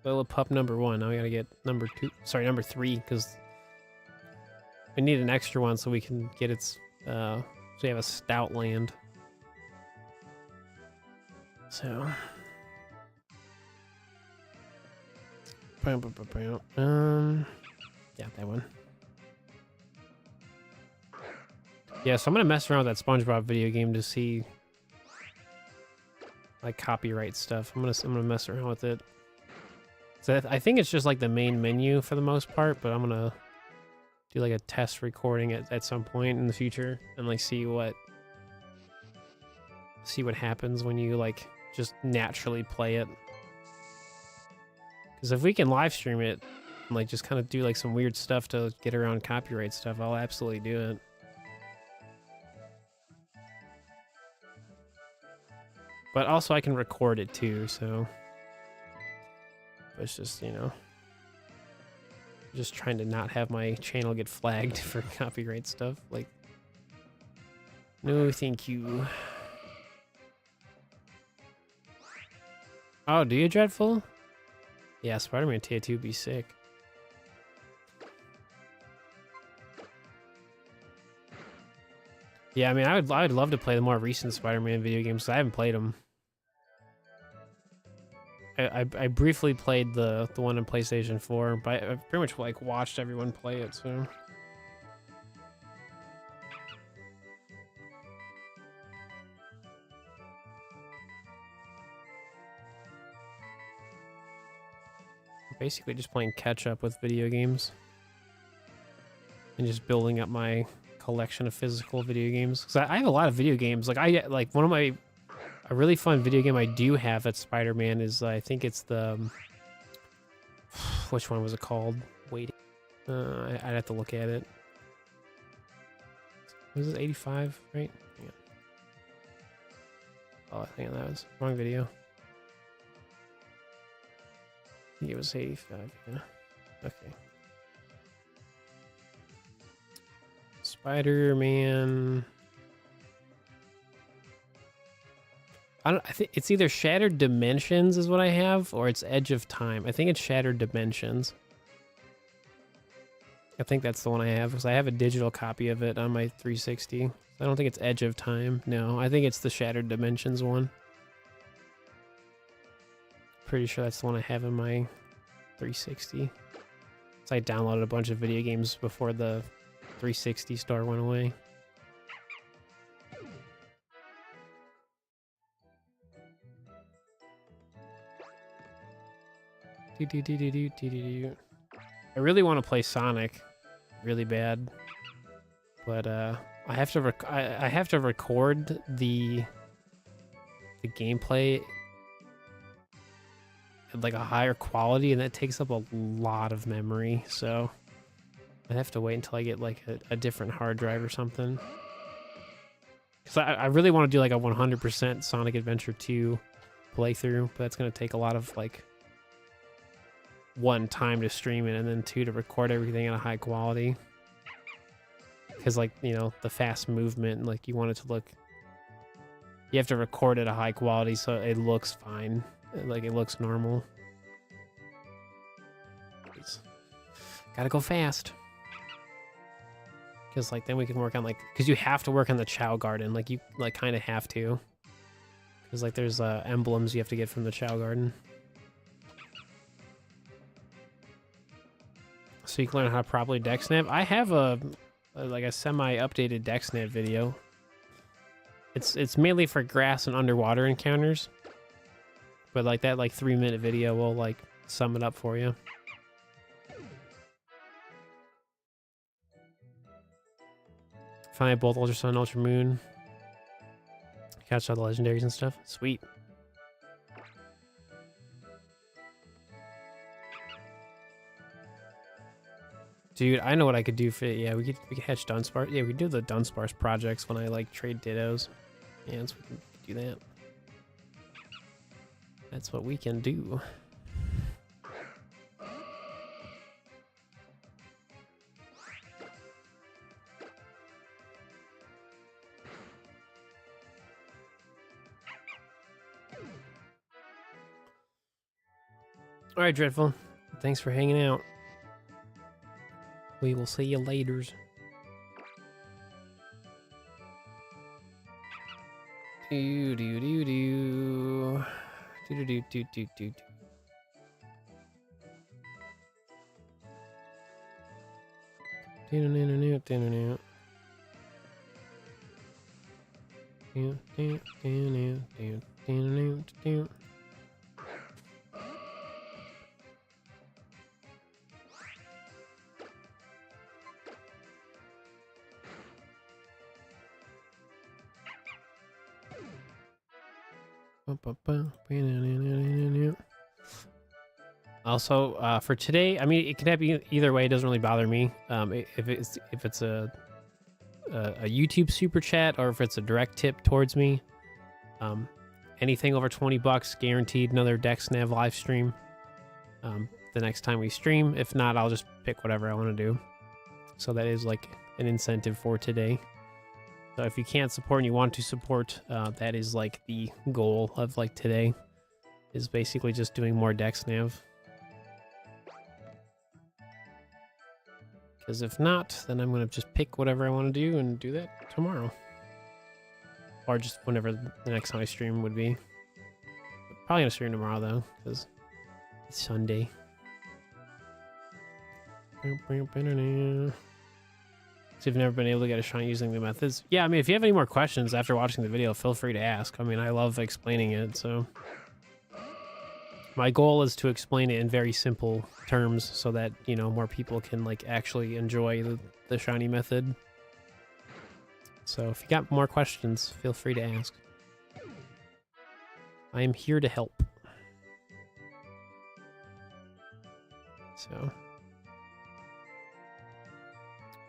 Lillipup number 1. Now we gotta get number 2. Sorry, number 3, because we need an extra one so we can get its so we have a stout land. So yeah, that one. Yeah, so I'm gonna mess around with that SpongeBob video game to see like copyright stuff. I'm gonna mess around with it. So I think it's just like the main menu for the most part, but I'm gonna do like a test recording at some point in the future and like see what happens when you like just naturally play it. Because if we can live stream it, and like just kind of do like some weird stuff to get around copyright stuff, I'll absolutely do it. But also I can record it too, so it's just, you know, just trying to not have my channel get flagged for copyright stuff. Like, no, thank you. Oh, do you, Dreadful? Yeah, Spider-Man Tier 2 would be sick. Yeah, I mean, I would love to play the more recent Spider-Man video games, 'cause I haven't played them. I briefly played the one on PlayStation 4, but I pretty much like watched everyone play it, so. Basically just playing catch up with video games. And just building up my collection of physical video games. Because I have a lot of video games. Like one of my, a really fun video game I do have at Spider-Man is, I think it's the, which one was it called? Waiting. I'd have to look at it. Was it 85, right? Hang on. Oh, I think that was wrong video. I think it was 85, yeah. Okay. Spider-Man. I think it's either Shattered Dimensions is what I have, or it's Edge of Time. I think it's Shattered Dimensions. I think that's the one I have, because I have a digital copy of it on my 360. I don't think it's Edge of Time. No, I think it's the Shattered Dimensions one. Pretty sure that's the one I have in my 360. So I downloaded a bunch of video games before the 360 store went away. I really want to play Sonic really bad, but I have to I have to record the gameplay at like a higher quality, and that takes up a lot of memory, so I have to wait until I get like a different hard drive or something. Because I really want to do like a 100% Sonic Adventure 2 playthrough, but that's going to take a lot of like, one, time to stream it, and then two, to record everything at a high quality. Because like, you know, the fast movement, like you want it to look, you have to record at a high quality so it looks fine, like it looks normal. Gotta go fast. Because like then we can work on like, because you have to work on the Chow Garden, like you like kind of have to, because like there's emblems you have to get from the Chow Garden. So you can learn how to properly Dexnav. I have like a semi-updated Dexnav video. It's mainly for grass and underwater encounters, but like that like 3-minute video will like sum it up for you. Find both Ultra Sun and Ultra Moon. Catch all the legendaries and stuff. Sweet. Dude, I know what I could do for it. Yeah, we could hatch Dunsparce. Yeah, we could do the Dunsparce projects when I like trade Dittos. Yeah, so we can do that. That's what we can do. All right, Dreadful. Thanks for hanging out. We will see you laters. Do do do do do do do do do. Also, for today, I mean, it can happen either way. It doesn't really bother me. If it's a YouTube super chat or if it's a direct tip towards me, anything over $20 guaranteed another Dexnav live stream. The next time we stream. If not, I'll just pick whatever I want to do. So that is like an incentive for today. So if you can't support and you want to support, that is like the goal of like today, is basically just doing more Dexnav. Because if not, then I'm going to just pick whatever I want to do and do that tomorrow. Or just whenever the next time I stream would be. Probably going to stream tomorrow though, because it's Sunday. So if you've never been able to get a shiny using the methods. Yeah, I mean, if you have any more questions after watching the video, feel free to ask. I mean, I love explaining it, so. My goal is to explain it in very simple terms so that, you know, more people can, like, actually enjoy the shiny method. So if you got more questions, feel free to ask. I am here to help. So.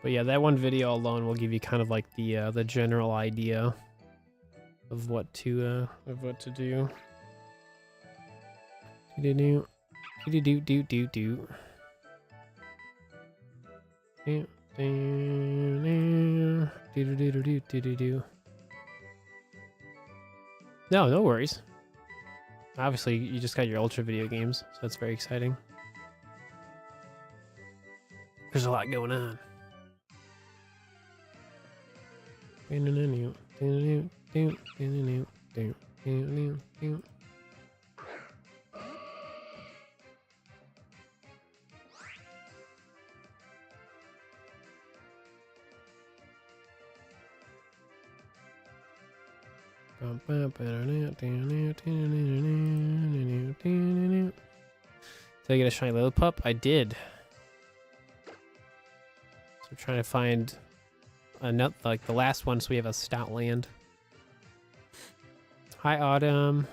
But yeah, that one video alone will give you kind of like the general idea of what to do. Do. No, no worries. Obviously, you just got your Ultra video games, so that's very exciting. There's a lot going on. Did I get a shiny Lillipup? I did. So I'm trying to find another, like the last one, so we have a Stoutland. Hi, Autumn.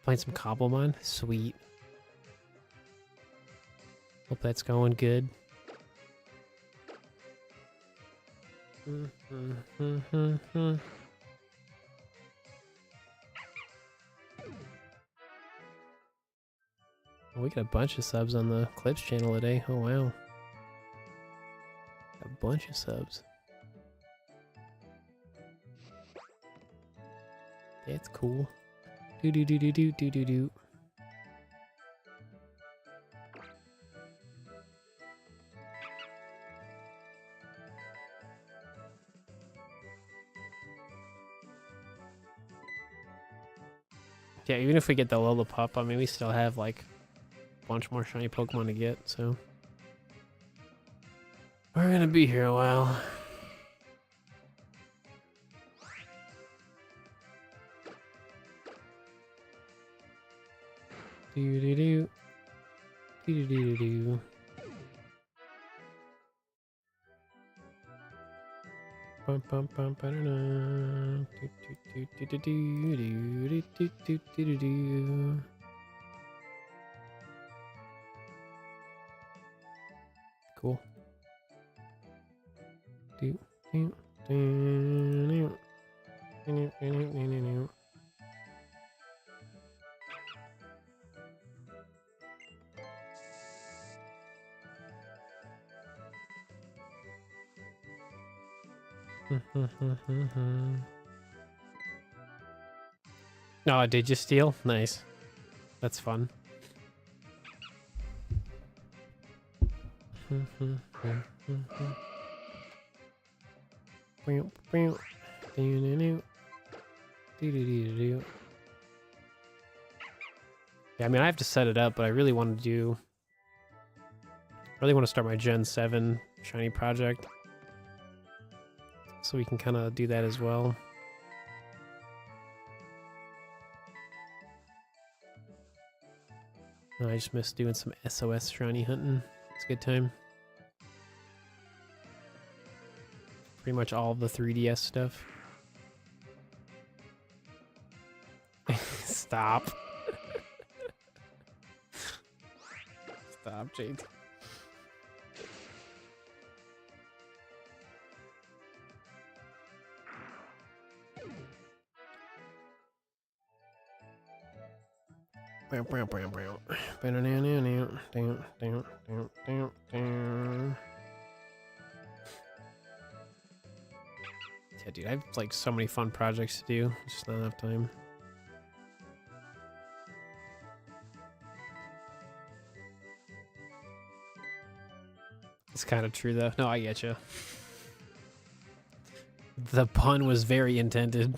Playing some Cobblemon. Sweet. Hope that's going good. We got a bunch of subs on the Clips channel today. Oh, wow. A bunch of subs. That's cool. Do. Yeah, even if we get the Lillipup, I mean, we still have like a bunch more shiny Pokemon to get, so we're gonna be here a while. Do. Cool. Oh, did you steal? Nice. That's fun. Yeah, I mean, I have to set it up, but I really want to start my Gen 7 shiny project. So we can kind of do that as well. Oh, I just missed doing some SOS shiny hunting. It's a good time. Pretty much all of the 3DS stuff. Stop. Stop, JT. Yeah, dude, I have like so many fun projects to do. Just not enough time. It's kind of true though. No, I get you. The pun was very intended.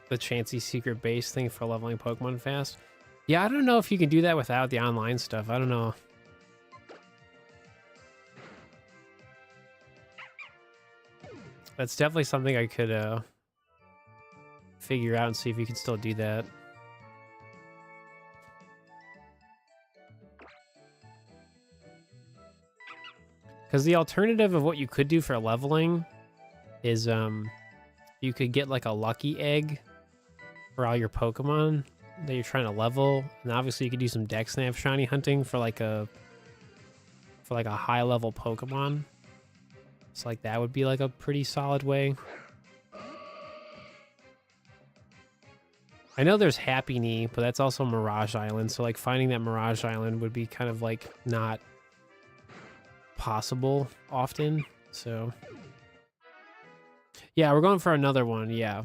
The Chansey secret base thing for leveling Pokemon fast. Yeah, I don't know if you can do that without the online stuff. I don't know. That's definitely something I could figure out and see if you can still do that. Because the alternative of what you could do for leveling is you could get like a lucky egg for all your Pokemon that you're trying to level, and obviously you could do some Dexnav shiny hunting for like a high level Pokemon. So like that would be like a pretty solid way. I know there's Happy Knee, but that's also Mirage Island. So like finding that Mirage Island would be kind of like not possible often. So yeah, we're going for another one. Yeah.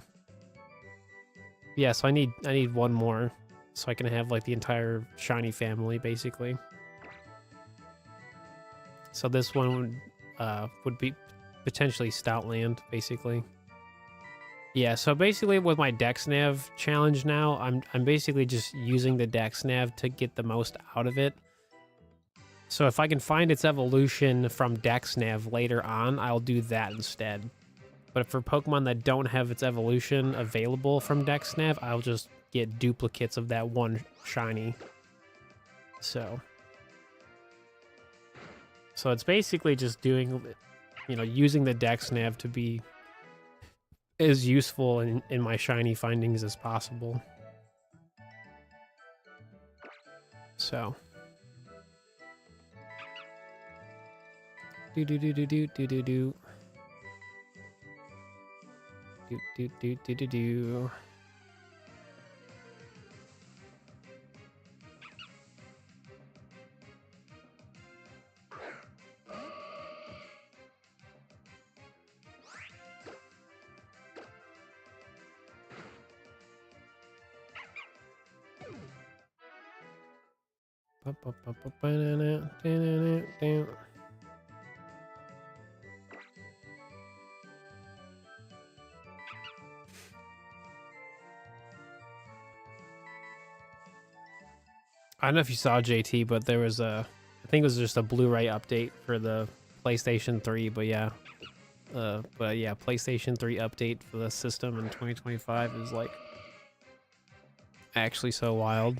Yeah, so I need one more so I can have like the entire shiny family basically. So this one would be potentially Stoutland basically. Yeah, so basically with my Dexnav challenge now, I'm basically just using the Dexnav to get the most out of it. So if I can find its evolution from Dexnav later on, I'll do that instead. But for Pokemon that don't have its evolution available from Dexnav, I'll just get duplicates of that one shiny. So it's basically just doing, you know, using the Dexnav to be as useful in my shiny findings as possible. So do do do do do do do do. Do do do do do. I don't know if you saw JT, but there was I think it was just a Blu-ray update for the PlayStation 3, but yeah. But yeah, PlayStation 3 update for the system in 2025 is like actually so wild.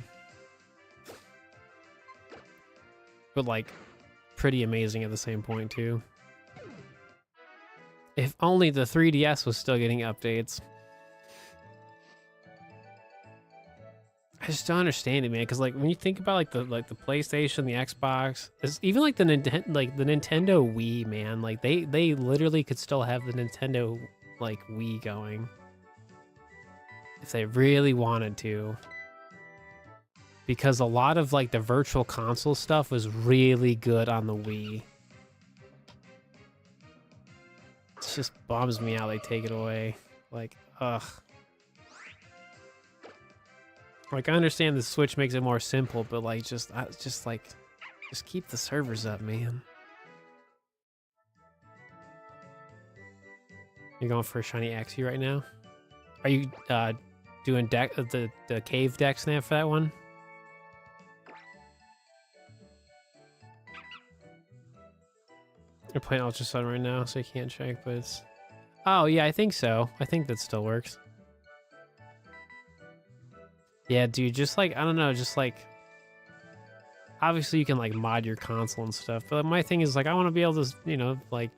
But like pretty amazing at the same point too. If only the 3DS was still getting updates. I just don't understand it, man. Because like when you think about like the PlayStation, the Xbox, it's even like the Nintendo Wii, man. Like they literally could still have the Nintendo like Wii going if they really wanted to. Because a lot of like the virtual console stuff was really good on the Wii. It just bums me out they take it away. Like, ugh. Like, I understand the Switch makes it more simple, but like, just keep the servers up, man. You're going for a shiny Axie right now? Are you doing the cave Dexnav for that one? You're playing Ultra Sun right now, so you can't check, but it's... Oh, yeah, I think so. I think that still works. Yeah, dude, just like, I don't know, just like... Obviously, you can like mod your console and stuff, but my thing is like, I want to be able to, you know, like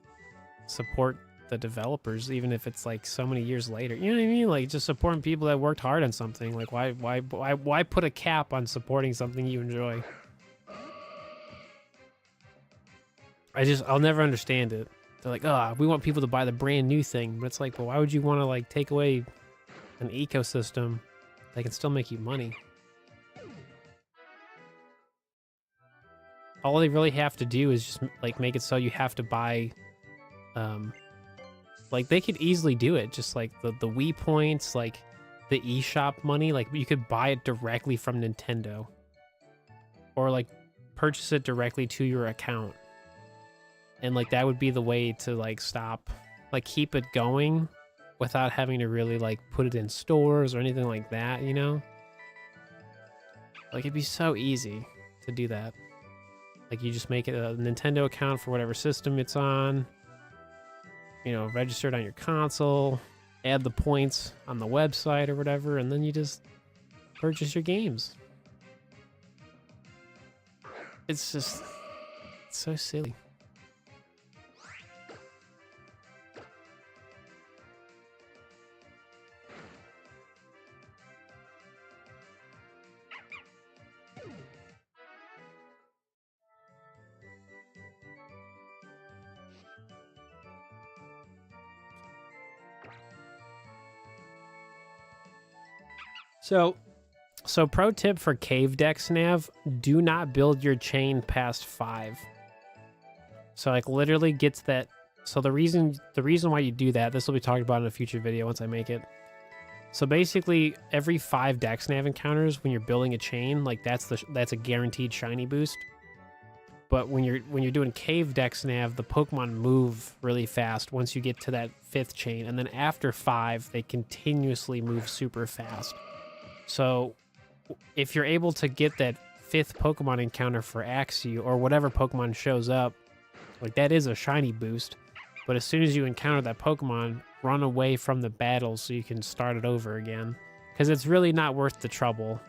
support the developers, even if it's like so many years later. You know what I mean? Like just supporting people that worked hard on something. Like why put a cap on supporting something you enjoy? I'll never understand it. They're like, oh, we want people to buy the brand new thing, but it's like, well, why would you want to like take away an ecosystem that can still make you money? All they really have to do is just like make it so you have to buy, like they could easily do it. Just like the Wii points, like the eShop money, like you could buy it directly from Nintendo, or like purchase it directly to your account. And like that would be the way to like stop, like keep it going without having to really like put it in stores or anything like that, you know? Like it'd be so easy to do that. Like you just make it a Nintendo account for whatever system it's on, you know, register it on your console, add the points on the website or whatever, and then you just purchase your games. It's just, it's so silly. So pro tip for cave Dexnav, do not build your chain past 5. So like literally gets that. So the reason why you do that, this will be talked about in a future video once I make it. So basically every 5 Dexnav encounters when you're building a chain, like that's a guaranteed shiny boost. But when you're doing cave Dexnav, the Pokemon move really fast once you get to that 5th chain, and then after 5 they continuously move super fast. So if you're able to get that 5th Pokemon encounter for Axew or whatever Pokemon shows up, like that is a shiny boost. But as soon as you encounter that Pokemon, run away from the battle so you can start it over again. Because it's really not worth the trouble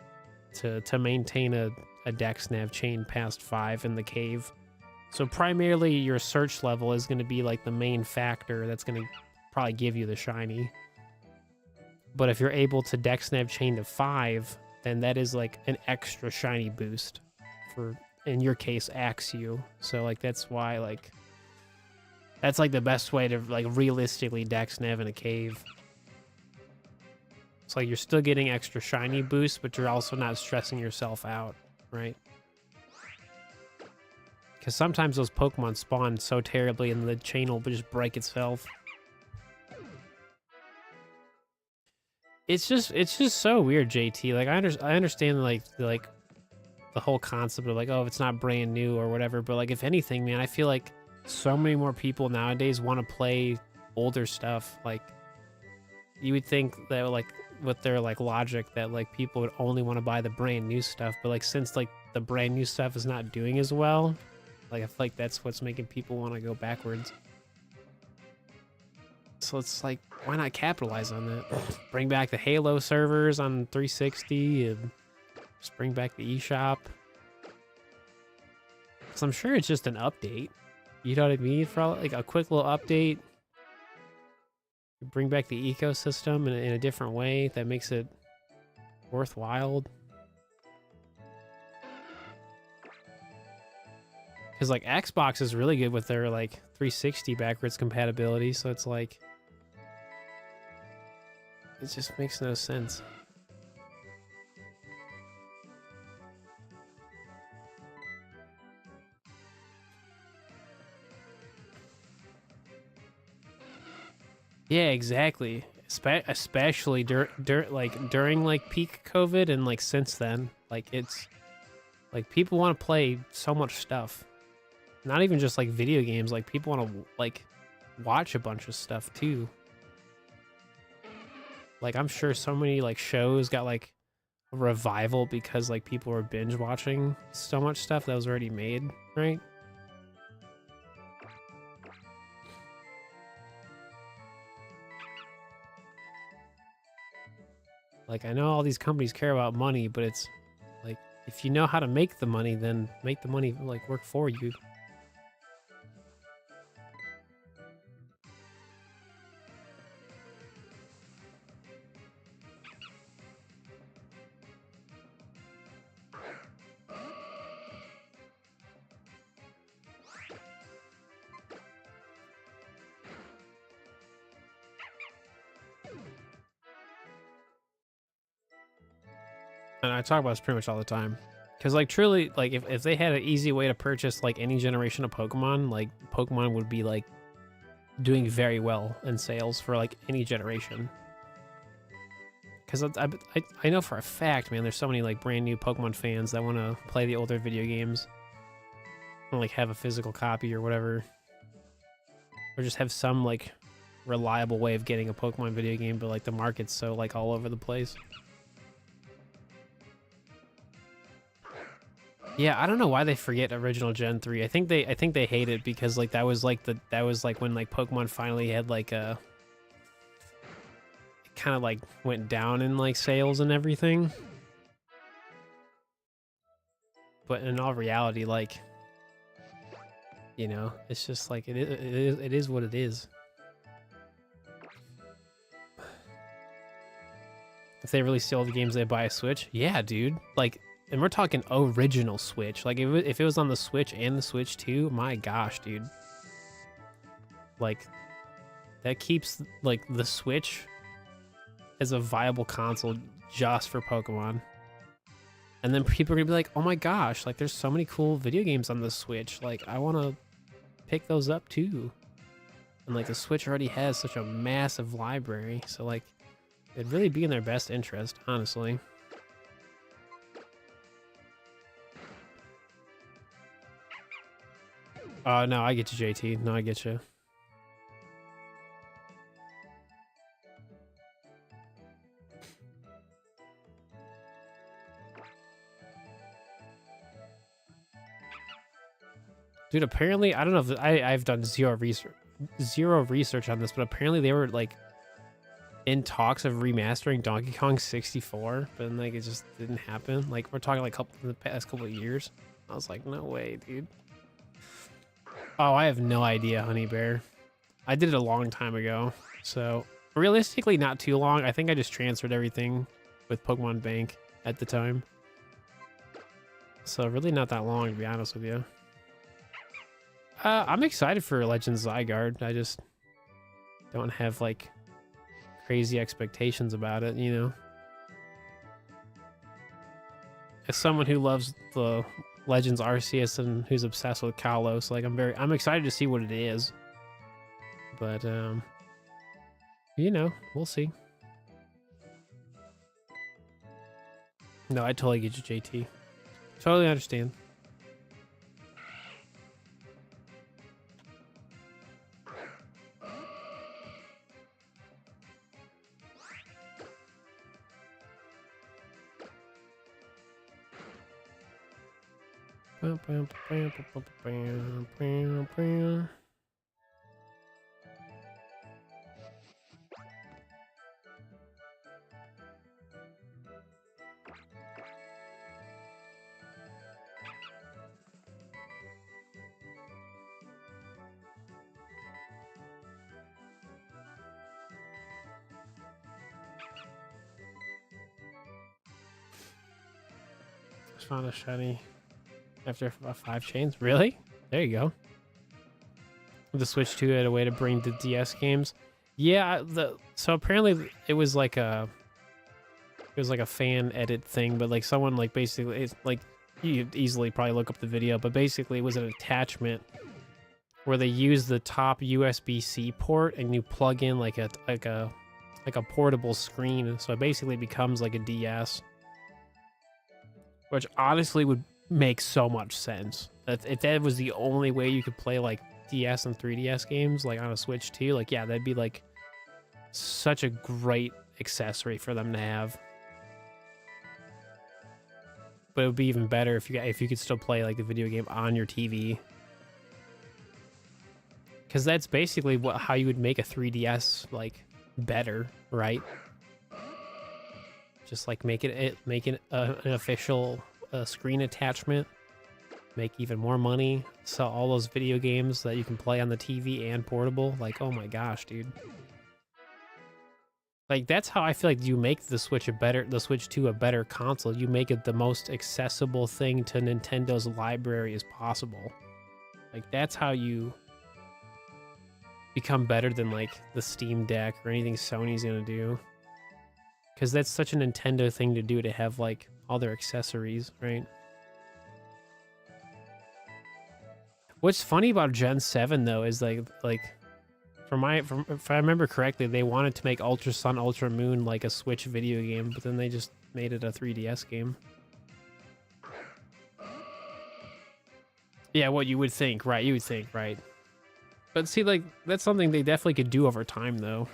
to maintain a Dexnav chain past 5 in the cave. So primarily your search level is going to be like the main factor that's going to probably give you the shiny. But if you're able to Dexnav chain to 5, then that is like an extra shiny boost for, in your case, Axew. So like that's why like that's like the best way to like realistically Dexnav in a cave. It's like you're still getting extra shiny boost, but you're also not stressing yourself out, right? Because sometimes those Pokemon spawn so terribly and the chain will just break itself. It's just so weird, JT. Like I understand like the whole concept of like, oh, if it's not brand new or whatever, but like if anything, man, I feel like so many more people nowadays want to play older stuff. Like you would think that like with their like logic that like people would only want to buy the brand new stuff, but like since like the brand new stuff is not doing as well, like I feel like that's what's making people want to go backwards. So it's like, why not capitalize on that? Bring back the Halo servers on 360 and just bring back the eShop. Because I'm sure it's just an update. You know what I mean? For like a quick little update. Bring back the ecosystem in a different way that makes it worthwhile. Because like Xbox is really good with their like 360 backwards compatibility, so it's like it just makes no sense. Yeah, exactly. Especially during like peak COVID and like since then, like it's like people want to play so much stuff. Not even just like video games, like people want to like watch a bunch of stuff too. Like I'm sure so many like shows got like a revival because like people were binge watching so much stuff that was already made, right? Like I know all these companies care about money, but it's like if you know how to make the money, then make the money like work for you. And I talk about this pretty much all the time. Because, like, truly, like, if they had an easy way to purchase, like, any generation of Pokemon, like, Pokemon would be, like, doing very well in sales for, like, any generation. Because I know for a fact, man, there's so many, like, brand new Pokemon fans that want to play the older video games. And, like, have a physical copy or whatever. Or just have some, like, reliable way of getting a Pokemon video game, but, like, the market's so, like, all over the place. Yeah, I don't know why they forget original Gen 3. I think they hate it because, like, that was like when, like, Pokemon finally had, like, a kind of, like, went down in, like, sales and everything. But in all reality, like, you know, it's just like it is what it is. If they really steal the games, they buy a Switch. Yeah, dude. Like, and we're talking original Switch. Like, if it was on the Switch and the Switch 2, my gosh, dude. Like, that keeps, like, the Switch as a viable console just for Pokemon. And then people are gonna be like, oh my gosh, like, there's so many cool video games on the Switch. Like, I want to pick those up too. And, like, the Switch already has such a massive library. So, like, it'd really be in their best interest, honestly. No, I get you, JT. No, I get you. Dude, apparently, I don't know if I've done zero research on this, but apparently they were, like, in talks of remastering Donkey Kong 64, but then, like, it just didn't happen. Like, we're talking, like, the past couple of years. I was like, no way, dude. Oh, I have no idea, Honey Bear. I did it a long time ago, so realistically not too long. I think I just transferred everything with Pokemon Bank at the time. So really not that long, to be honest with you. I'm excited for Legends Zygarde. I just don't have, like, crazy expectations about it, you know? As someone who loves the Legends Arceus and who's obsessed with Kalos, like, I'm excited to see what it is. But you know, we'll see. No, I totally get you, JT. Totally understand. Just found a shiny after 5 chains. Really? There you go. The Switch 2 had a way to bring the DS games. Yeah, so apparently it was like a fan edit thing, but, like, someone, like, basically, it's like, you easily probably look up the video, but basically it was an attachment where they use the top USB-C port and you plug in like a portable screen, so it basically becomes like a DS, which honestly would make so much sense. If that was the only way you could play, like, DS and 3DS games, like, on a Switch 2, like, yeah, that'd be, like, such a great accessory for them to have. But it would be even better if you could still play, like, the video game on your TV, because that's basically how you would make a 3DS, like, better, right? Just, like, make it an official screen attachment, make even more money, sell all those video games that you can play on the TV and portable. Like, oh my gosh, dude. Like, that's how I feel like you make the Switch 2 a better console. You make it the most accessible thing to Nintendo's library as possible. Like, that's how you become better than, like, the Steam Deck or anything Sony's gonna do. Because that's such a Nintendo thing to do, to have like all their accessories, right? What's funny about Gen 7 though is like if I remember correctly, they wanted to make Ultra Sun, Ultra Moon like a Switch video game, but then they just made it a 3DS game. Yeah, what you would think, right? You would think, right? But see, like, that's something they definitely could do over time, though.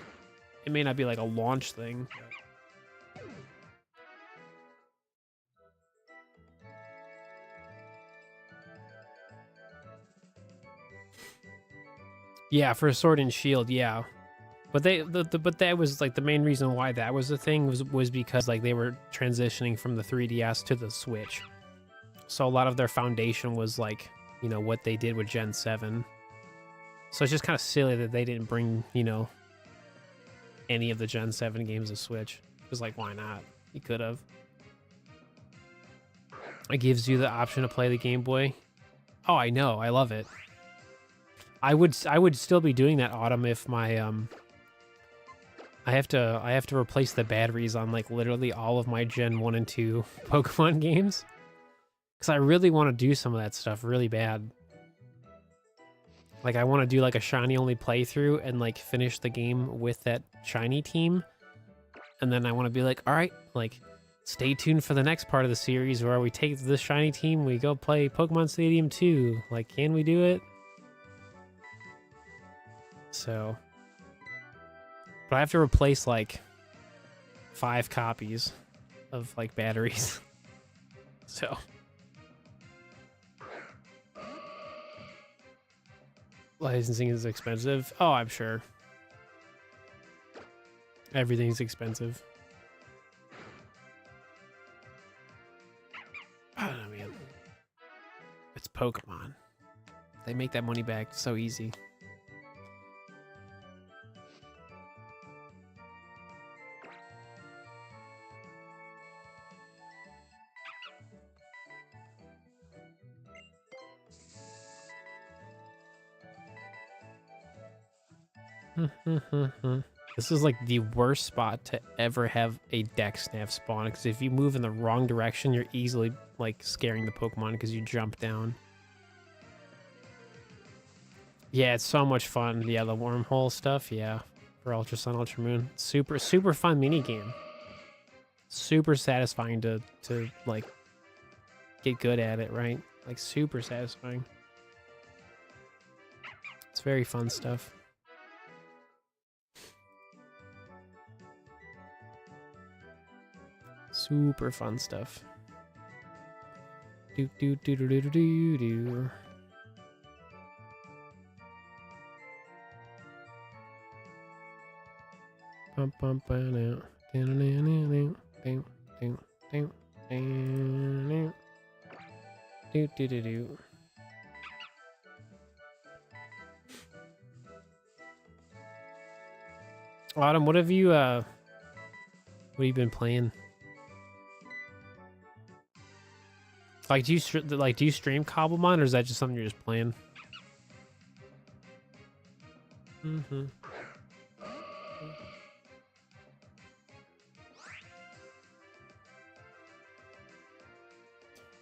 It may not be like a launch thing. Yeah, for Sword and Shield, yeah. But but that was like the main reason why that was the thing was because like they were transitioning from the 3DS to the Switch. So a lot of their foundation was like, you know, what they did with Gen 7. So it's just kind of silly that they didn't bring, you know, any of the Gen 7 games to Switch. It was like, why not? You could have. It gives you the option to play the Game Boy. Oh, I know. I love it. I would still be doing that, Autumn, if my I have to replace the batteries on like literally all of my Gen 1 and 2 Pokemon games. Cuz I really want to do some of that stuff really bad. Like I want to do like a shiny only playthrough and like finish the game with that shiny team. And then I want to be like, "All right, like stay tuned for the next part of the series where we take this shiny team, we go play Pokemon Stadium 2. Like, can we do it?" So, but I have to replace like 5 copies of like batteries. So, licensing is expensive. Oh, I'm sure. Everything's expensive. I don't know, man. It's Pokemon. They make that money back so easy. This is like the worst spot to ever have a Dexnav spawn, because if you move in the wrong direction, you're easily like scaring the Pokemon because you jump down. Yeah, it's so much fun. Yeah, the wormhole stuff, yeah. For Ultra Sun, Ultra Moon. Super fun mini game. Super satisfying to like get good at it, right? Like super satisfying. It's very fun stuff. Super fun stuff. Do do do do do do do. Bum bum bum do do do do. Autumn, what have you been playing? Like, do you stream Cobblemon, or is that just something you're just playing?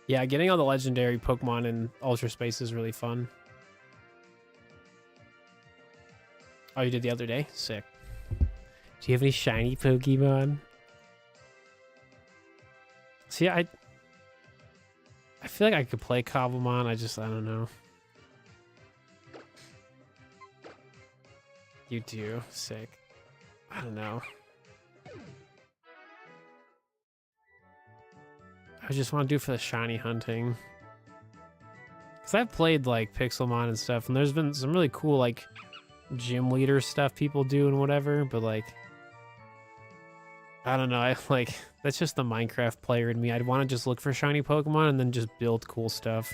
Yeah, getting all the legendary Pokemon in Ultra Space is really fun. Oh, you did the other day? Sick. Do you have any shiny Pokemon? See, I feel like I could play Cobblemon. I don't know. You do? Sick. I don't know. I just want to do for the shiny hunting. Because I've played like Pixelmon and stuff, and there's been some really cool like gym leader stuff people do and whatever, but like, I don't know. I like, that's just the Minecraft player in me. I'd want to just look for shiny Pokemon and then just build cool stuff.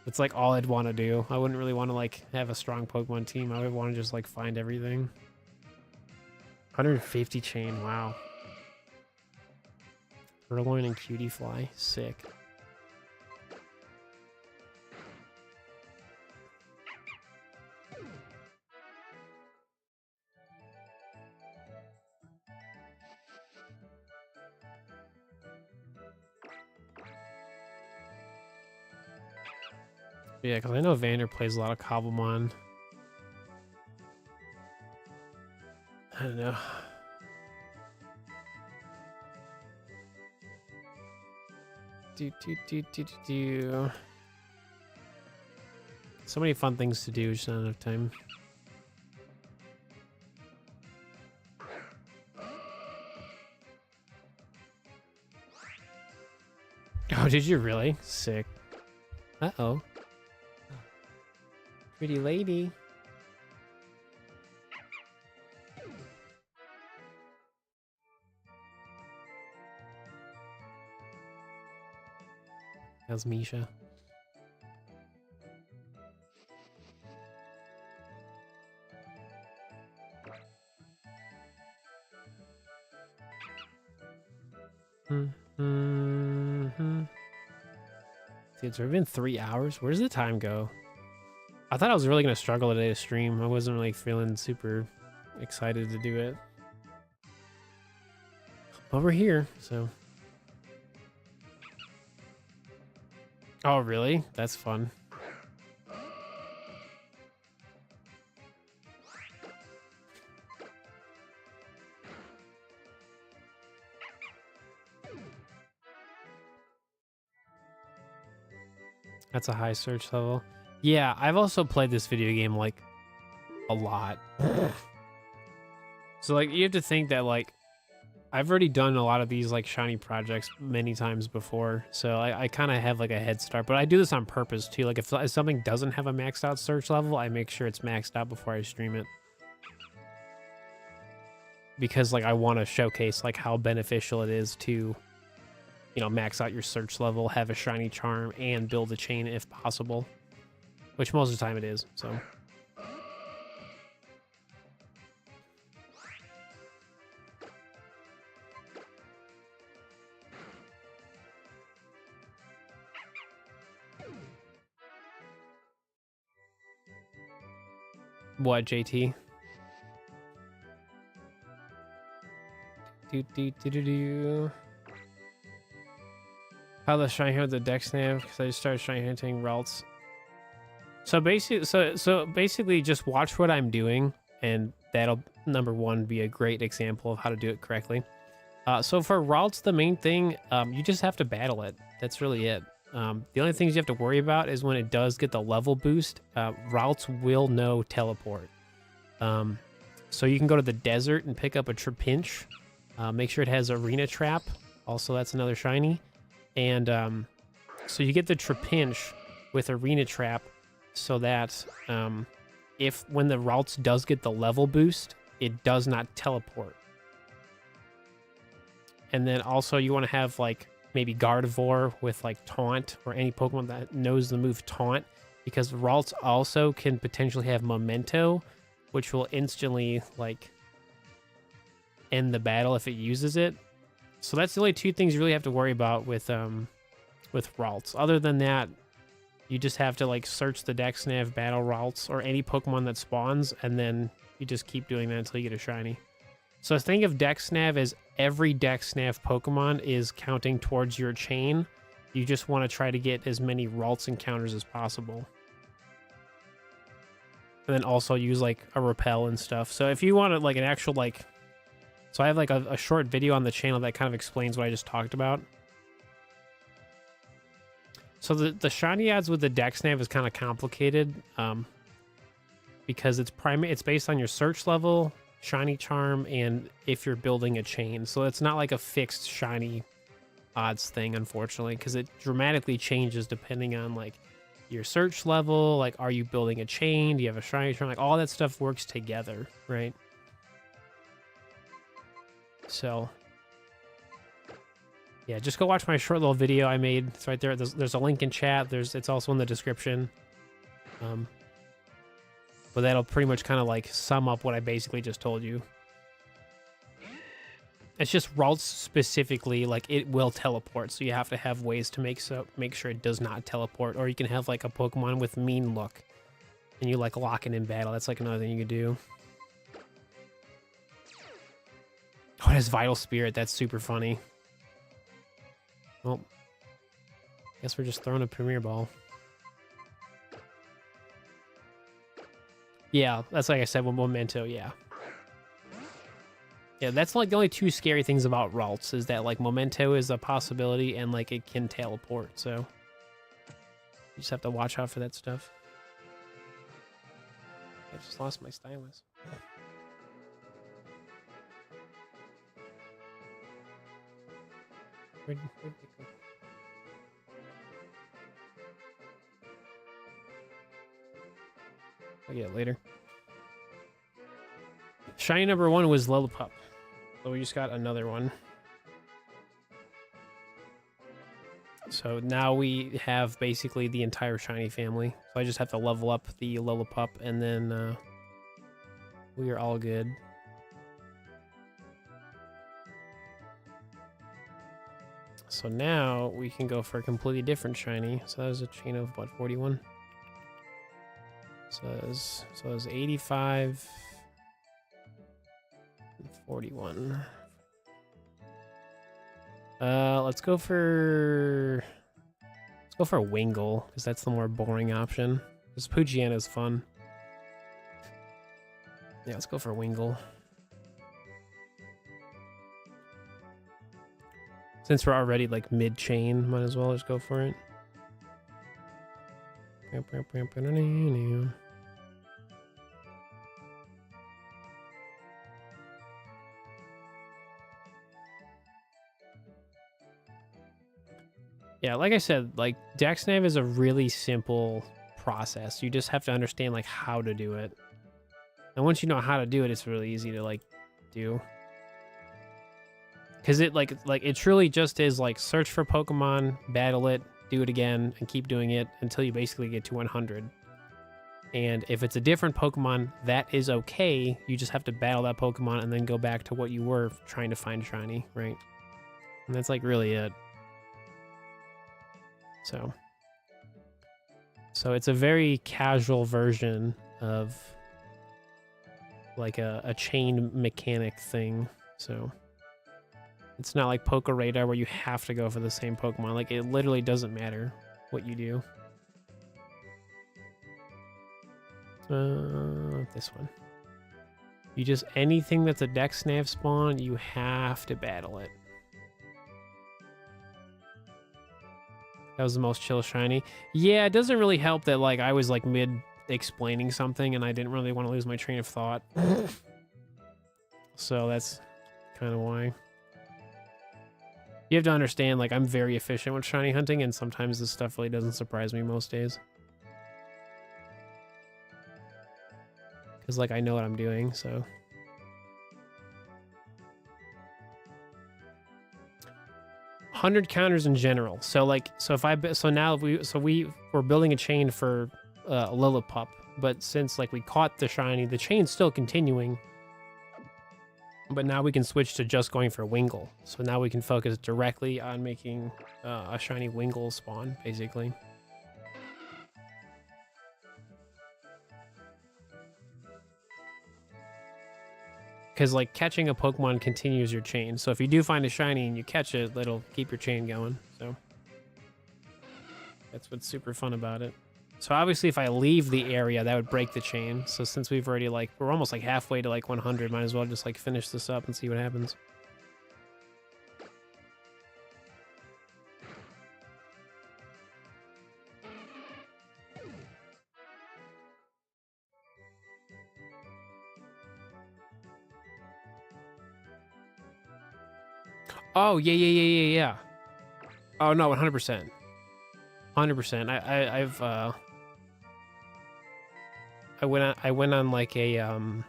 It's like all I'd want to do. I wouldn't really want to like have a strong Pokemon team. I would want to just like find everything. 150 chain, wow. Purloin and Cutie Fly, sick. Yeah, because I know Vander plays a lot of Cobblemon. I don't know. Do. So many fun things to do, just not enough time. Oh, did you really? Sick. Uh-oh. Pretty lady. How's Misha? See, it's already been 3 hours. Where does the time go? I thought I was really going to struggle today to stream. I wasn't really feeling super excited to do it. But we're here, so. Oh, really? That's fun. That's a high search level. Yeah, I've also played this video game, like, a lot. So, like, you have to think that, like, I've already done a lot of these, like, shiny projects many times before. So I kind of have, like, a head start. But I do this on purpose, too. Like, if something doesn't have a maxed out search level, I make sure it's maxed out before I stream it. Because, like, I want to showcase, like, how beneficial it is to, you know, max out your search level, have a shiny charm, and build a chain if possible. Which most of the time it is, so. What, JT? Do. How the shiny hunt the Dexnav? Because I just started shiny hunting Ralts. So basically, just watch what I'm doing, and that'll number one be a great example of how to do it correctly. So for Ralts, the main thing, you just have to battle it. That's really it. The only things you have to worry about is when it does get the level boost, Ralts will know teleport. So you can go to the desert and pick up a Trapinch. Make sure it has Arena Trap. Also, that's another shiny. And so you get the Trapinch with Arena Trap so that if when the Ralts does get the level boost, it does not teleport. And then also you want to have like maybe Gardevoir with like Taunt or any Pokemon that knows the move Taunt, because Ralts also can potentially have Memento, which will instantly like end the battle if it uses it. So that's the only two things you really have to worry about with Ralts. Other than that, you just have to like search the Dexnav, battle Ralts or any Pokemon that spawns, and then you just keep doing that until you get a shiny. So think of Dexnav as every Dexnav Pokemon is counting towards your chain. You just want to try to get as many Ralts encounters as possible. And then also use like a repel and stuff. So if you want like an actual like... So I have like a short video on the channel that kind of explains what I just talked about. So the shiny ads with the Dexnav is kind of complicated because it's based on your search level, shiny charm, and if you're building a chain. So it's not like a fixed shiny odds thing, unfortunately, because it dramatically changes depending on like your search level. Like, are you building a chain? Do you have a shiny charm? Like, all that stuff works together, right? So yeah, just go watch my short little video I made. It's right there. There's a link in chat. It's also in the description. But that'll pretty much kind of like sum up what I basically just told you. It's just Ralts specifically, like it will teleport, so you have to have ways to make sure it does not teleport. Or you can have like a Pokemon with mean look, and you like lock it in battle. That's like another thing you could do. Oh, it has Vital Spirit. That's super funny. Well, guess we're just throwing a Premier Ball. Yeah, that's like I said with Memento, yeah. Yeah, that's like the only two scary things about Ralts is that like Memento is a possibility and like it can teleport, so you just have to watch out for that stuff. I just lost my stylus. Where'd they go? I'll get it later. Shiny number 1 was Lillipup. So we just got another one. So now we have basically the entire shiny family. So I just have to level up the Lillipup and then we are all good. So now we can go for a completely different shiny. So that was a chain of what, 41? So that was 85 and 41. Let's go for a Wingull, because that's the more boring option. Because Poochyena is fun. Yeah, let's go for a Wingull. Since we're already like mid-chain, might as well just go for it. Yeah, like I said, like Dexnav is a really simple process. You just have to understand like how to do it. And once you know how to do it, it's really easy to like do. Cause it like it truly just is like search for Pokemon, battle it, do it again, and keep doing it until you basically get to 100. And if it's a different Pokemon, that is okay. You just have to battle that Pokemon and then go back to what you were trying to find shiny, right? And that's like really it. So it's a very casual version of like a chain mechanic thing. So it's not like Poke Radar where you have to go for the same Pokemon. Like it literally doesn't matter what you do. This one. You just, anything that's a Dexnav spawn, you have to battle it. That was the most chill shiny. Yeah, it doesn't really help that like I was like mid explaining something and I didn't really want to lose my train of thought. So that's kind of why. You have to understand, like I'm very efficient with shiny hunting and sometimes this stuff really doesn't surprise me most days. Because like I know what I'm doing, so. $100 counters in general. So like, now we're building a chain for Lillipup, but since like we caught the shiny, the chain's still continuing. But now we can switch to just going for Wingull. So now we can focus directly on making a shiny Wingull spawn, basically. Because like catching a Pokemon continues your chain. So if you do find a shiny and you catch it, it'll keep your chain going. So that's what's super fun about it. So obviously if I leave the area, that would break the chain. So since we've already like, we're almost like halfway to like 100, might as well just like finish this up and see what happens. Oh, yeah. Oh, no, 100%. 100%. I went on like a, it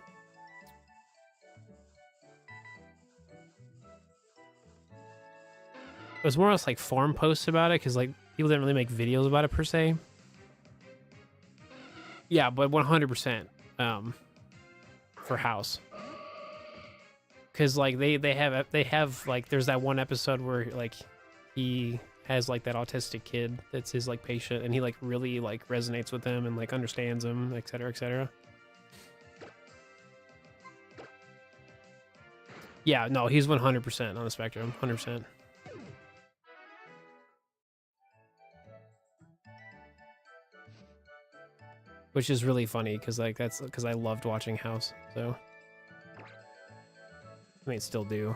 was more or less like forum posts about it, because like people didn't really make videos about it per se. Yeah, but 100% for house. Because like they have like there's that one episode where like he has like that autistic kid that's his like patient and he like really like resonates with him and like understands him, etc., etc. Yeah, no, he's 100% on the spectrum, 100%. which is really funny because like that's because I loved watching House. So I mean, still do.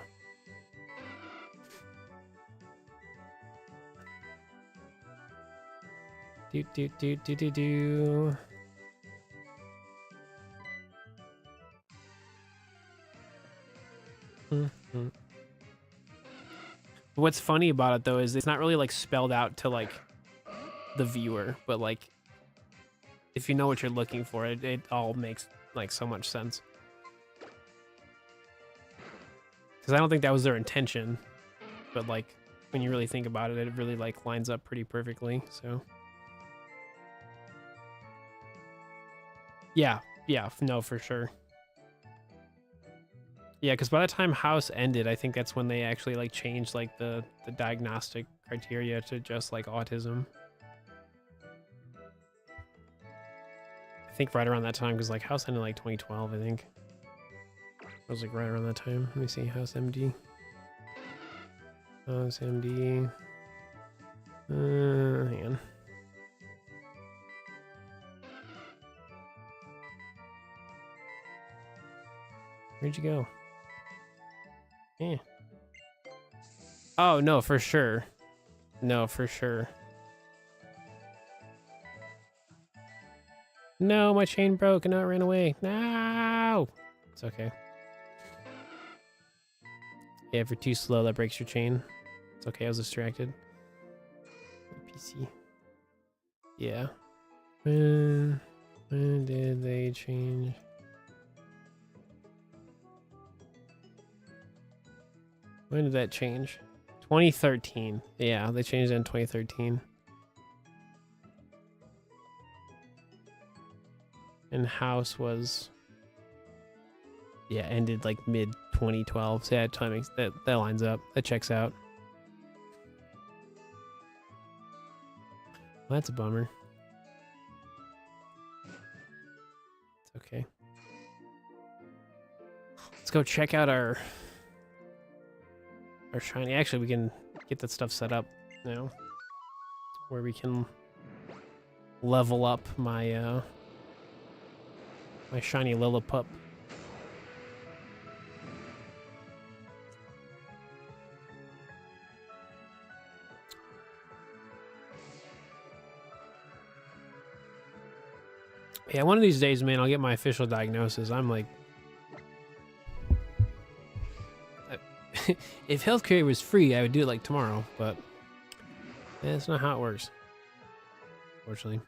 Do do do do do do. Mm-hmm. What's funny about it though is it's not really like spelled out to like the viewer, but like if you know what you're looking for, it all makes like so much sense. Because I don't think that was their intention, but like when you really think about it, it really like lines up pretty perfectly. So yeah, no, for sure. Yeah, because by the time House ended, I think that's when they actually like changed like the diagnostic criteria to just like autism. I think right around that time, because like House ended like 2012, I think. It was like right around that time. Let me see, House MD. House MD. Hang on. Where'd you go? Yeah. Oh, no, for sure. No, for sure. No, my chain broke and now it ran away. No! It's okay. Yeah, if you're too slow, that breaks your chain. It's okay, I was distracted. PC. Yeah. When did they change? When did that change? 2013. Yeah, they changed it in 2013. And House was, yeah, ended like mid 2012. So yeah, timing that lines up. That checks out. Well, that's a bummer. It's okay. Let's go check out our shiny. Actually, we can get that stuff set up now, where we can level up my my shiny Lillipup. Yeah, one of these days, man, I'll get my official diagnosis. I'm like, if healthcare was free, I would do it like tomorrow, but that's not how it works, unfortunately.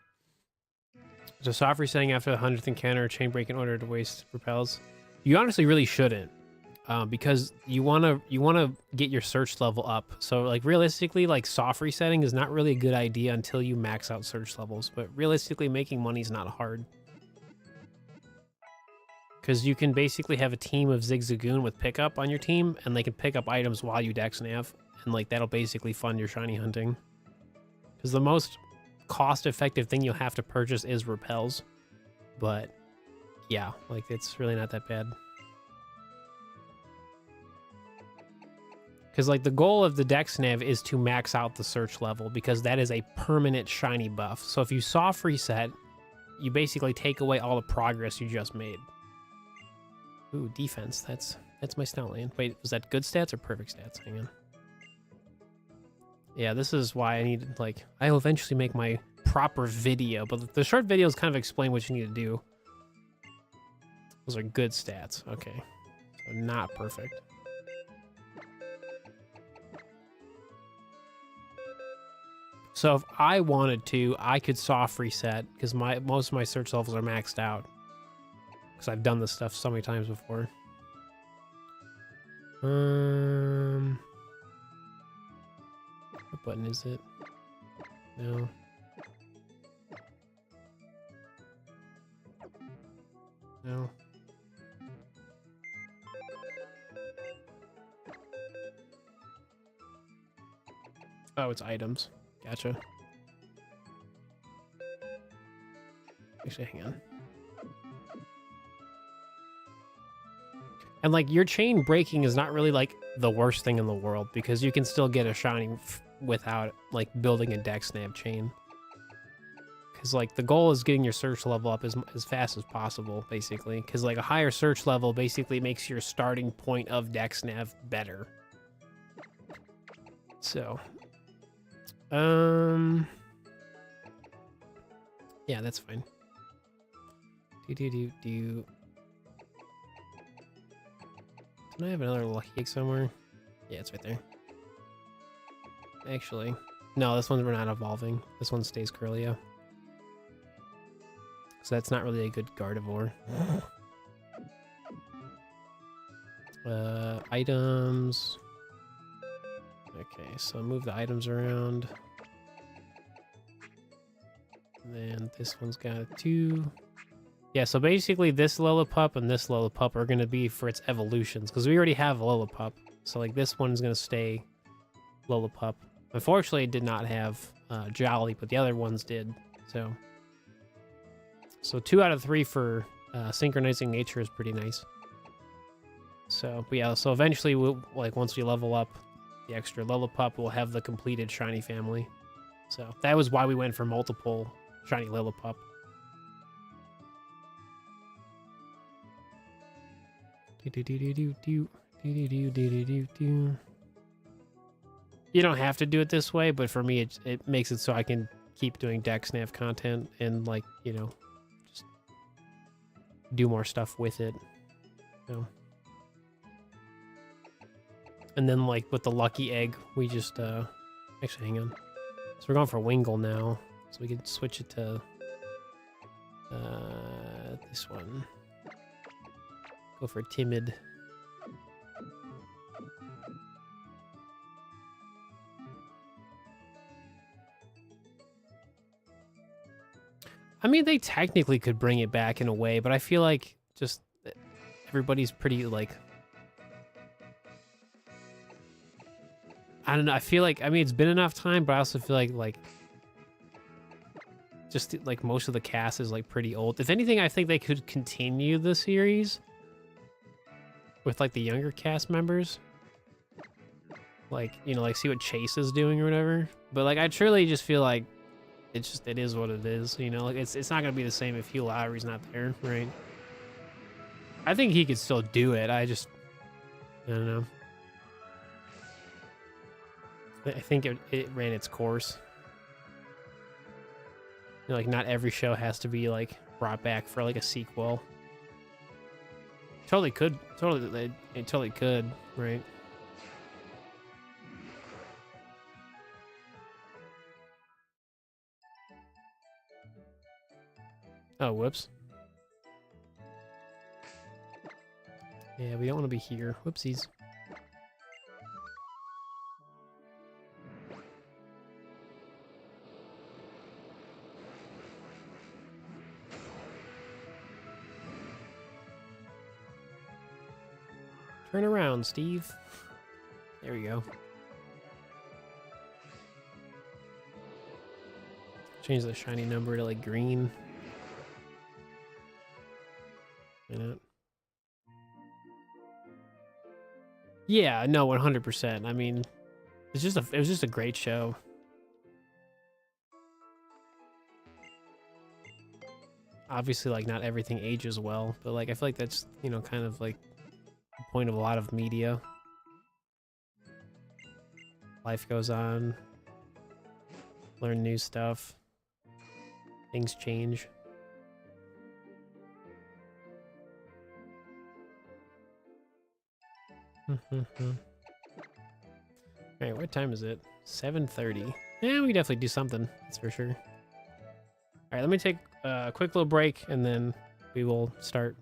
So soft resetting after the 100th encounter, chain break in order to waste repels. You honestly really shouldn't, because you wanna get your search level up. So like realistically, like soft resetting is not really a good idea until you max out search levels. But realistically, making money is not hard, because you can basically have a team of Zigzagoon with pickup on your team, and they can pick up items while you Dexnav, and like that'll basically fund your shiny hunting. Because the most cost-effective thing you'll have to purchase is repels, but yeah, like it's really not that bad. Because like the goal of the Dexnav is to max out the search level, because that is a permanent shiny buff. So if you soft reset, you basically take away all the progress you just made. Ooh, defense. That's my Snoutland. Wait, was that good stats or perfect stats? Hang on. Yeah, this is why I need, like, I'll eventually make my proper video, but the short videos kind of explain what you need to do. Those are good stats. Okay. So not perfect. So if I wanted to, I could soft reset, because most of my search levels are maxed out. Because I've done this stuff so many times before. What button is it? No. No. Oh, it's items. Gotcha. Actually, hang on. And like your chain breaking is not really like the worst thing in the world, because you can still get a shiny without like building a Dexnav chain. because like the goal is getting your search level up as fast as possible, basically. Because like a higher search level basically makes your starting point of Dexnav better. So, yeah, that's fine. Don't I have another lucky egg somewhere? Yeah, it's right there. Actually, no, this one's we're not evolving. This one stays Curlia. So that's not really a good Gardevoir. Items. Okay, so move the items around. And then this one's got a 2. Yeah, so basically this Lillipup and this Lillipup are going to be for its evolutions, because we already have a Lillipup. So like this one's going to stay Lillipup. Unfortunately, it did not have Jolly, but the other ones did. So 2 out of 3 for synchronizing nature is pretty nice. So, but yeah, so eventually, we'll, like once we level up the extra Lillipup, we'll have the completed shiny family. So that was why we went for multiple shiny Lillipup. You don't have to do it this way, but for me, it makes it so I can keep doing Dexnav content and, like, you know, just do more stuff with it. So. And then, like, with the lucky egg, we just, actually, hang on. So we're going for Wingull now, so we can switch it to, this one. Go for Timid. I mean, they technically could bring it back in a way, but I feel like just everybody's pretty, like... I don't know, I feel like, I mean, it's been enough time, but I also feel like just, like, most of the cast is, like, pretty old. If anything, I think they could continue the series with, like, the younger cast members. Like, you know, like, see what Chase is doing or whatever. But, like, I truly just feel like it is what it is, you know? Like, it's not gonna be the same if Hugh Lowry's not there, right? I think he could still do it, I don't know. I think it ran its course. You know, like, not every show has to be, like, brought back for, like, a sequel. Totally could. It totally could, right? Oh, whoops. Yeah, we don't want to be here. Whoopsies. Turn around, Steve. There we go. Change the shiny number to, like, green. Why not? Yeah, no, 100%. I mean, it was just a great show. Obviously, like, not everything ages well, but, like, I feel like that's, you know, kind of like the point of a lot of media. Life goes on. Learn new stuff. Things change. Alright, what time is it? 7:30. Yeah, we can definitely do something. That's for sure. Alright, let me take a quick little break, and then we will start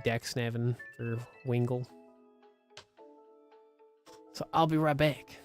Dexnaving for Wingull. So I'll be right back.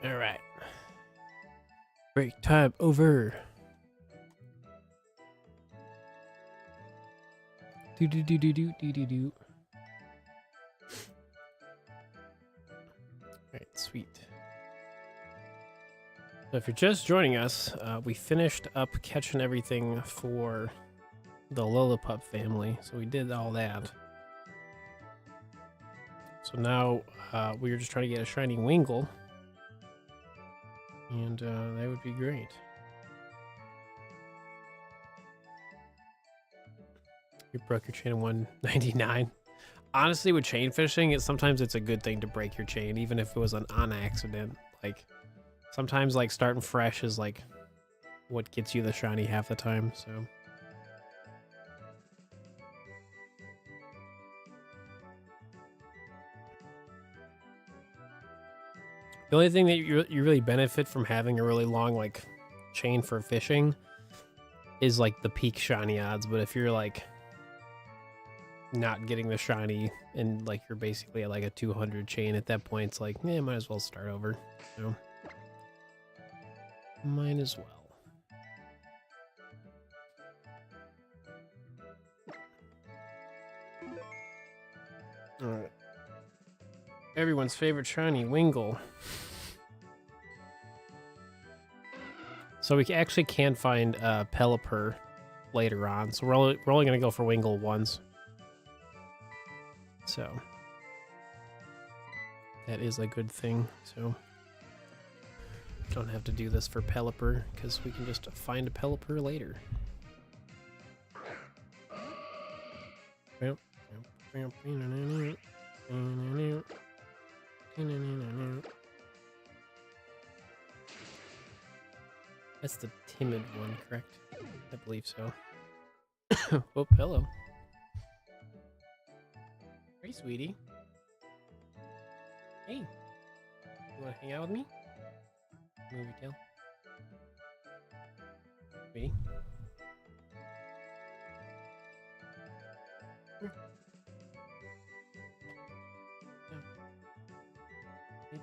All right. Break time over. Do do do do do do do do. All right, sweet. So if you're just joining us, we finished up catching everything for the Lillipup family. So we did all that. So now we were just trying to get a shiny Wingull. And that would be great. You broke your chain in 199. Honestly, with chain fishing, sometimes it's a good thing to break your chain, even if it was on accident. Like, sometimes like starting fresh is like what gets you the shiny half the time. So. The only thing that you really benefit from having a really long like chain for fishing is like the peak shiny odds. But if you're like not getting the shiny and like you're basically at like a 200 chain at that point, it's like, yeah, might as well start over. So might as well. All right. Everyone's favorite shiny, Wingull. So we actually can find Pelipper later on. So we're only going to go for Wingull once. So that is a good thing. So we don't have to do this for Pelipper because we can just find a Pelipper later. That's the timid one, correct? I believe so. Oh, hello. Hey, sweetie. Hey. You want to hang out with me? Movie tail. Sweetie. Here. Yeah.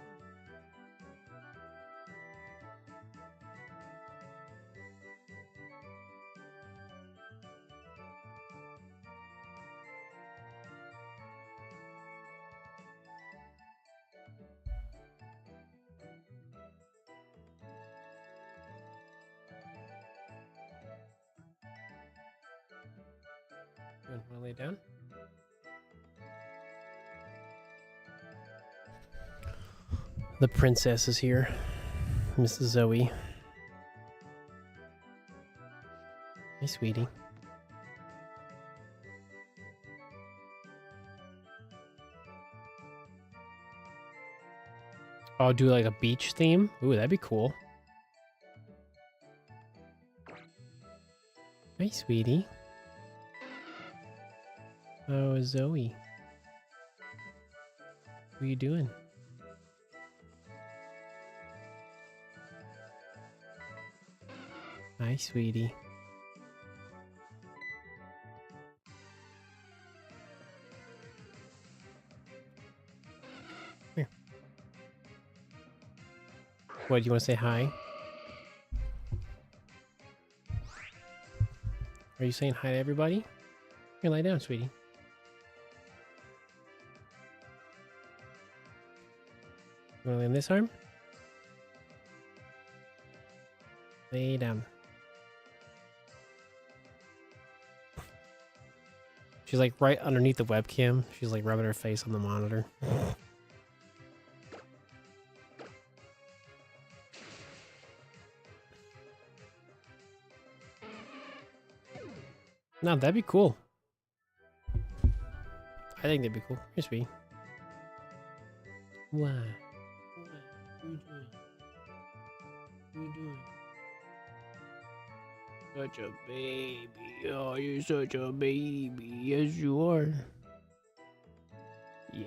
Want to lay down? The princess is here, Mrs. Zoe. Hey, sweetie. Oh, do like a beach theme? Ooh, that'd be cool. Hey, sweetie. Oh, Zoe. What are you doing? Hi, sweetie. Here. What, do you want to say hi? Are you saying hi to everybody? Here, lie down, sweetie. You want to lay on this arm? Lay down. She's like right underneath the webcam. She's like rubbing her face on the monitor. No, that'd be cool. I think that'd be cool. Here, sweetie. Why? What are you doing? What are you doing? Such a baby. Oh, you're such a baby. Yes, you are. Yeah.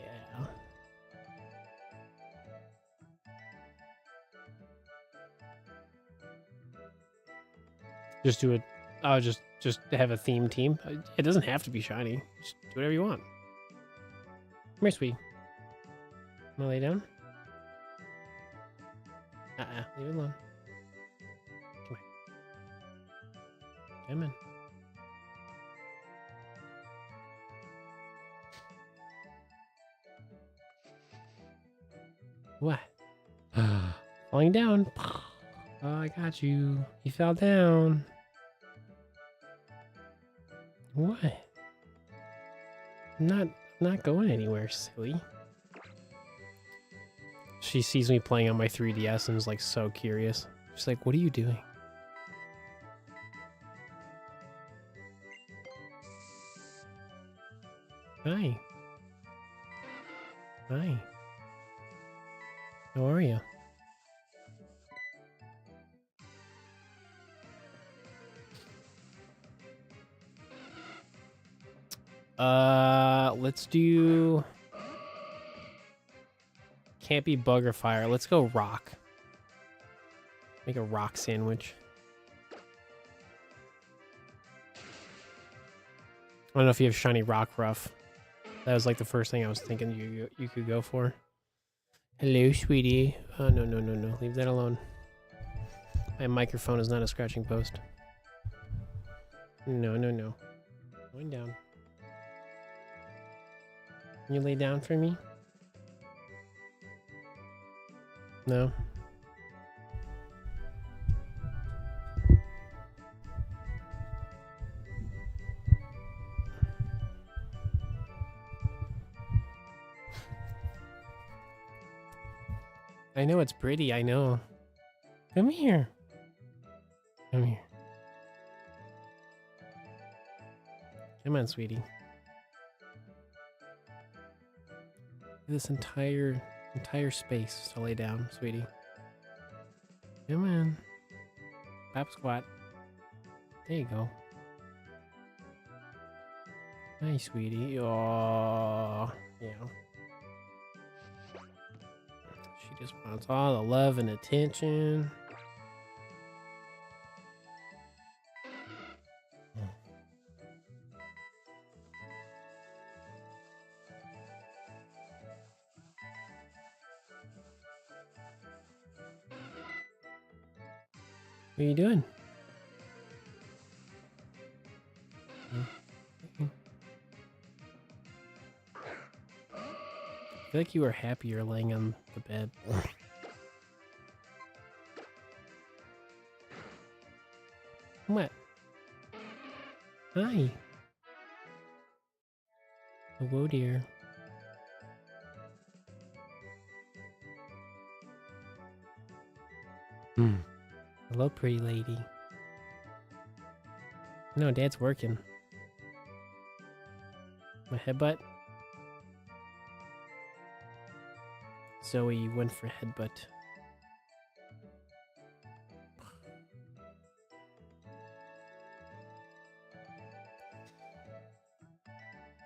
Just do it. Oh, just have a theme team. It doesn't have to be shiny. Just do whatever you want. Come here, sweetie. Wanna lay down? Leave it alone. Come here. Come in. What? Falling down. Oh, I got you. You fell down. What? I'm not going anywhere, silly. She sees me playing on my 3DS and is like so curious. She's like, what are you doing? Hi. Hi. How are you? Let's do... Can't be bug or fire. Let's go rock. Make a rock sandwich. I don't know if you have shiny rock ruff. That was like the first thing I was thinking you could go for. Hello, sweetie. Oh, no. Leave that alone. My microphone is not a scratching post. No. Going down. Can you lay down for me? No. I know it's pretty, I know. Come here. Come here. Come on, sweetie. This entire space to lay down, sweetie. Come on. Pop squat. There you go. Nice, sweetie. Oh, yeah. She just wants all the love and attention. What are you doing? I feel like you were happier laying on the bed. What? Hi. Hello, dear. Hello, pretty lady. No, Dad's working. My headbutt. Zoe went for headbutt.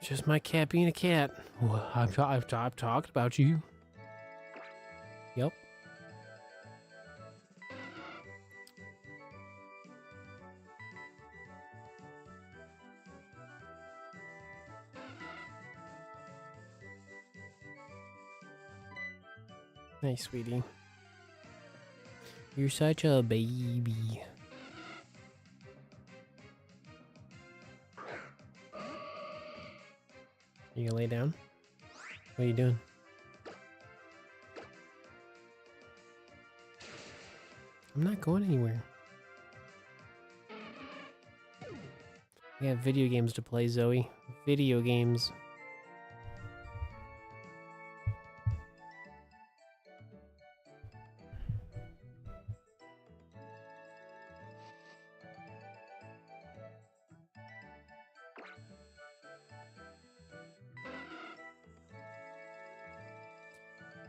Just my cat being a cat. Well, I've talked about you. Yep. Nice, sweetie. You're such a baby. You gonna lay down? What are you doing? I'm not going anywhere. I got video games to play, Zoe. Video games.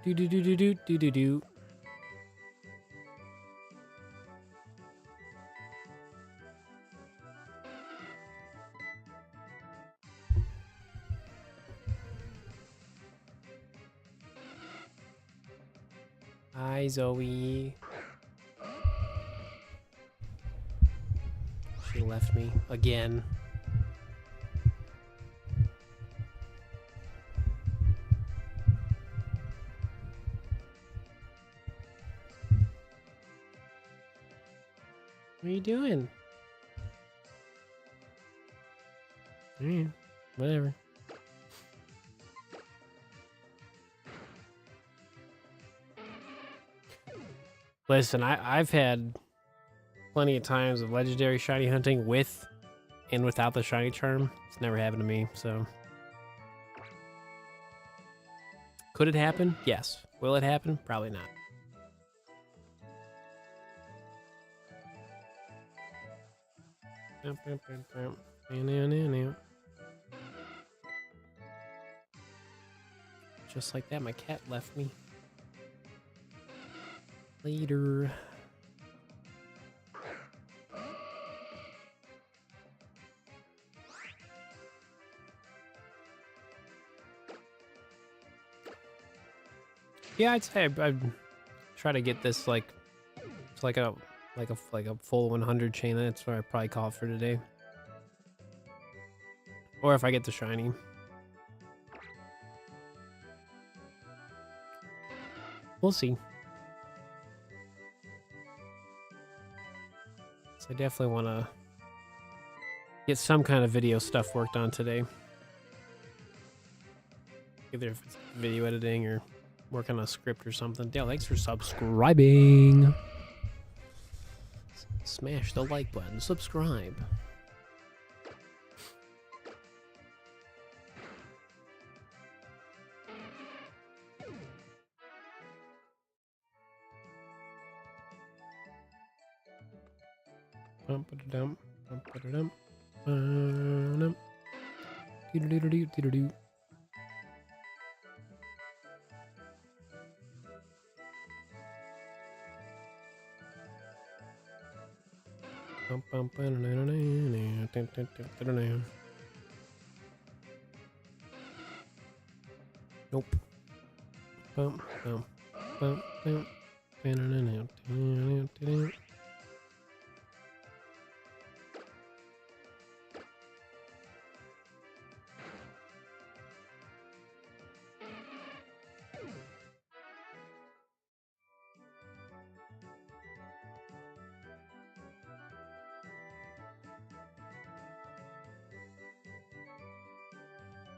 Do. Hi, Zoe. She left me again. What are you doing? Whatever. Listen, I've had plenty of times of legendary shiny hunting with and without the shiny charm. It's never happened to me, so. Could it happen? Yes. Will it happen? Probably not. Just like that, my cat left me. Later. Yeah, I'd say I'd try to get this like it's like a full 100 chain. That's what I probably call it for today. Or if I get the shiny. We'll see. So I definitely want to get some kind of video stuff worked on today. Either if it's video editing or work on a script or something. Dale, thanks for subscribing. Smash the like button. Subscribe. Bump-a-da-dum, bump-a-da-dum, ba-dum. Dee-doo-doo-doo-doo, dee-doo-doo. Bum, bum, ba-da-da-da-da, da-da-da-da-da-da. Nope. Bum, bum, bum, bum, ba-da-da-da-da-da-da-da.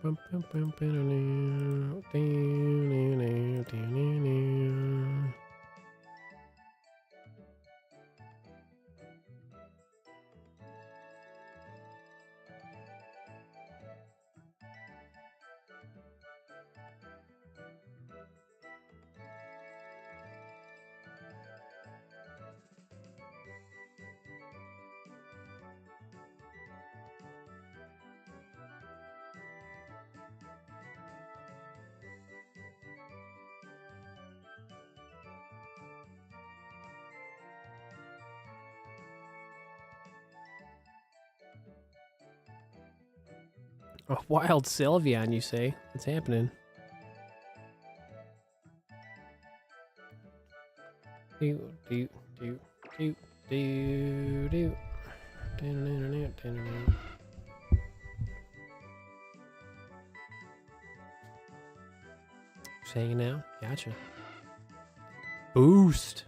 Bum, bum, bum, ba-da-da, da-da-da, da-da-da. A wild Sylveon, you say? What's happening? Do do do do do do. Just hanging out. Gotcha. Boost.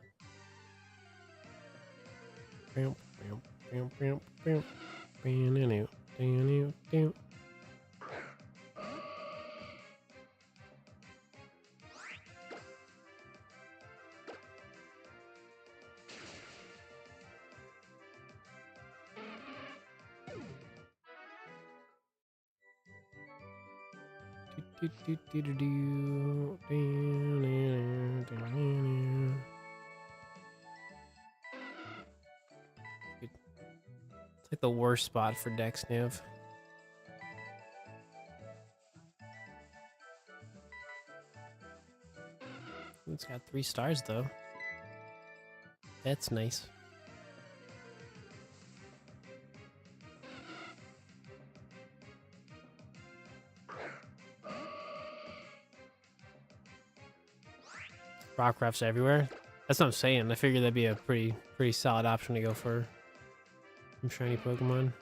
It's like the worst spot for Dexnav. It's got 3 stars though. That's nice. Rockcraft's everywhere. That's what I'm saying. I figured that'd be a pretty solid option to go for some shiny Pokemon.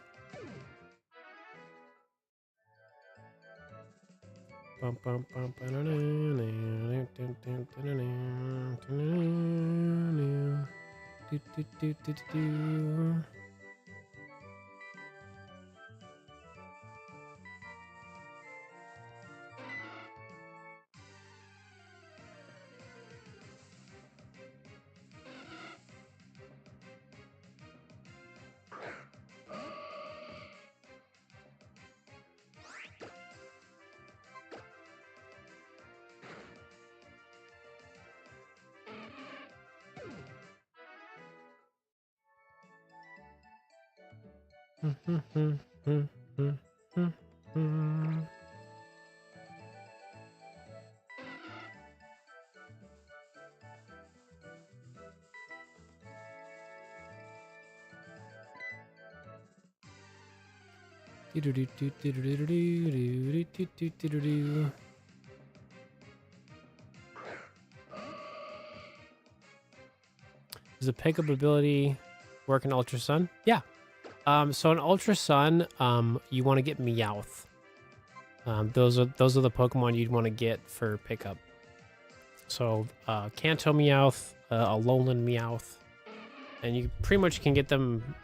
Bum, bum, bum, ba-da-da-da-da-da-da-da-da-da-da-da-da-da-da. Do, do, do, do, do, do. Does a pickup ability work in Ultra Sun? Yeah. So in Ultra Sun, you want to get Meowth. Those are the Pokemon you'd want to get for pickup. So Kanto Meowth, Alolan Meowth, and you pretty much can get them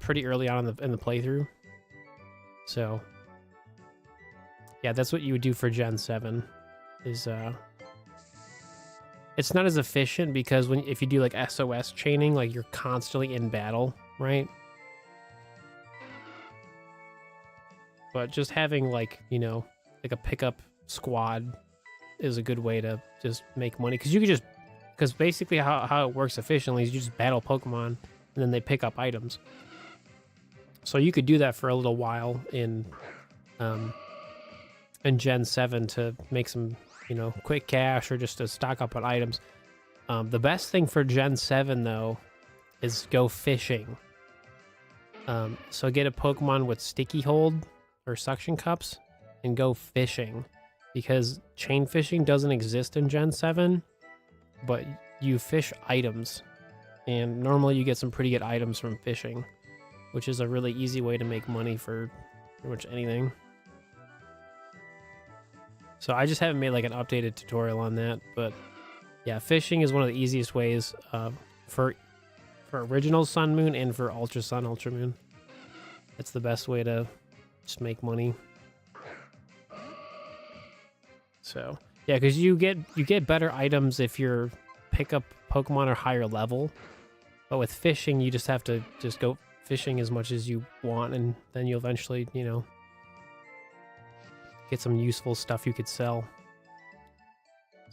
pretty early on in the playthrough. So yeah, that's what you would do for Gen 7. Is it's not as efficient because if you do like SOS chaining, like you're constantly in battle, right? But just having like, you know, like a pickup squad is a good way to just make money. Because basically how it works efficiently is you just battle Pokemon and then they pick up items. So you could do that for a little while in Gen 7 to make some, you know, quick cash or just to stock up on items. The best thing for Gen 7 though is go fishing. So get a Pokemon with sticky hold or suction cups and go fishing, because chain fishing doesn't exist in Gen 7, but you fish items, and normally you get some pretty good items from fishing, which is a really easy way to make money for pretty much anything. So I just haven't made like an updated tutorial on that, but yeah, fishing is one of the easiest ways for original Sun Moon and for Ultra Sun, Ultra Moon. It's the best way to just make money. So yeah, because you get better items if your pickup Pokemon are higher level, but with fishing you just have to just go fishing as much as you want, and then you'll eventually, you know, get some useful stuff you could sell.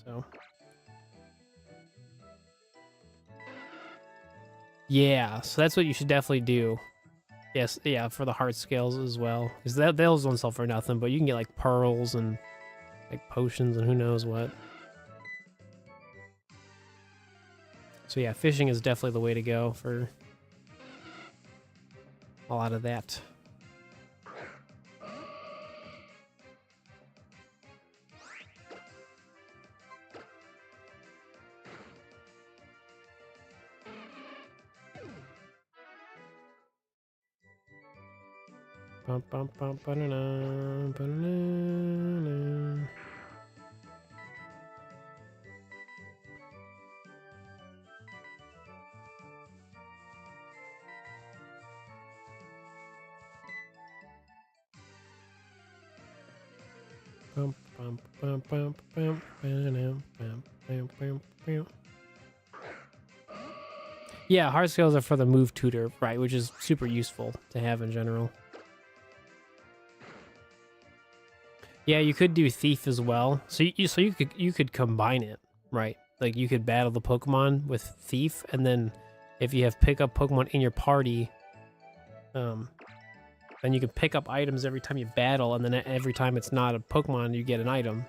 So yeah, so that's what you should definitely do. Yes, yeah, for the heart scales as well, because those don't sell for nothing, but you can get like pearls and like potions and who knows what. So yeah, fishing is definitely the way to go for a lot of that. Bum, bum, bum, ba-da-da, ba-da-da-da. Bum, bum, bum, bum, bum, ba-da-dum, bum, bum, bum, bum. Yeah, heart scales are for the move tutor, right, which is super useful to have in general. Yeah, you could do thief as well. So you could combine it, right? Like you could battle the Pokemon with thief, and then if you have pickup Pokemon in your party, then you can pick up items every time you battle, and then every time it's not a Pokemon, you get an item.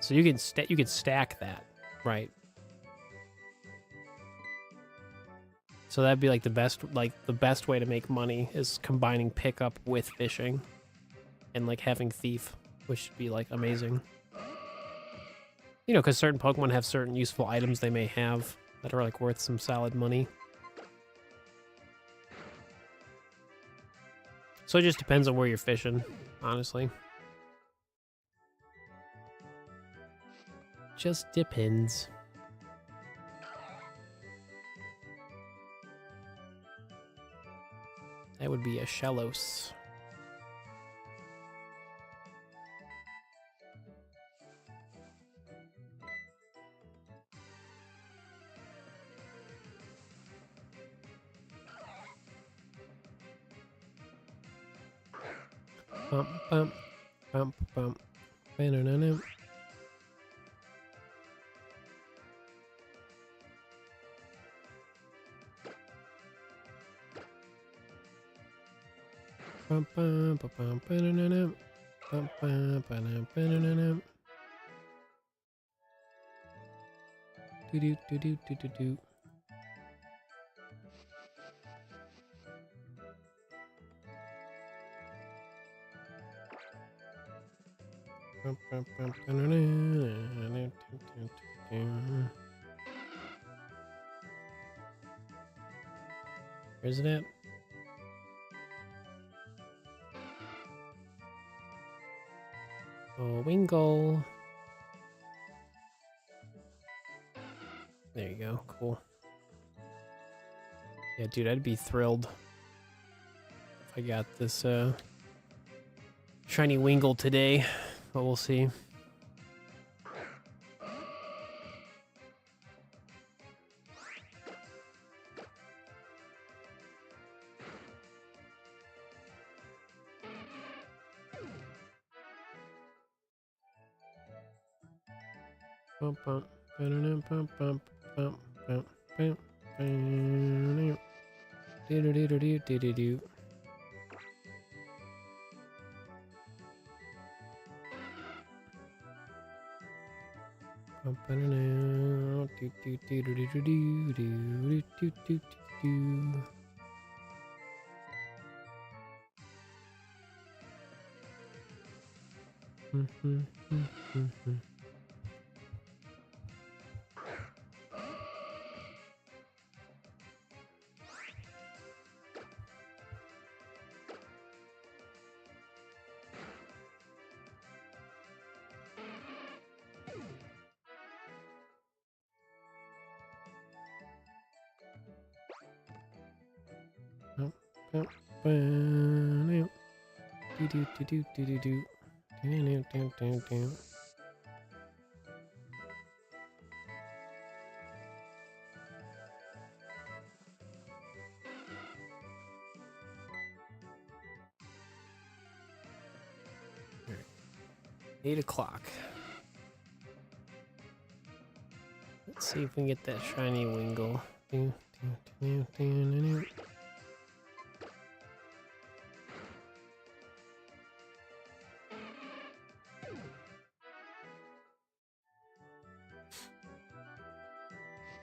So you can stack that, right? So that'd be like the best way to make money is combining pickup with fishing, and like having thief, which would be like amazing. You know, because certain Pokemon have certain useful items they may have that are like worth some solid money. So it just depends on where you're fishing, honestly. Just depends. That would be a Shellos. Bump, bump, bump, bump. Ba-na-na-na. Bum, bum, bum, bum, ba-na-na-na. Bum, bum, ba-na, ba-na-na-na. Do-do-do-do-do-do-do. Bum, bum, bum, ba-na-na. Where's it at? Oh, Wingle. There you go. Cool. Yeah, dude, I'd be thrilled if I got this shiny Wingle today, but we'll see. Bump, bump, bump, bump, bump, bump, bump, bump, bump. Do-do-do-do-do-do-do. Bump, ba-da-da. Do-do-do-do-do-do-do-do-do-do-do. Do-do-do-do-do-do-do. Do-do-do-do-do. All right. 8 o'clock. Let's see if we can get that shiny Wingle. Do-do-do-do-do-do.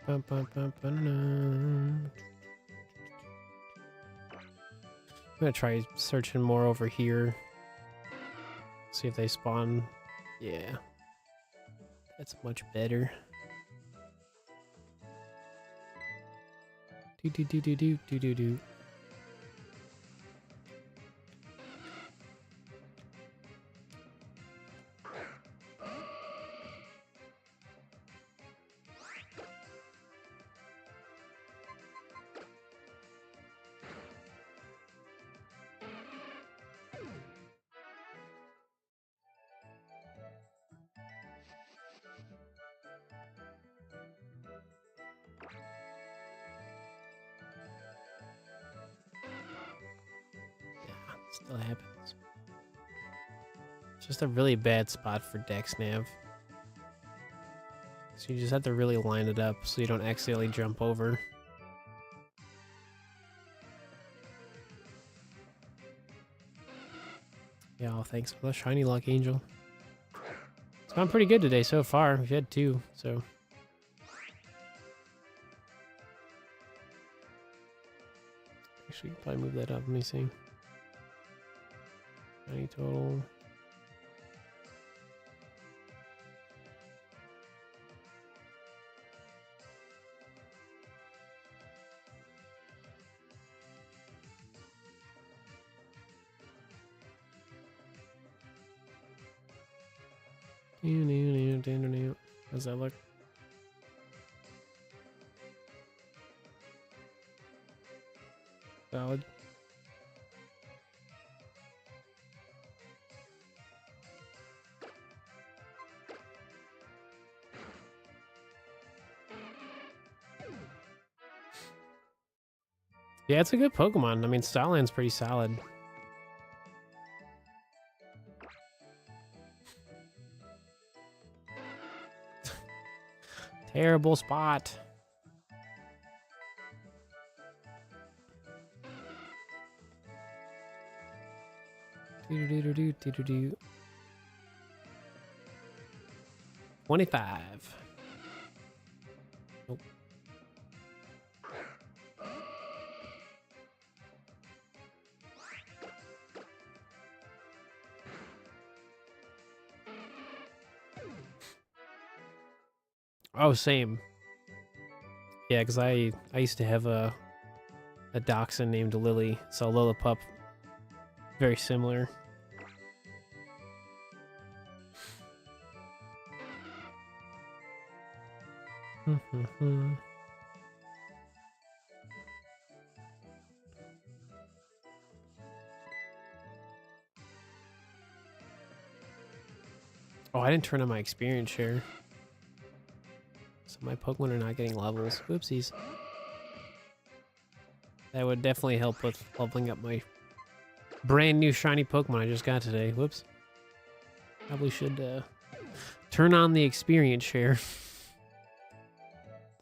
Bum, bum, bum, ba-da-da. I'm gonna try searching more over here. See if they spawn. Yeah. That's much better. Do do do do do do do do. Still happens. It's just a really bad spot for Dexnav. So you just have to really line it up so you don't accidentally jump over. Yeah, well, thanks for the shiny luck, Angel. It's gone pretty good today so far. We've had 2, so. Actually, probably move that up. Let me see. Shiny total. How's that look? Valid. Yeah, it's a good Pokemon. I mean, Styline's pretty solid. Terrible spot. Do-do-do-do-do-do-do. 25. Nope. Oh, same. Yeah, because I used to have a dachshund named Lily, so Lillipup, very similar. Oh, I didn't turn on my experience share. So my Pokemon are not getting levels. Whoopsies. That would definitely help with leveling up my brand new shiny Pokemon I just got today. Whoops. Probably should turn on the experience share.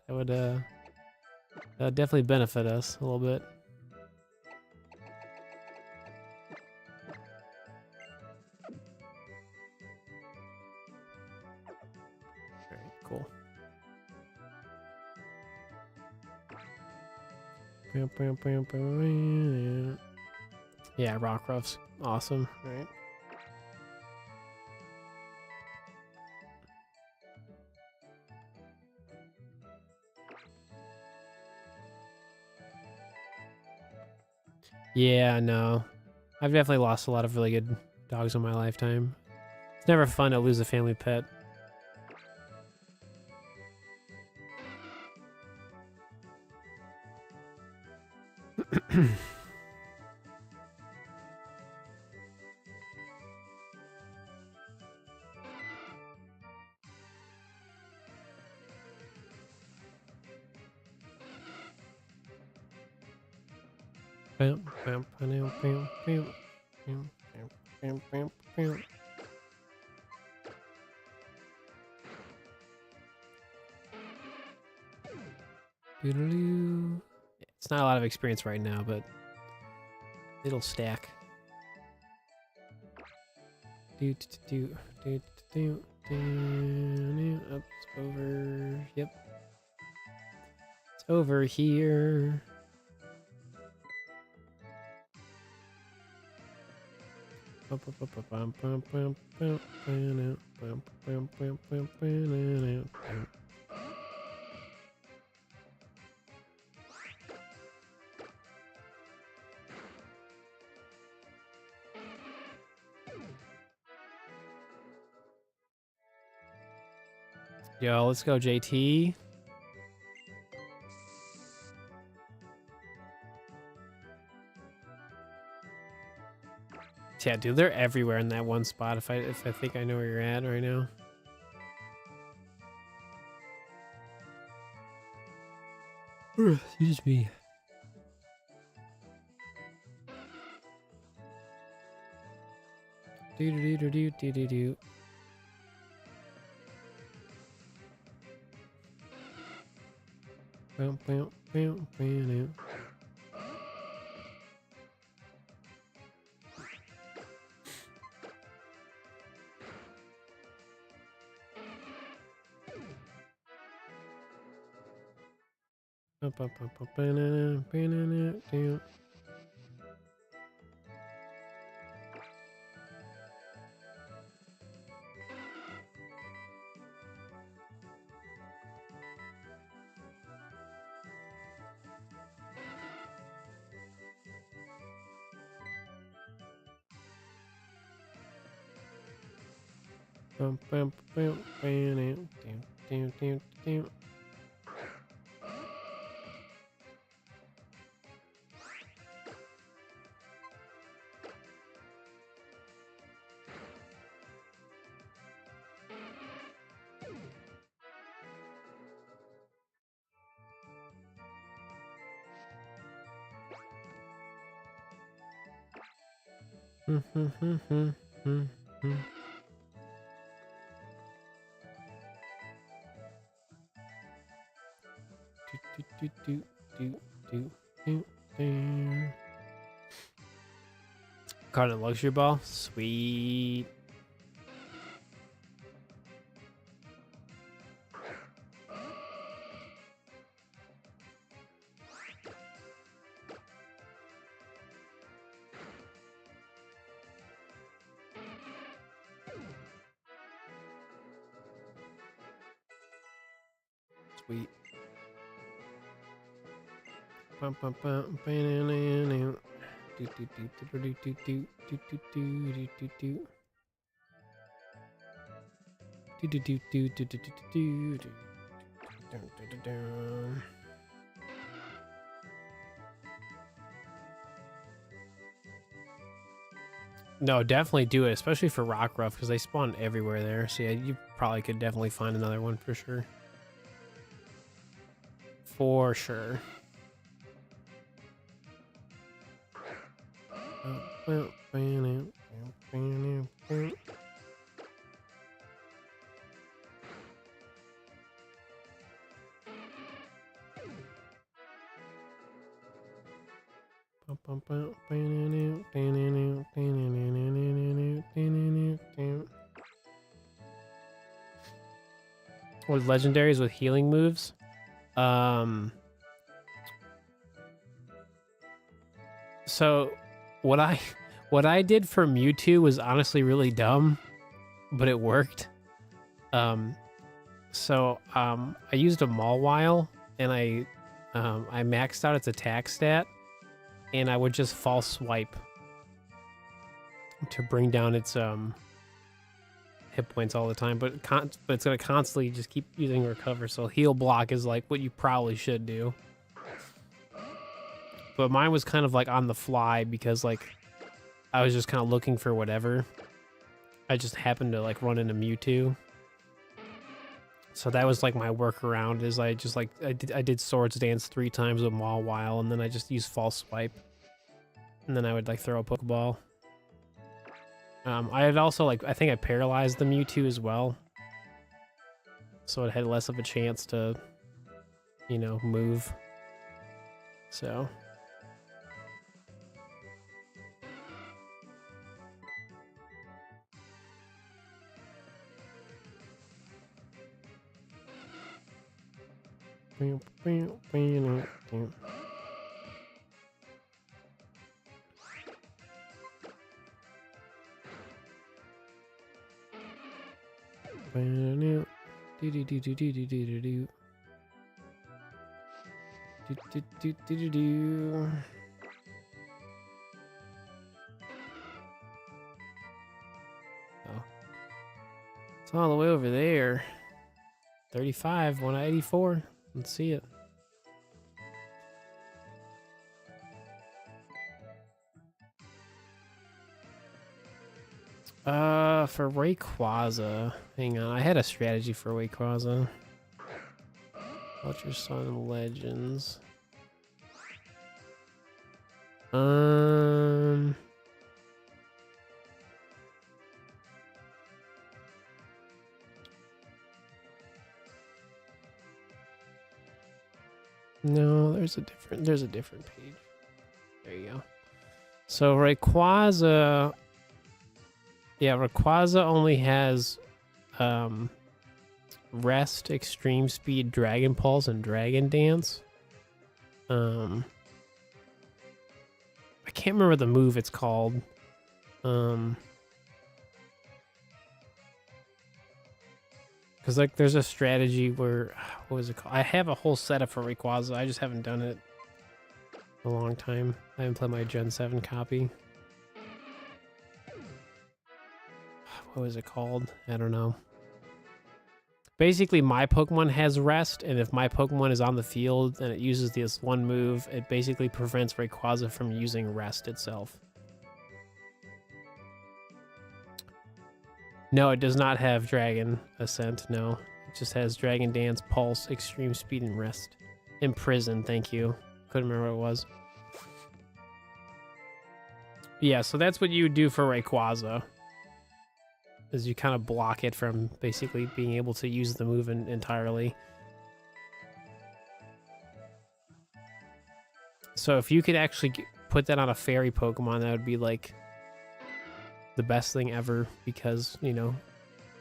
That would definitely benefit us a little bit. Alright, cool. Yeah, Rockruff's awesome, right? Yeah, no. I've definitely lost a lot of really good dogs in my lifetime. It's never fun to lose a family pet. It's not a lot of experience right now, but it'll stack. It's over. Yep. It's over here. Yo, let's go, JT. Yeah, dude, they're everywhere in that one spot. If I think I know where you're at right now. Excuse me. Do do do do do do do. Bam bam bam bam. Caught a luxury ball. Sweet. Sweet. No, definitely do it, especially for Rockruff, because they spawn everywhere there. So yeah, you probably could definitely find another one for sure. For sure. With legendaries with healing moves. So what I did for Mewtwo was honestly really dumb, but it worked. I used a Mawile and I maxed out its attack stat, and I would just false swipe to bring down its hit points all the time. But it's gonna constantly just keep using recover. So heal block is like what you probably should do. But mine was kind of like on the fly because like I was just kind of looking for whatever. I just happened to like run into Mewtwo. So that was like my workaround is I just like I did Swords Dance 3 times with Mawile, and then I just used false swipe. And then I would like throw a Pokeball. I had also like I think I paralyzed the Mewtwo as well. So it had less of a chance to, you know, move. So Oh. It's all the way over there. 35, 184. Let's see it. For Rayquaza, hang on. I had a strategy for Rayquaza. Ultra Sun Legends. No, there's a different page. There you go. So Rayquaza, yeah, Rayquaza only has Rest, Extreme Speed, Dragon Pulse, and Dragon Dance. I can't remember the move it's called. Because like there's a strategy where what was it called? I have a whole setup for Rayquaza. I just haven't done it in a long time. I haven't played my Gen 7 copy. What was it called? I don't know. Basically, my Pokemon has Rest, and if my Pokemon is on the field and it uses this one move, it basically prevents Rayquaza from using Rest itself. No, it does not have Dragon Ascent, no. It just has Dragon Dance, Pulse, Extreme Speed, and Rest. Imprison, thank you. Couldn't remember what it was. Yeah, so that's what you would do for Rayquaza. Is you kind of block it from basically being able to use the move entirely. So if you could actually put that on a fairy Pokemon, that would be like the best thing ever, because, you know,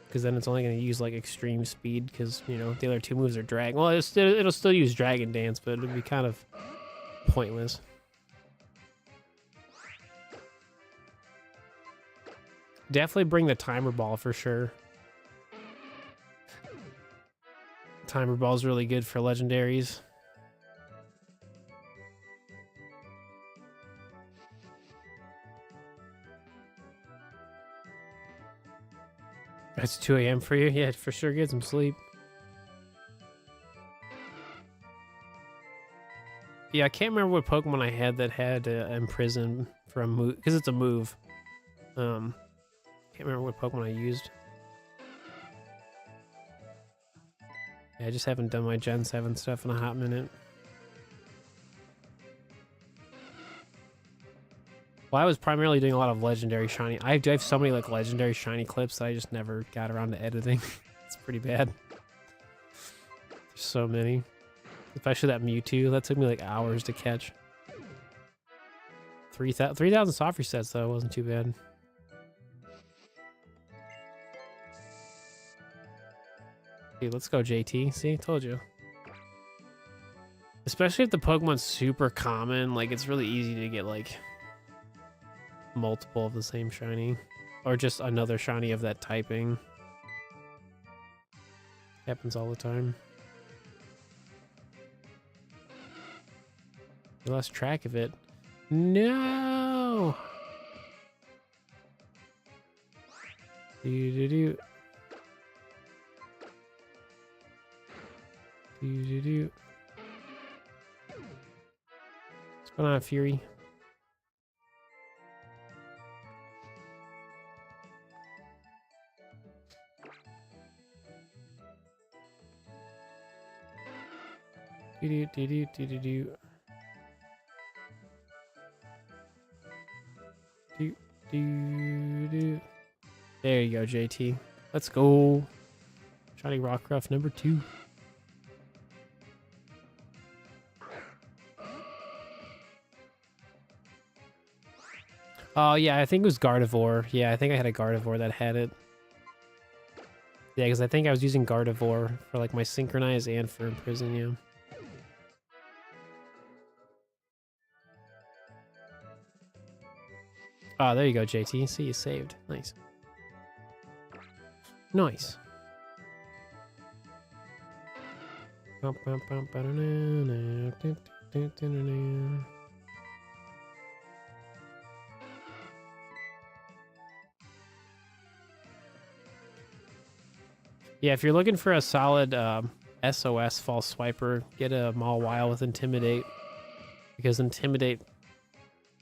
because then it's only going to use like extreme speed, because, you know, the other two moves are drag. Well, it'll still use Dragon Dance, but it'll be kind of pointless. Definitely bring the Timer Ball for sure. Timer Ball is really good for legendaries. It's 2 a.m. for you? Yeah, for sure. Get some sleep. Yeah, I can't remember what Pokemon I had that had Imprison for a move, because it's a move. Can't remember what Pokemon I used. Yeah, I just haven't done my Gen 7 stuff in a hot minute. Well, I was primarily doing a lot of legendary shiny. I have so many like legendary shiny clips that I just never got around to editing. It's pretty bad. There's so many. Especially that Mewtwo. That took me like hours to catch. 3,000 soft resets though. Wasn't too bad. Hey, let's go JT. See, told you. Especially if the Pokemon's super common, like it's really easy to get like multiple of the same shiny, or just another shiny of that typing. Happens all the time. I lost track of it. No. Do. What's going on, Fury? Do. There you go, JT. Let's go. Shiny Rockruff number 2. Oh, yeah, I think it was Gardevoir. Yeah, I think I had a Gardevoir that had it. Yeah, because I think I was using Gardevoir for like my Synchronize and for Imprison, yeah. Oh, there you go, JT. See, you saved. Nice. Nice. Yeah, if you're looking for a solid SOS false swiper, get a Mawile with Intimidate, because Intimidate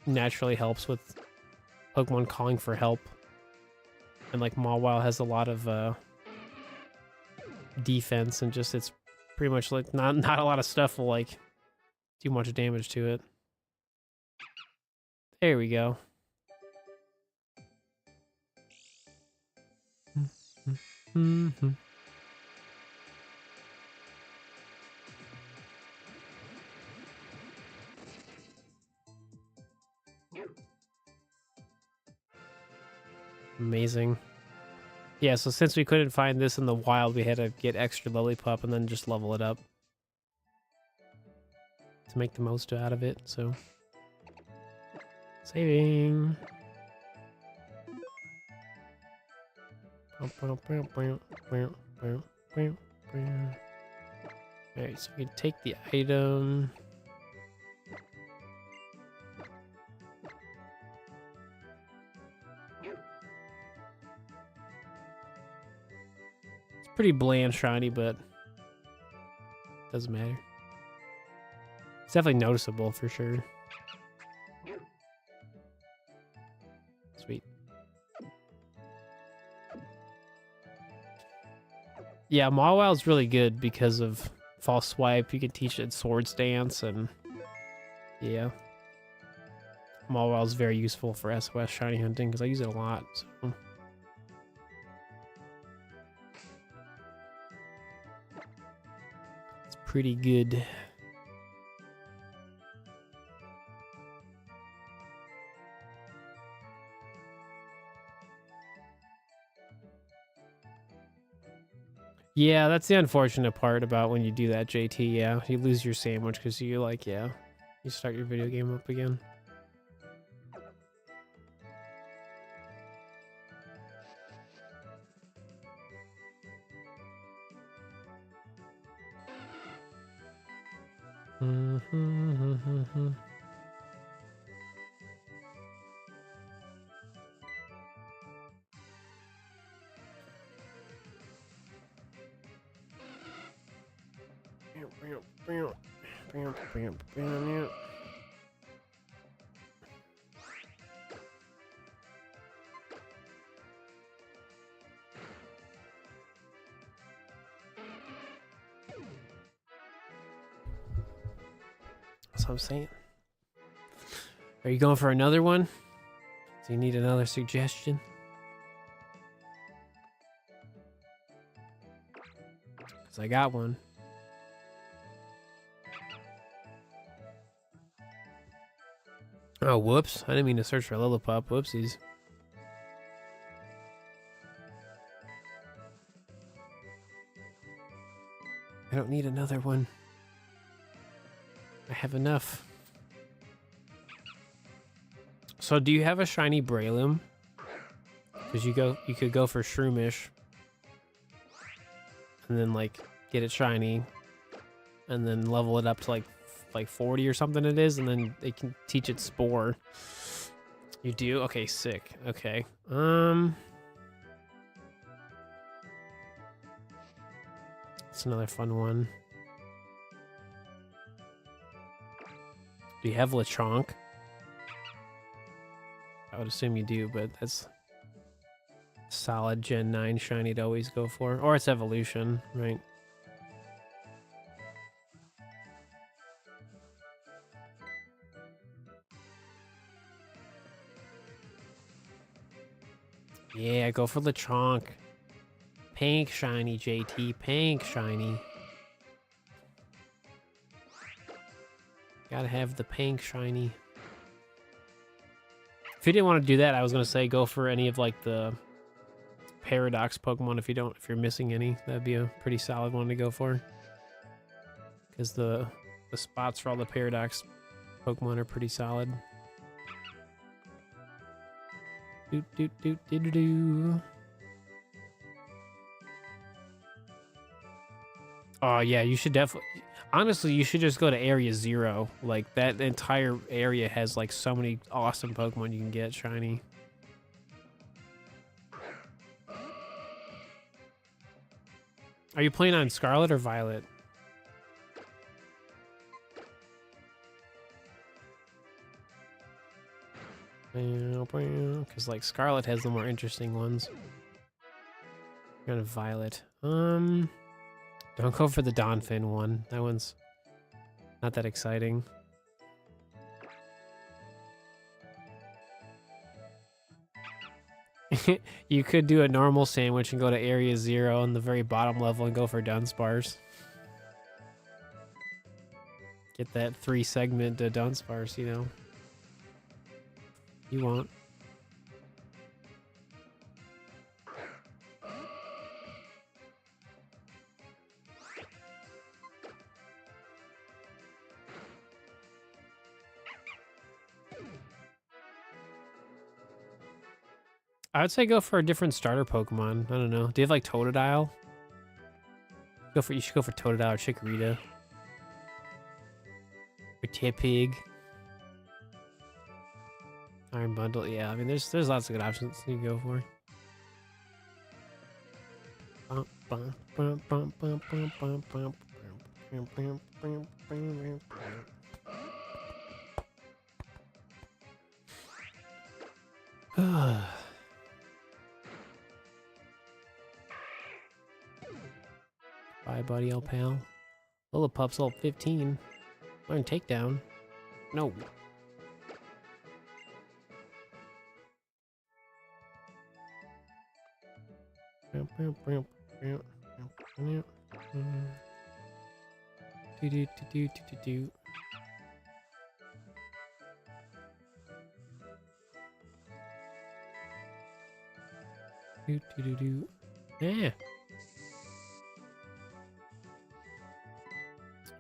naturally helps with Pokemon calling for help, and like Mawile has a lot of defense, and just it's pretty much like not a lot of stuff will like do much damage to it. There we go. Mm-hmm. Amazing. Yeah, so since we couldn't find this in the wild, we had to get extra Lillipup and then just level it up to make the most out of it, so. Saving. Alright, so we can take the item. It's pretty bland shiny, but doesn't matter. It's definitely noticeable for sure. Sweet. Yeah, Mawile's really good because of False Swipe. You can teach it Sword Stance, and yeah. Mawile is very useful for SOS shiny hunting because I use it a lot. So. It's pretty good. Yeah, that's the unfortunate part about when you do that, JT. Yeah, you lose your sandwich because you like, yeah, you start your video game up again. That's what I'm saying. Are you going for another one? Do you need another suggestion? Because I got one. Oh, whoops. I didn't mean to search for Lillipup. Whoopsies. I don't need another one. I have enough. So do you have a shiny Breloom? Because you could go for Shroomish. And then like get it shiny. And then level it up to like 40 or something it is, and then they can teach it Spore. You do? Okay, sick. Okay. It's another fun one. Do you have Lechonk? I would assume you do, but that's solid Gen 9 shiny to always go for. Or it's evolution, right? Yeah, go for Lechonk. Pink shiny, JT. Pink shiny. Gotta have the pink shiny. If you didn't want to do that, I was gonna say go for any of like the Paradox Pokemon if you're missing any. That'd be a pretty solid one to go for. Because the spots for all the Paradox Pokemon are pretty solid. Doot doot doot doot doo. Oh yeah, you should definitely. Honestly, you should just go to Area 0. Like that entire area has like so many awesome Pokemon you can get shiny. Are you playing on Scarlet or Violet? Because like Scarlet has the more interesting ones. Kind of Violet. Don't go for the Donphin one. That one's not that exciting. You could do a normal sandwich and go to Area 0 on the very bottom level and go for Dunsparce. Get that 3-segment Dunsparce, you know. You won't. I would say go for a different starter Pokemon. I don't know. Do you have like Totodile? You should go for Totodile or Chikorita. Or Tipig. Iron Bundle, yeah. I mean, there's lots of good options you can go for. Bye, buddy, old pal. Lillipup's level 15. Learn Takedown. No. Yeah.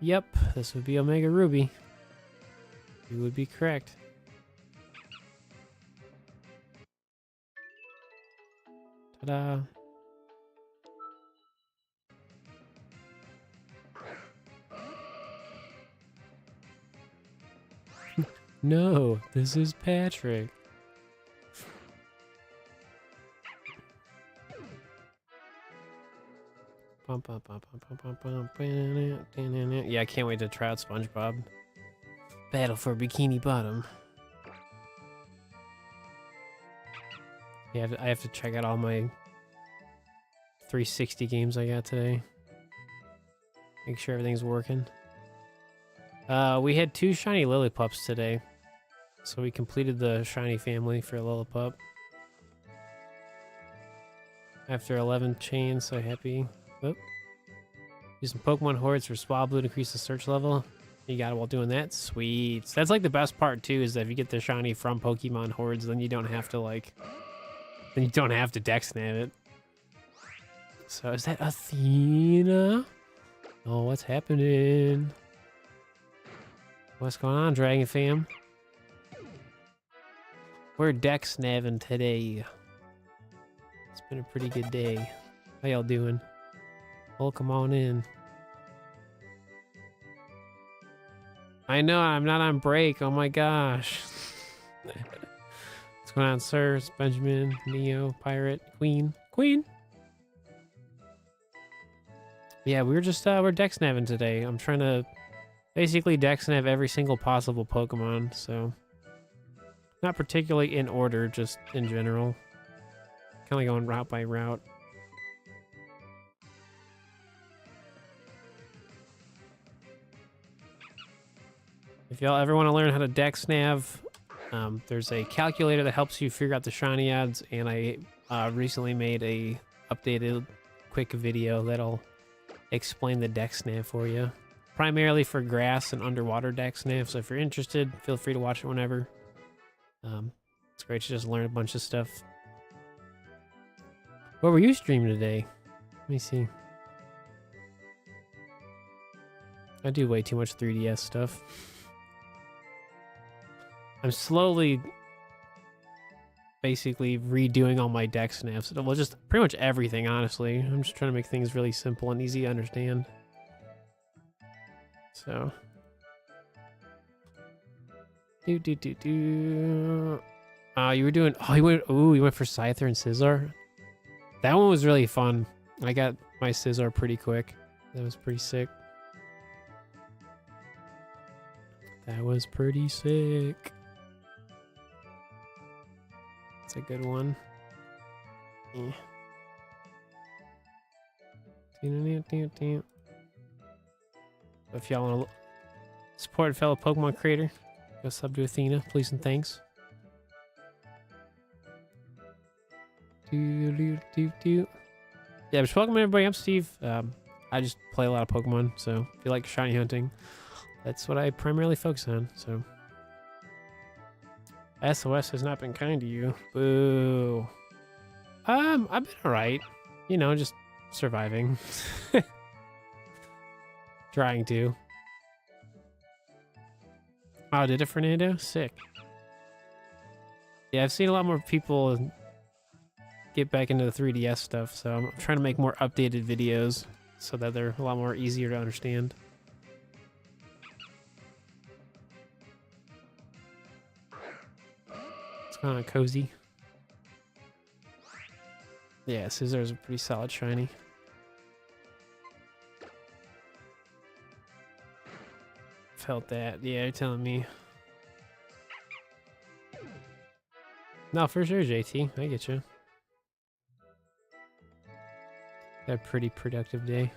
Yep, this would be Omega Ruby. You would be correct. Ta-da. No, this is Patrick. Yeah, I can't wait to try out SpongeBob. Battle for Bikini Bottom. Yeah, I have to check out all my 360 games I got today. Make sure everything's working. We had 2 shiny Lillipups today. So we completed the shiny family for Lillipup. After 11 chains, so happy. Oop. Use some Pokemon Hordes for Swablu to increase the search level. You got it while doing that? Sweet. So that's like the best part too, is that if you get the shiny from Pokemon Hordes, then you don't have to Dexnav it. So is that Athena? Oh, what's happening? What's going on, Dragon Fam? We're Dexnaving today. It's been a pretty good day. How y'all doing? Welcome on in. I know, I'm not on break. Oh my gosh. What's going on, sir? It's Benjamin, Neo, Pirate, Queen. Yeah, we're Dexnaving today. I'm trying to basically Dexnav every single possible Pokemon, so not particularly in order, just in general. Kind of going route by route. If y'all ever want to learn how to Dexnav, there's a calculator that helps you figure out the shiny odds, and I recently made a updated quick video that'll explain the Dexnav for you. Primarily for grass and underwater Dexnav, so if you're interested, feel free to watch it whenever. It's great to just learn a bunch of stuff. What were you streaming today? Let me see. I do way too much 3DS stuff. I'm slowly basically redoing all my Dexnavs. Well, just pretty much everything, honestly. I'm just trying to make things really simple and easy to understand. So. You were doing... Oh, you went for Scyther and Scizor? That one was really fun. I got my Scizor pretty quick. That was pretty sick. That was pretty sick. That's a good one. Yeah. If y'all want to support a fellow Pokemon creator, go sub to Athena, please and thanks. Yeah, just welcome everybody. I'm Steve. I just play a lot of Pokemon, so if you like shiny hunting, that's what I primarily focus on. So SOS has not been kind to you. Boo. I've been alright. You know, just surviving. Trying to. Oh, did it, Fernando? Sick. Yeah, I've seen a lot more people get back into the 3DS stuff, so I'm trying to make more updated videos so that they're a lot more easier to understand. It's kind of cozy. Yeah, Scizor's a pretty solid shiny. Felt that. Yeah, you're telling me. No, for sure, JT. I get you. Had a pretty productive day.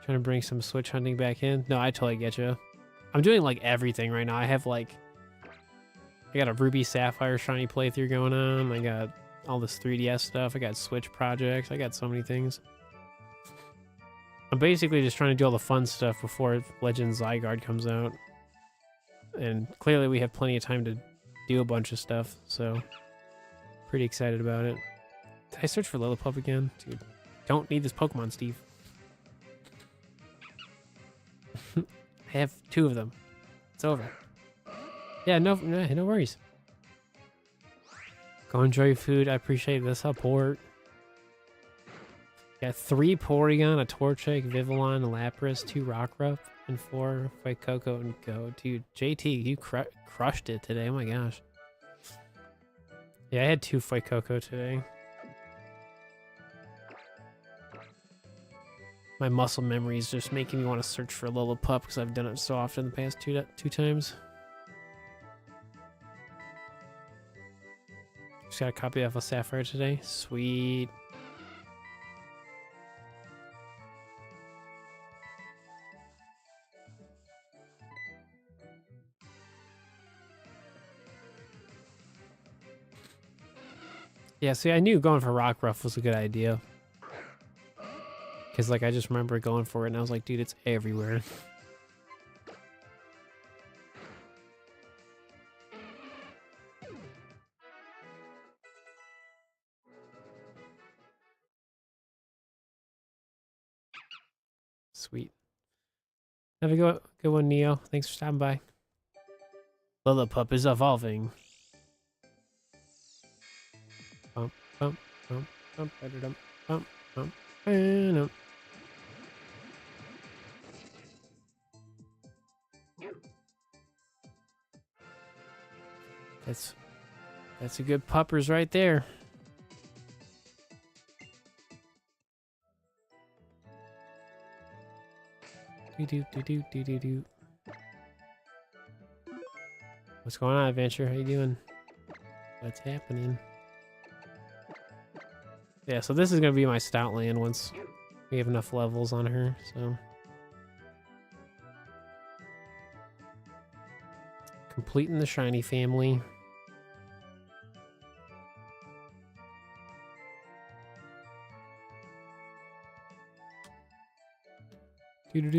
Trying to bring some Switch hunting back in. No, I totally get you. I'm doing like everything right now. I got a Ruby Sapphire shiny playthrough going on. I got all this 3DS stuff. I got Switch projects. I got so many things. I'm basically just trying to do all the fun stuff before Legend Zygarde comes out. And clearly we have plenty of time to do a bunch of stuff, so pretty excited about it. Did I search for Lillipup again? Dude, don't need this Pokemon, Steve. I have 2 of them. It's over. Yeah, no worries. Go enjoy your food. I appreciate the support. Got 3 Porygon, a Torchic, Vivillon, a Lapras, 2 Rockruff, and 4 Fuecoco and Go. Dude, JT, you crushed it today. Oh my gosh. Yeah, I had 2 Fuecoco today. My muscle memory is just making me want to search for a Lillipup because I've done it so often the past two times. Just got a copy of a Sapphire today. Sweet. Yeah, see, I knew going for Rockruff was a good idea. Because, like, I just remember going for it, and I was like, dude, it's everywhere. Sweet. Have a good one, Neo. Thanks for stopping by. Lillipup is evolving. Bump, bump, bump, bump, bump, bump, bump, bump. That's a good puppers right there. Do. What's going on, Adventure? How you doing? What's happening? Yeah, so this is gonna be my Stoutland once we have enough levels on her, so. Completing the shiny family. Do.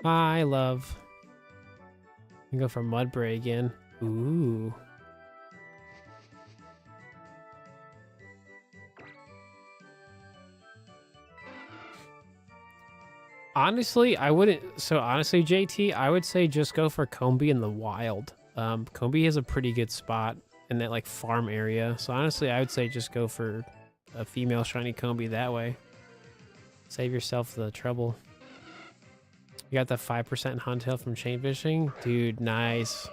I love. We go for Mudbray again. Ooh. Honestly, I wouldn't. So honestly, JT, I would say just go for Combee in the wild. Combee has a pretty good spot in that like farm area. So honestly, I would say just go for a female shiny Combee that way. Save yourself the trouble. You got the 5% Huntail from chain fishing? Dude, nice.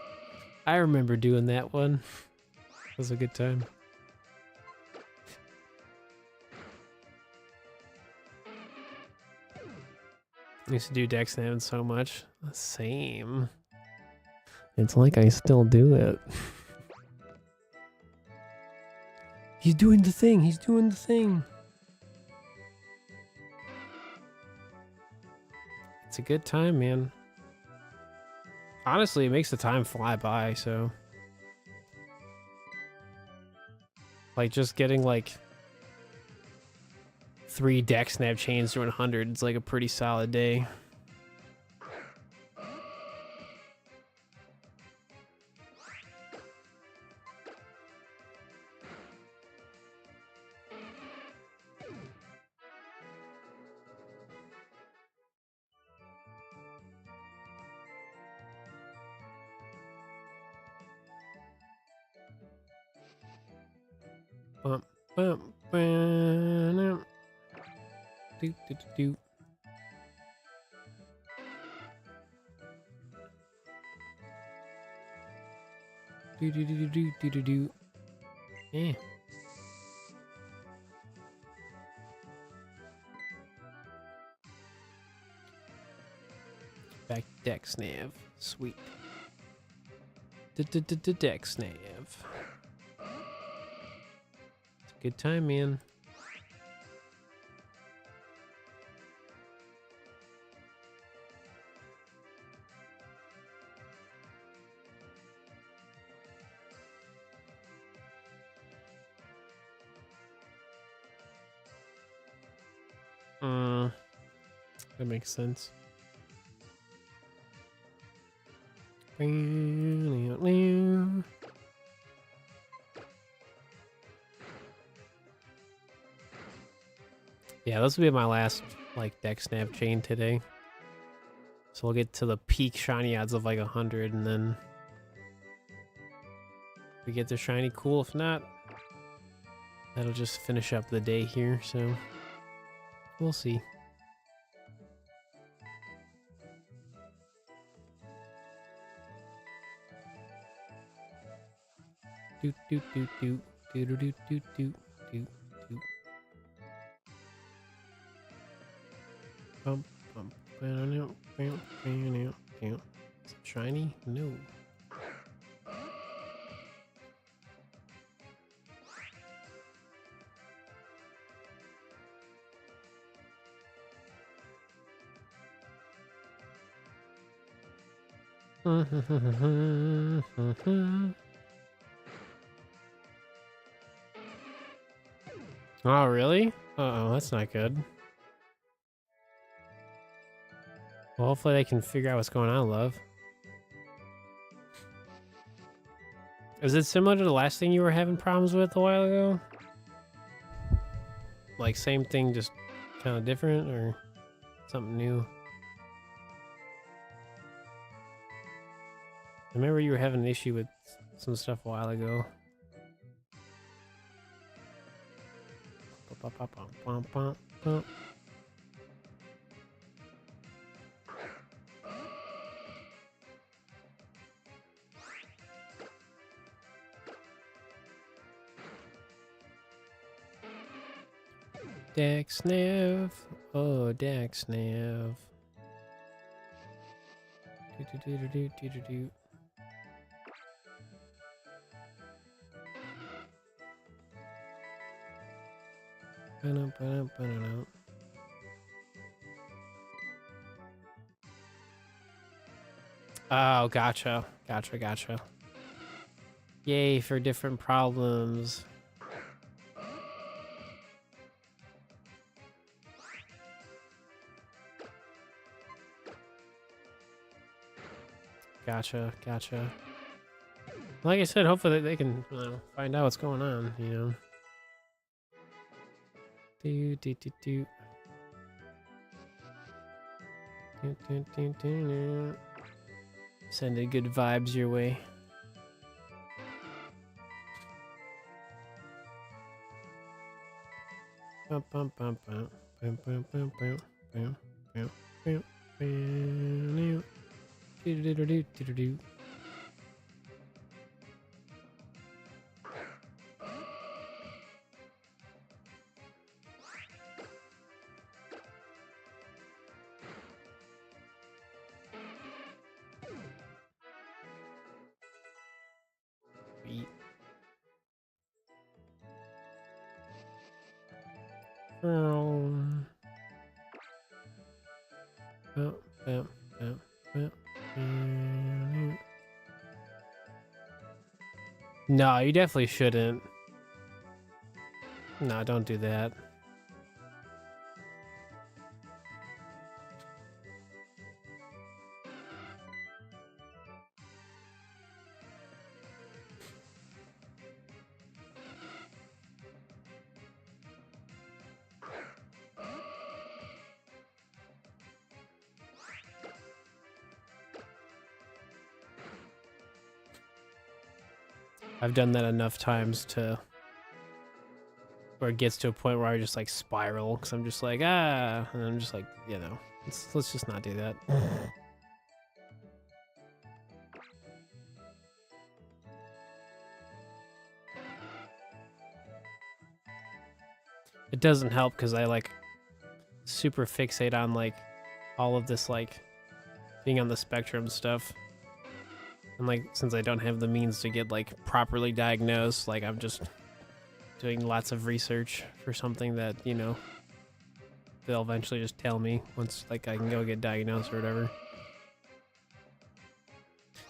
I remember doing that one. It was a good time. I used to do Dexnav so much. Same. It's like I still do it. He's doing the thing. He's doing the thing. It's a good time, man. Honestly, it makes the time fly by, so. Like, just getting, like, 3 Dexnav chains to 100 is, like, a pretty solid day. Bump, bump, bump. Do. Do. Yeah. Back to Dexnav. Sweet. Dexnav. good time, man. That makes sense. Yeah, this will be my last like Dexnav chain today. So we'll get to the peak shiny odds of like 100, and then if we get the shiny, cool. If not, that'll just finish up the day here. So we'll see. Doot doot doot doot doot doot doot doot doot doot. Bump bump. Bam bam bam bam. Is it shiny? No. Oh, really? Uh-oh, that's not good. Well, hopefully they can figure out what's going on, love. Is it similar to the last thing you were having problems with a while ago? Like same thing, just kind of different, or something new? I remember you were having an issue with some stuff a while ago. Dexnav, oh Dexnav. Do. Oh, gotcha. Yay for different problems. Gotcha. Like I said, hopefully they can find out what's going on, you know. Do. Sending good vibes your way. Do. No, you definitely shouldn't. No, don't do that. I've done that enough times to where it gets to a point where I just like spiral because I'm just like, and I'm just like, you know, let's just not do that. It doesn't help because I like super fixate on like all of this like being on the spectrum stuff. And like, since I don't have the means to get like properly diagnosed, like I'm just doing lots of research for something that, you know, they'll eventually just tell me once, like, I can go get diagnosed or whatever.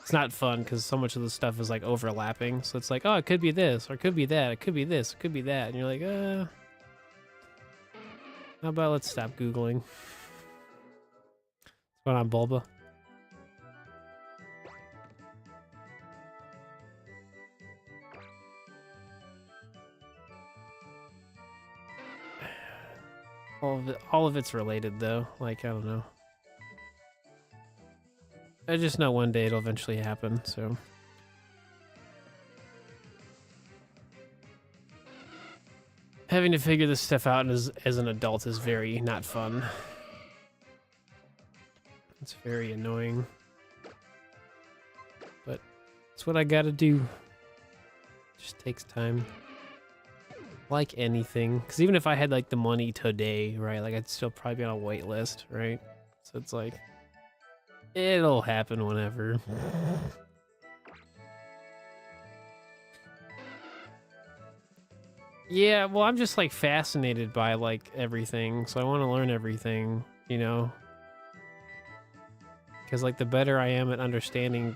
It's not fun because so much of the stuff is like overlapping. So it's like, oh, it could be this, or it could be that, it could be this, it could be that. And you're like, how about let's stop Googling. What's going on, Bulba? All of it's related though. Like, I don't know. I just know one day it'll eventually happen, so. Having to figure this stuff out as an adult is very not fun. It's very annoying. But it's what I gotta do. It just takes time. Like anything. Because even if I had like the money today, right, like I'd still probably be on a wait list, right? So it's like, it'll happen whenever. Yeah, well, I'm just like fascinated by like everything, so I want to learn everything, you know? Because like the better I am at understanding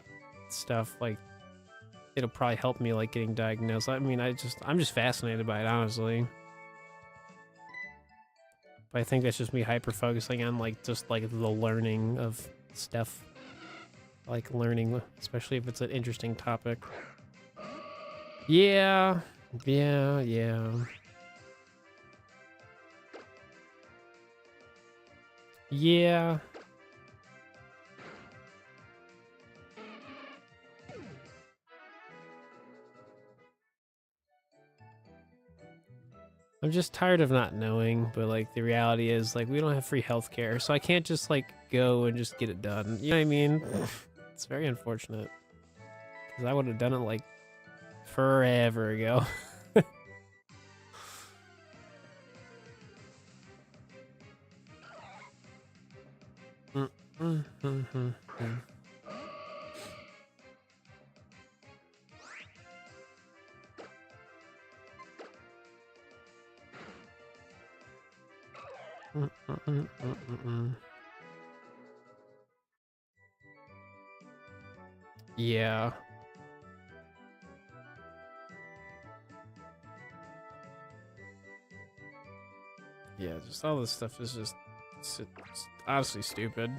stuff, like it'll probably help me like getting diagnosed. I mean, I'm just fascinated by it, honestly. But I think that's just me hyper focusing on like just like the learning of stuff. Like learning, especially if it's an interesting topic. Yeah. Yeah. Yeah. I'm just tired of not knowing, but like the reality is like we don't have free healthcare, so I can't just like go and just get it done. You know what I mean? It's very unfortunate. Because I would have done it like forever ago. Yeah. Yeah, just all this stuff is just it's honestly stupid.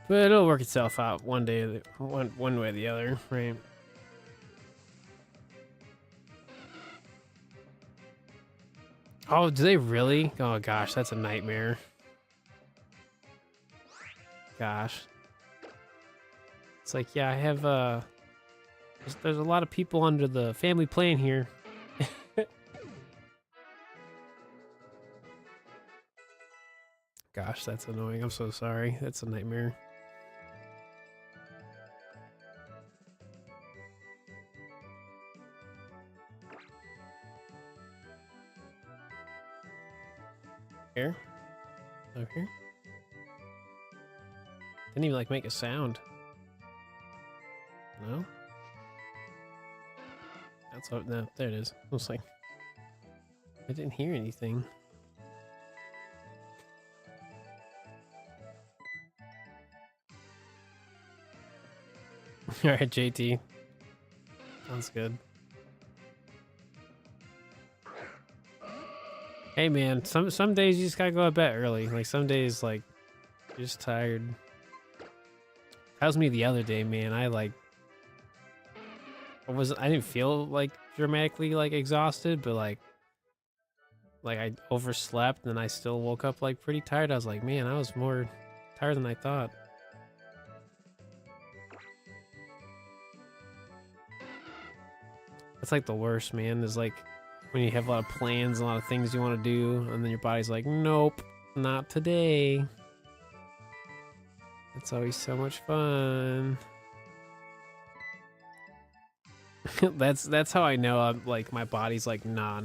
But it'll work itself out one day, one way or the other, right? Oh, do they really? Oh gosh, that's a nightmare. Gosh. It's like, yeah, I have there's a lot of people under the family plan here. Gosh, that's annoying. I'm so sorry. That's a nightmare. Here? Over here? Didn't even like make a sound. No? That's what, no, there it is. I was like, I didn't hear anything. Alright, JT. Sounds good. Hey man, some days you just gotta go to bed early. Like some days, like you're just tired. That was me the other day, man. I didn't feel like dramatically like exhausted, but like I overslept and I still woke up like pretty tired. I was like, man, I was more tired than I thought. That's like the worst, man. Is like when you have a lot of plans, a lot of things you want to do, and then your body's like, nope, not today. It's always so much fun. That's how I know I'm like my body's like, nah.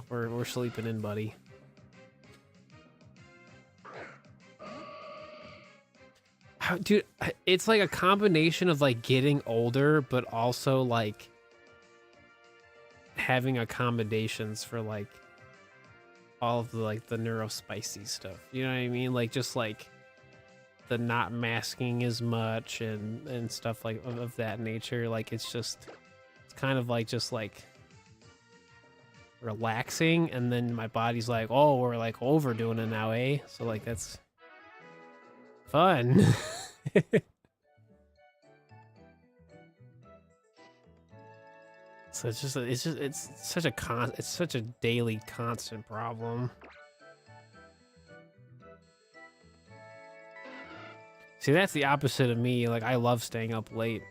We're sleeping in, buddy. Dude, it's like a combination of like getting older, but also like having accommodations for like all of the like the neurospicy stuff. You know what I mean? Like just like the not masking as much and stuff like of that nature. Like it's kind of like just like relaxing, and then my body's like, oh, we're like overdoing it now, eh? So like that's fun. So it's such a daily constant problem. See, that's the opposite of me. Like I love staying up late.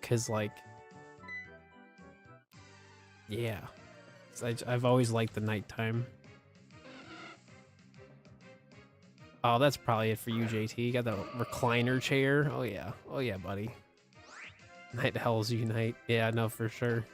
Cause like, yeah, I've always liked the nighttime. Oh, that's probably it for you, JT. You got the recliner chair. Oh yeah, buddy. Night hells unite. Yeah, no, for sure.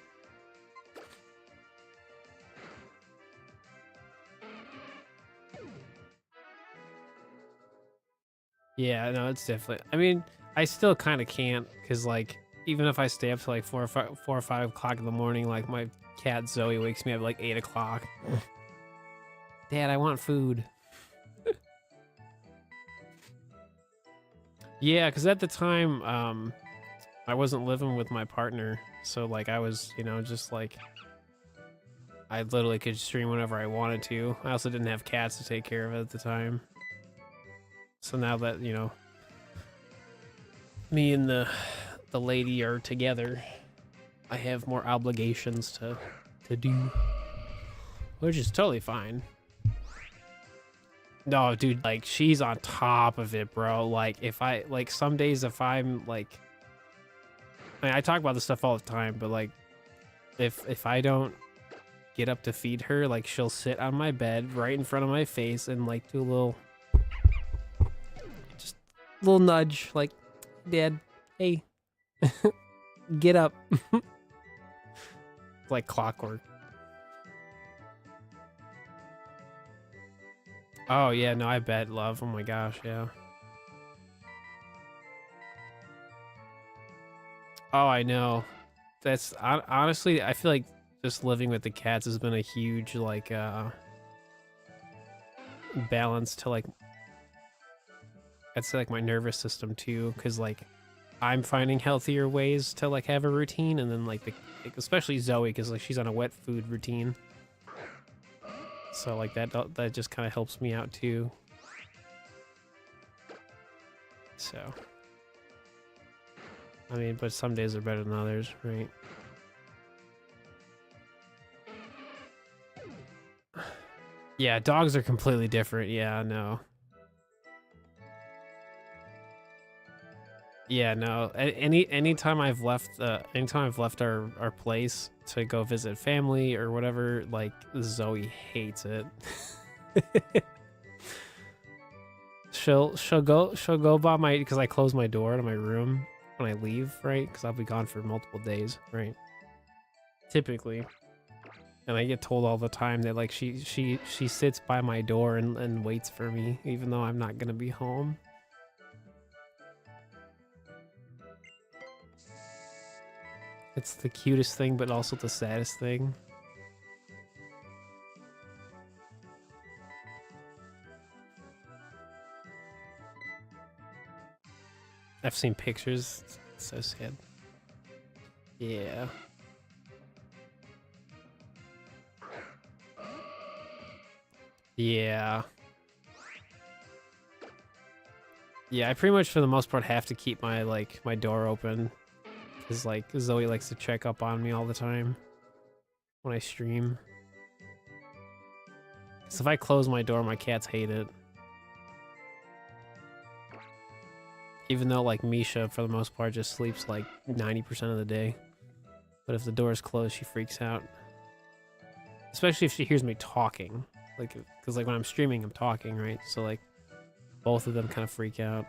Yeah, no, it's definitely. I mean, I still kind of can't, because like even if I stay up to like 4 or 5 o'clock in the morning, like my cat Zoe wakes me up like 8 o'clock. Dad, I want food. Yeah, because at the time, I wasn't living with my partner, so like I was, you know, just like I literally could stream whenever I wanted to. I also didn't have cats to take care of at the time. So now that, you know, me and the lady are together, I have more obligations to do, which is totally fine. No, dude, like she's on top of it, bro. Like if I like some days if I'm like, I mean, I talk about this stuff all the time, but like if I don't get up to feed her, like she'll sit on my bed right in front of my face and like do a little nudge, like, Dad, hey, get up. Like clockwork. Oh yeah, no, I bet, love. Oh my gosh, yeah. Oh, I know. That's honestly, I feel like just living with the cats has been a huge like balance to like, I'd say like my nervous system too, because like I'm finding healthier ways to like have a routine, and then like especially Zoe, because like she's on a wet food routine, so like that just kind of helps me out too. So I mean, but some days are better than others, right? Yeah, dogs are completely different. Yeah, no. Yeah, no. Anytime I've left our place to go visit family or whatever, like Zoe hates it. she'll go by my, because I close my door to my room when I leave, right? Because I'll be gone for multiple days, right? Typically. And I get told all the time that like she sits by my door and waits for me even though I'm not gonna be home. It's the cutest thing, but also the saddest thing. I've seen pictures. It's so sad. Yeah. Yeah. Yeah, I pretty much for the most part have to keep my my door open, because like Zoe likes to check up on me all the time when I stream. So if I close my door, my cats hate it. Even though like Misha for the most part just sleeps like 90% of the day. But if the door is closed, she freaks out. Especially if she hears me talking. Like, because like when I'm streaming, I'm talking, right? So like both of them kind of freak out.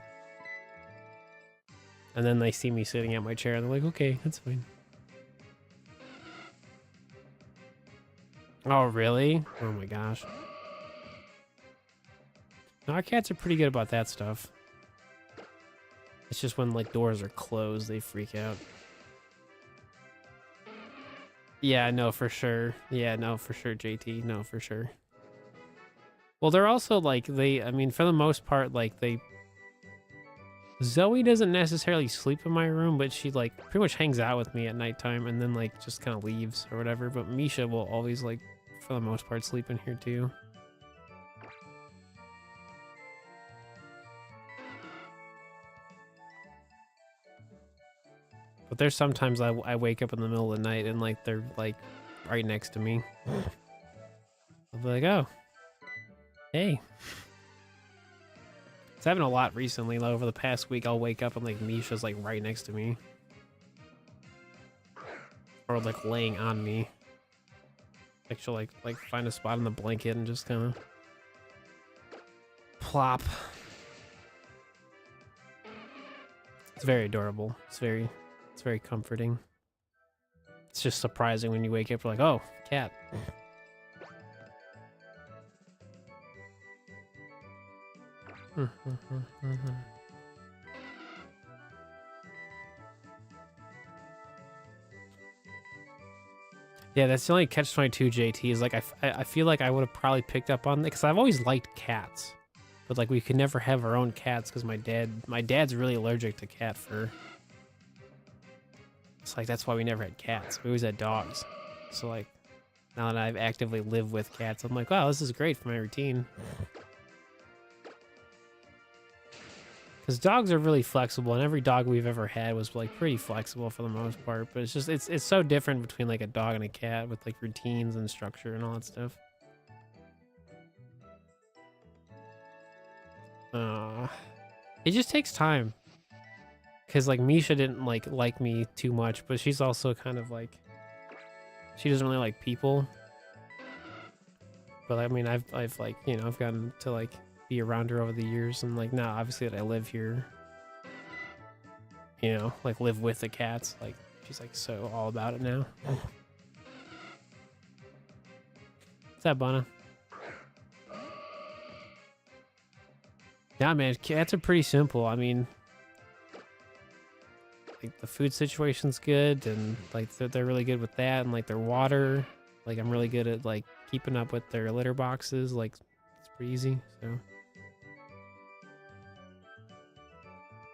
And then they see me sitting at my chair and they're like, okay, that's fine. Oh, really? Oh my gosh. No, our cats are pretty good about that stuff. It's just when like doors are closed, they freak out. Yeah, no, for sure. Yeah, no, for sure, JT. No, for sure. Well, they're also like, I mean, for the most part, like Zoe doesn't necessarily sleep in my room, but she like pretty much hangs out with me at nighttime and then like just kind of leaves or whatever. But Misha will always like, for the most part, sleep in here too. But there's sometimes I wake up in the middle of the night and like they're like right next to me. I'll be like, oh, hey. It's happened a lot recently. Like, over the past week, I'll wake up and like Misha's like right next to me. Or like laying on me. Like she'll like find a spot in the blanket and just kind of plop. It's very adorable. It's very comforting. It's just surprising when you wake up, like, oh, cat. Yeah, that's the only catch-22, JT, is like I feel like I would have probably picked up on it because I've always liked cats, but like we could never have our own cats because my dad's really allergic to cat fur. It's like that's why we never had cats. We always had dogs. So like now that I've actively lived with cats, I'm like, wow, this is great for my routine. Because dogs are really flexible, and every dog we've ever had was like pretty flexible for the most part. But it's just it's so different between like a dog and a cat with like routines and structure and all that stuff. It just takes time. Because like Misha didn't like me too much, but she's also kind of like she doesn't really like people. But I mean, I've like, you know, I've gotten to like be around her over the years, and like now obviously that I live here, you know, like live with the cats, like she's like so all about it now. What's that, Bonna? Yeah, man, cats are pretty simple. I mean, like the food situation's good, and like they're really good with that, and like their water, like I'm really good at like keeping up with their litter boxes. Like it's pretty easy. So.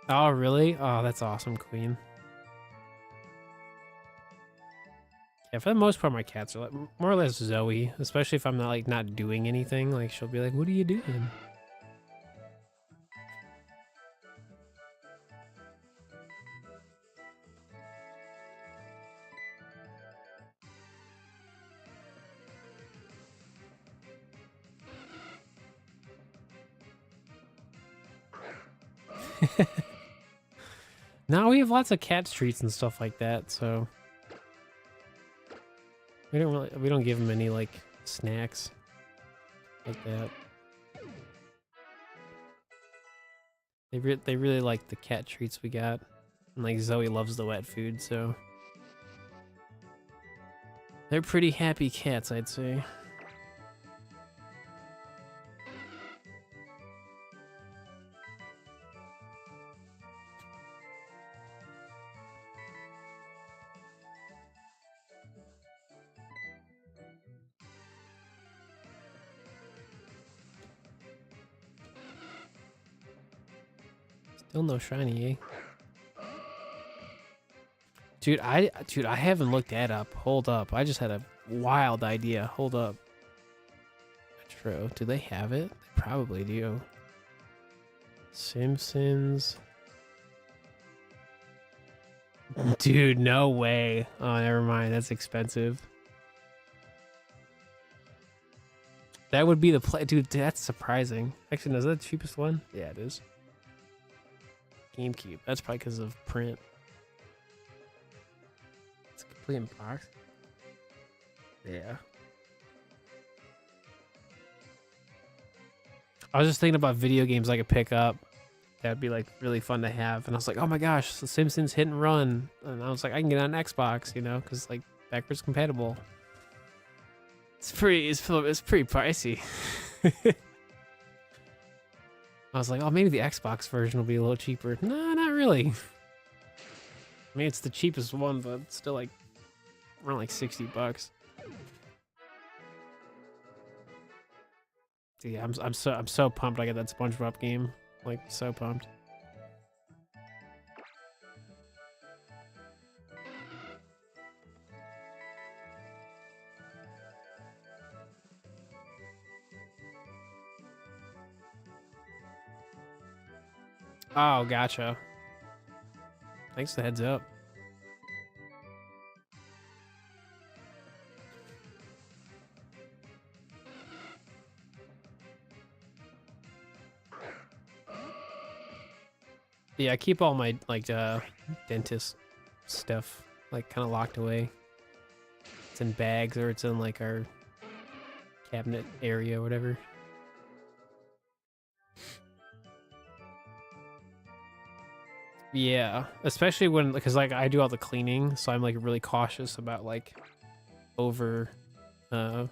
Oh, really? Oh, that's awesome, Queen. Yeah, for the most part, my cats are like more or less Zoe, especially if I'm not doing anything. Like she'll be like, "What are you doing?" Now we have lots of cat treats and stuff like that, so we don't give them any like snacks like that. They really like the cat treats we got, and like Zoe loves the wet food, so they're pretty happy cats, I'd say. Still no shiny, eh? Dude, I haven't looked that up. Hold up. I just had a wild idea. Hold up. True. Do they have it? They probably do. Simpsons. Dude, no way. Oh, never mind. That's expensive. That would be the play. Dude, that's surprising. Actually, no, is that the cheapest one? Yeah, it is. GameCube. That's probably because of print. It's complete in box. Yeah. I was just thinking about video games I could pick up. That'd be like really fun to have. And I was like, oh my gosh, The Simpsons Hit and Run. And I was like, I can get on Xbox, you know, because like backwards compatible. It's pretty pricey. I was like, oh, maybe the Xbox version will be a little cheaper. No, not really. I mean, it's the cheapest one, but it's still like around like $60. Yeah, I'm so pumped I got that SpongeBob game. Like, so pumped. Oh, gotcha. Thanks for the heads up. Yeah, I keep all my like dentist stuff like kind of locked away. It's in bags or it's in like our cabinet area or whatever. Yeah, especially when, because like I do all the cleaning, so I'm like really cautious about like over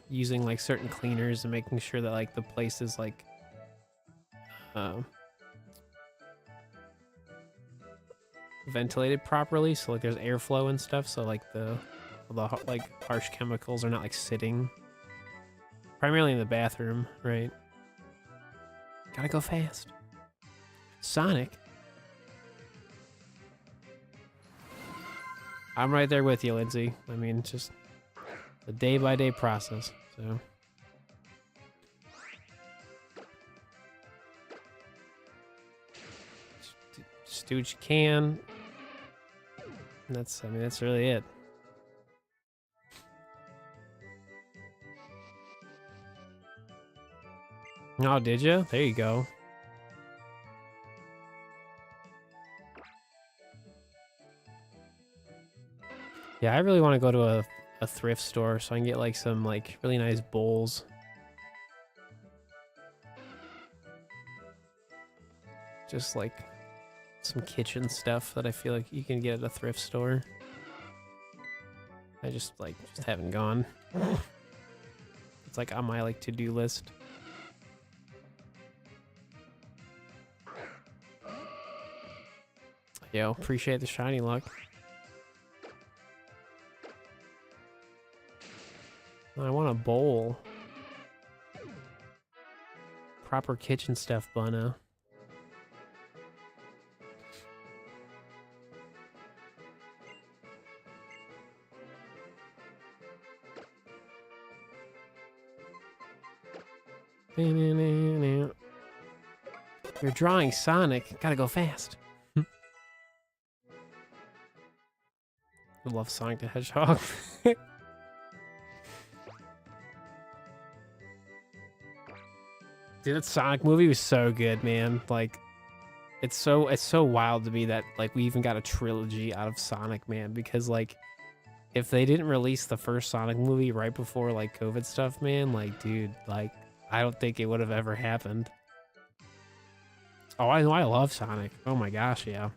using like certain cleaners and making sure that like the place is like ventilated properly, so like there's airflow and stuff, so like the like harsh chemicals are not like sitting primarily in the bathroom, right? Gotta go fast. Sonic. I'm right there with you, Lindsay. I mean, it's just a day-by-day process, so. Just do what you can. And that's, I mean, that's really it. Oh, did you? There you go. Yeah, I really want to go to a thrift store so I can get like some like really nice bowls. Just like some kitchen stuff that I feel like you can get at a thrift store. I just haven't gone. It's like on my like to-do list. Yo, appreciate the shiny luck. I want a bowl. Proper kitchen stuff, Bunna. You're drawing Sonic. Gotta go fast. I love Sonic the Hedgehog. Dude, that Sonic movie was so good, man. Like, it's so wild to me that like we even got a trilogy out of Sonic, man. Because like, if they didn't release the first Sonic movie right before like COVID stuff, man, like, dude, like, I don't think it would have ever happened. Oh, I know, I love Sonic. Oh my gosh, yeah.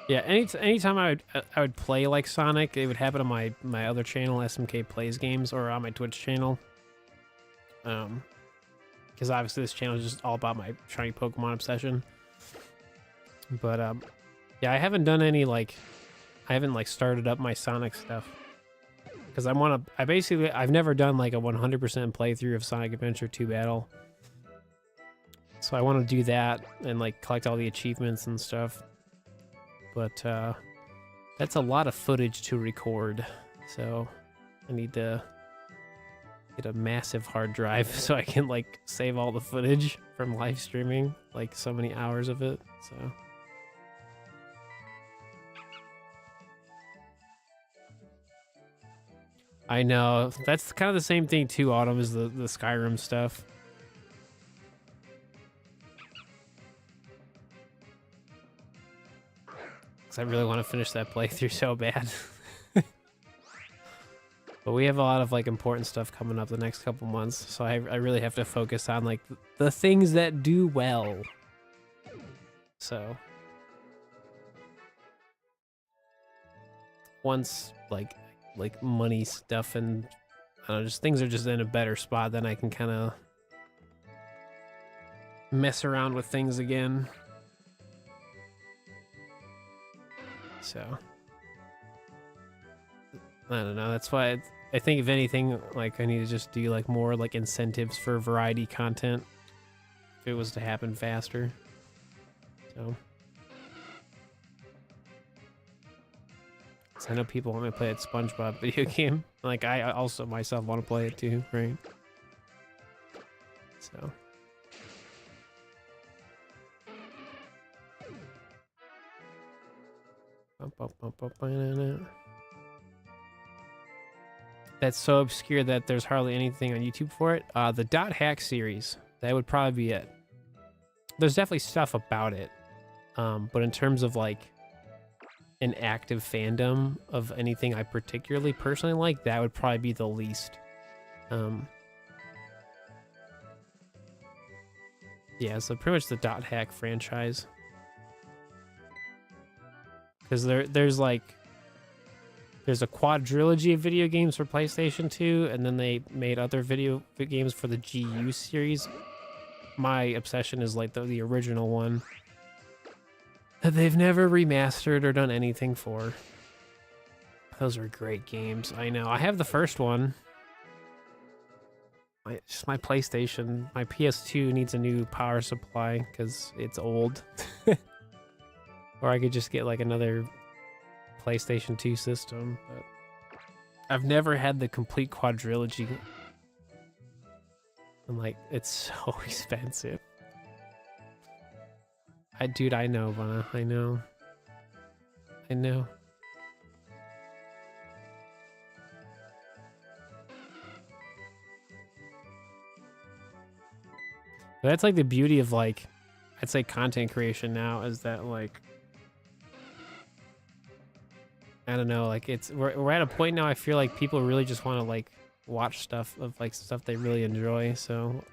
Yeah, anytime I would play like Sonic, it would happen on my other channel, SmkPlaysGames, or on my Twitch channel. Because obviously this channel is just all about my shiny Pokemon obsession. But yeah, I haven't done any like, I haven't like started up my Sonic stuff because I've never done like a 100% playthrough of Sonic Adventure 2 Battle. So I want to do that and like collect all the achievements and stuff. But that's a lot of footage to record, so I need to get a massive hard drive so I can like save all the footage from live streaming, like so many hours of it. So I know that's kind of the same thing too, Autumn, is the Skyrim stuff. I really want to finish that playthrough so bad. But we have a lot of like important stuff coming up the next couple months, so I really have to focus on like the things that do well. So once like money stuff and I don't know, just things are just in a better spot. Then I can kind of mess around with things again. So I don't know. That's why I think if anything, like I need to just do like more like incentives for variety content if it was to happen faster. So I know people want me to play that SpongeBob video game. Like I also myself want to play it too, right? So that's so obscure that there's hardly anything on YouTube for it. The Dot Hack series, that would probably be it. There's definitely stuff about it, but in terms of like an active fandom of anything I particularly personally like, that would probably be the least. Yeah, so pretty much the Dot Hack franchise. Because there's a quadrilogy of video games for PlayStation 2, and then they made other video games for the GU series. My obsession is like the original one that they've never remastered or done anything for. Those are great games. I know. I have the first one. Just my PlayStation, my PS2 needs a new power supply because it's old. Or I could just get like another PlayStation 2 system. But I've never had the complete quadrilogy. And like, it's so expensive. Dude, I know, Vanna. I know. I know. But that's like the beauty of like, I'd say content creation now is that like, I don't know, like we're at a point now I feel like people really just want to like watch stuff of like stuff they really enjoy, so.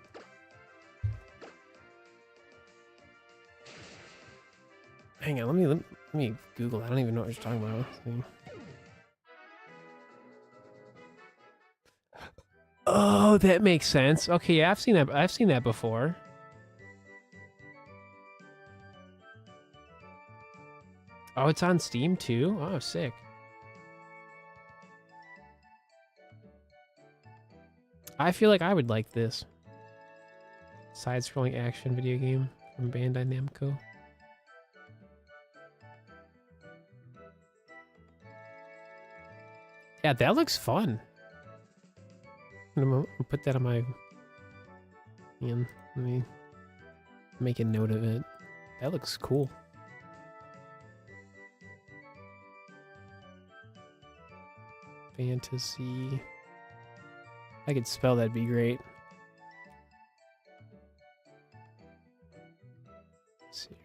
Hang on, let me Google. I don't even know what you're talking about. Oh, that makes sense. Okay, yeah, I've seen that. I've seen that before. Oh, it's on Steam too. Oh, sick. I feel like I would like this. Side-scrolling action video game from Bandai Namco. Yeah, that looks fun. I'm gonna put that on my... Let me make a note of it. That looks cool. Fantasy. I could spell, that'd be great. Let's see.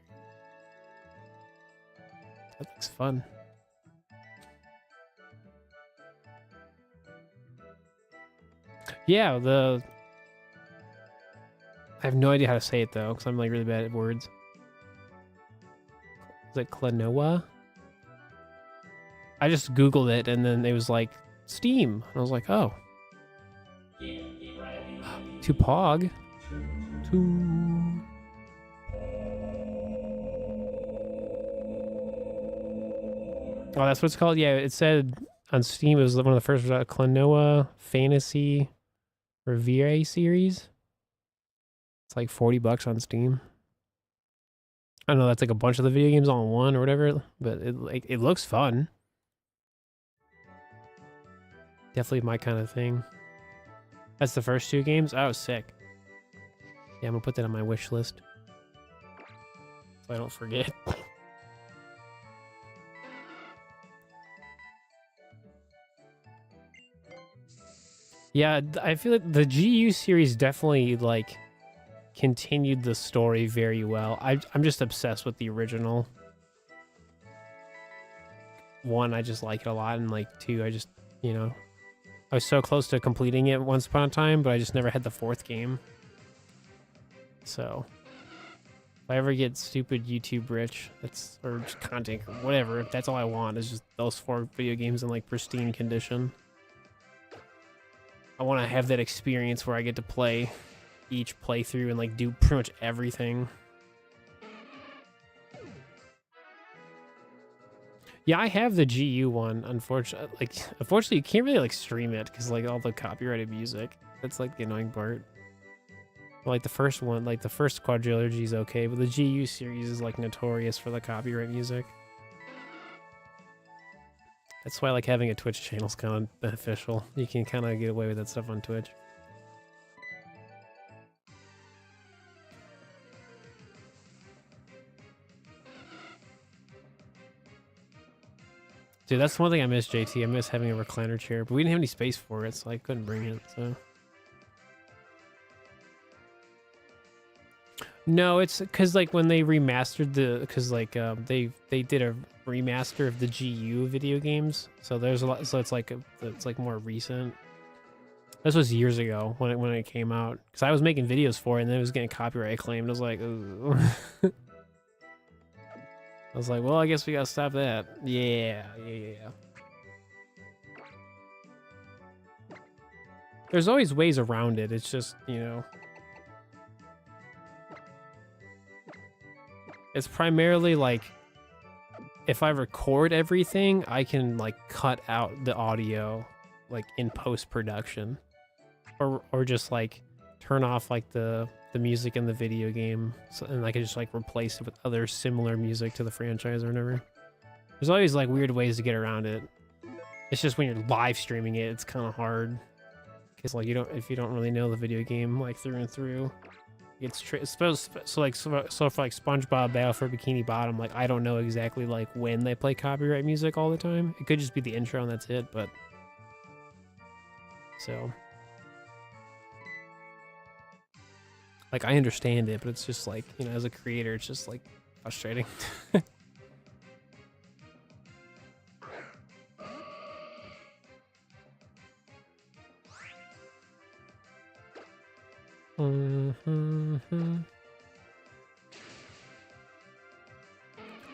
That looks fun. Yeah, I have no idea how to say it though, because I'm like really bad at words. Is it Klonoa? I just Googled it and then it was like Steam. And I was like, oh. To Pog. Oh, that's what it's called? Yeah, it said on Steam it was one of the first Klonoa Fantasy Reverie series. It's like $40 on Steam. I don't know, that's like a bunch of the video games all in one or whatever, but it looks fun. Definitely my kind of thing. That's the first two games? Oh, sick. Yeah, I'm gonna put that on my wish list. So I don't forget. Yeah, I feel like the GU series definitely like continued the story very well. I'm just obsessed with the original. One, I just like it a lot, and like two, I just, you know, I was so close to completing it once upon a time, but I just never had the fourth game. So if I ever get stupid YouTube rich, or just content or whatever, that's all I want is just those 4 video games in like pristine condition. I want to have that experience where I get to play each playthrough and like do pretty much everything. Yeah, I have the GU one. Unfortunately, you can't really like stream it because like all the copyrighted music. That's like the annoying part. But, like the first one, like the first quadrilogy is okay, but the GU series is like notorious for the copyright music. That's why like having a Twitch channel is kind of beneficial. You can kind of get away with that stuff on Twitch. Dude, that's one thing I miss, JT. I miss having a recliner chair, but we didn't have any space for it, so I couldn't bring it, so. No, it's because like when they remastered they did a remaster of the GU video games, so there's a lot, so it's like more recent. This was years ago when it came out, because I was making videos for it and then it was getting copyright claimed. I was like, ooh. I was like, well, I guess we gotta stop that. Yeah. There's always ways around it. It's just, you know. It's primarily like, if I record everything, I can like cut out the audio like in post-production. Or just like turn off like the music in the video game, so, and I can just like replace it with other similar music to the franchise or whatever. There's always like weird ways to get around it. It's just when you're live streaming it, it's kind of hard, because like if you don't really know the video game like through and through, it's supposed so for like SpongeBob Battle for Bikini Bottom, like I don't know exactly like when they play copyright music all the time. It could just be the intro and that's it, but so. Like, I understand it, but it's just like, you know, as a creator, it's just like frustrating.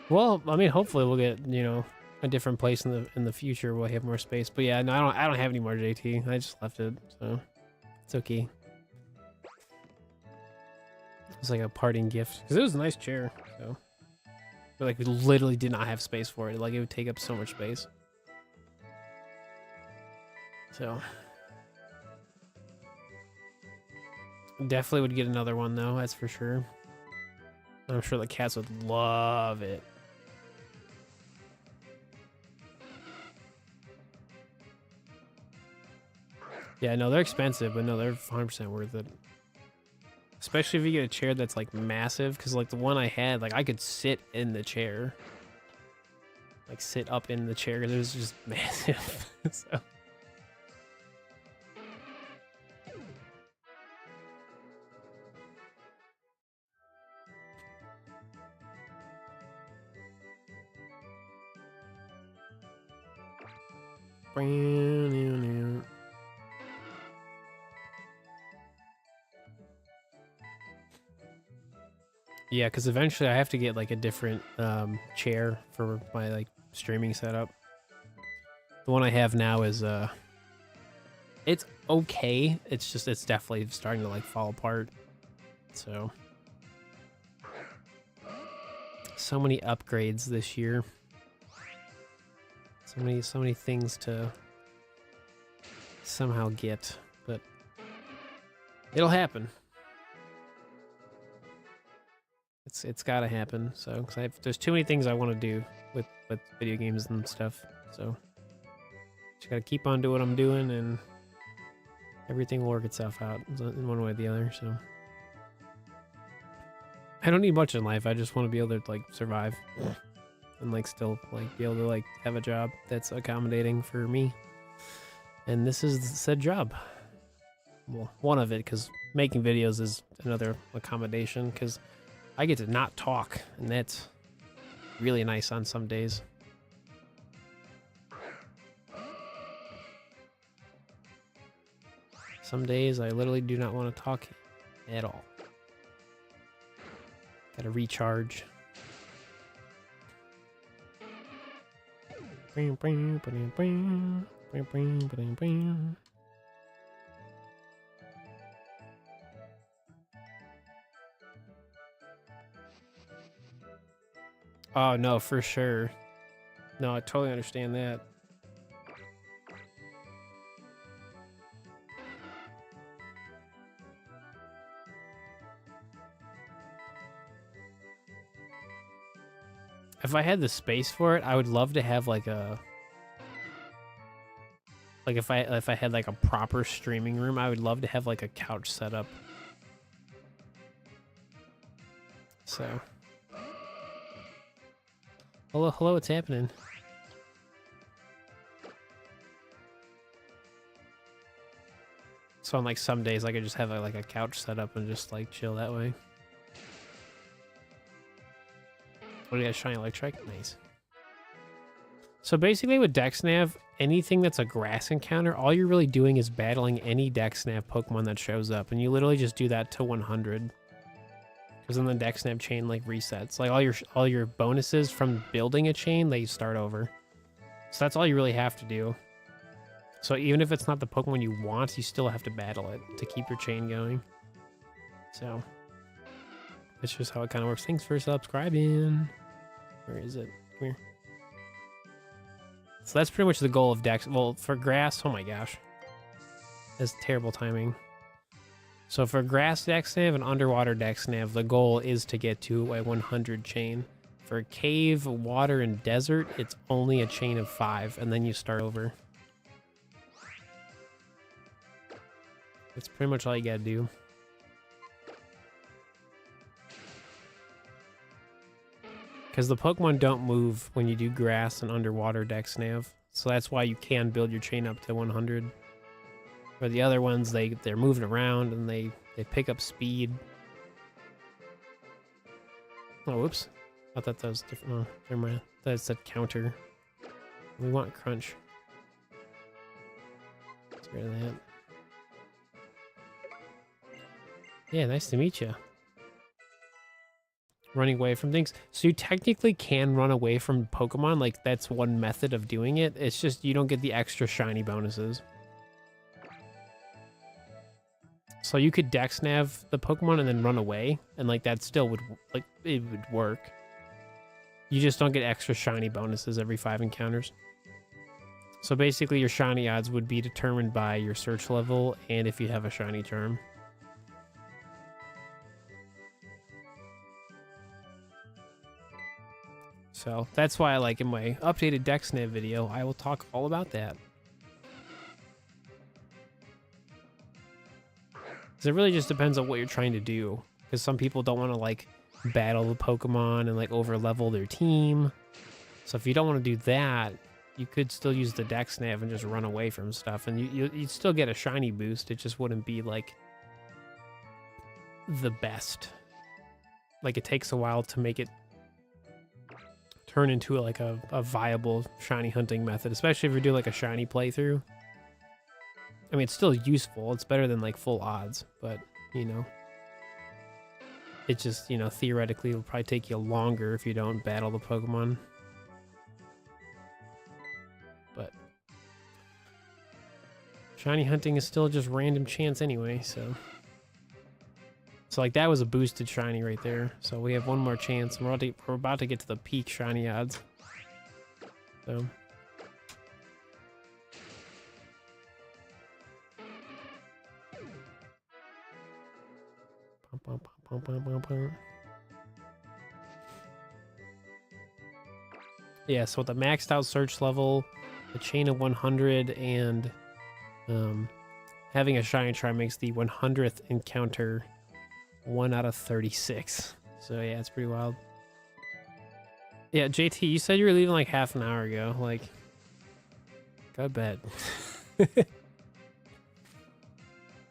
Well, I mean, hopefully we'll get, you know, a different place in the future where we have more space. But yeah, no, I don't have any more JT. I just left it, so it's okay. It's like a parting gift, because it was a nice chair, so. But like we literally did not have space for it. Like it would take up so much space. So definitely would get another one though, that's for sure. I'm sure the cats would love it. Yeah, no, they're expensive, but no, they're 100% worth it. Especially if you get a chair that's like massive, because like the one I had, like I could sit in the chair. Like sit up in the chair, because it was just massive. So. Yeah, because eventually I have to get like a different chair for my like streaming setup. The one I have now is it's okay. It's just it's definitely starting to like fall apart. So many upgrades this year. So many things to somehow get, but it'll happen. It's gotta happen. So, because there's too many things I want to do with video games and stuff. So, just gotta keep on doing what I'm doing, and everything will work itself out in one way or the other. So, I don't need much in life. I just want to be able to like survive, and like still like be able to like have a job that's accommodating for me. And this is said job. Well, one of it, because making videos is another accommodation, because I get to not talk, and that's really nice on some days. Some days I literally do not want to talk at all. Gotta recharge. Oh, no, for sure. No, I totally understand that. If I had the space for it, I would love to have like a... Like if I had like a proper streaming room, I would love to have like a couch setup. So... Hello, hello, what's happening? So on like some days I could just have like a couch set up and just like chill that way. What do you got? Shiny Electric? Nice. So basically with Dexnav, anything that's a grass encounter, all you're really doing is battling any Dexnav Pokemon that shows up, and you literally just do that to 100. Because then the Dexnav chain like resets. Like all your bonuses from building a chain, they start over. So that's all you really have to do. So even if it's not the Pokemon you want, you still have to battle it to keep your chain going. So that's just how it kind of works. Thanks for subscribing. Where is it? Come here. So that's pretty much the goal of Dex. Well, for grass, oh my gosh. That's terrible timing. So for grass Dexnav and underwater Dexnav, the goal is to get to a 100 chain. For cave, water, and desert, it's only a chain of 5, and then you start over. That's pretty much all you gotta do. Because the Pokemon don't move when you do grass and underwater Dexnav. So that's why you can build your chain up to 100. Where the other ones, they're moving around and they pick up speed. Oh, whoops. I thought that was different. Oh, never mind. That's a counter. We want crunch. Let's get rid of that. Yeah, nice to meet you. Running away from things. So you technically can run away from Pokemon. Like, that's one method of doing it. It's just you don't get the extra shiny bonuses. So you could Dexnav the Pokemon and then run away. And, like, that still would, like, it would work. You just don't get extra shiny bonuses every 5 encounters. So basically your shiny odds would be determined by your search level and if you have a shiny charm. So that's why, like, in my updated Dexnav video, I will talk all about that. Because it really just depends on what you're trying to do. Because some people don't want to, like, battle the Pokemon and, like, over-level their team. So if you don't want to do that, you could still use the Dexnav and just run away from stuff. And you'd still get a shiny boost. It just wouldn't be, like, the best. Like, it takes a while to make it turn into like a viable shiny hunting method, especially if you're doing like a shiny playthrough. I mean, it's still useful. It's better than like full odds, but you know, it just, you know, theoretically will probably take you longer if you don't battle the Pokemon. But shiny hunting is still just random chance anyway, so like that was a boosted shiny right there. So we have one more chance. We're about to get to the peak shiny odds. So yeah, so with the maxed out search level, the chain of 100, and having a shiny charm makes the 100th encounter 1 out of 36. So yeah, it's pretty wild. Yeah, JT, you said you were leaving like half an hour ago. Like, go to bed.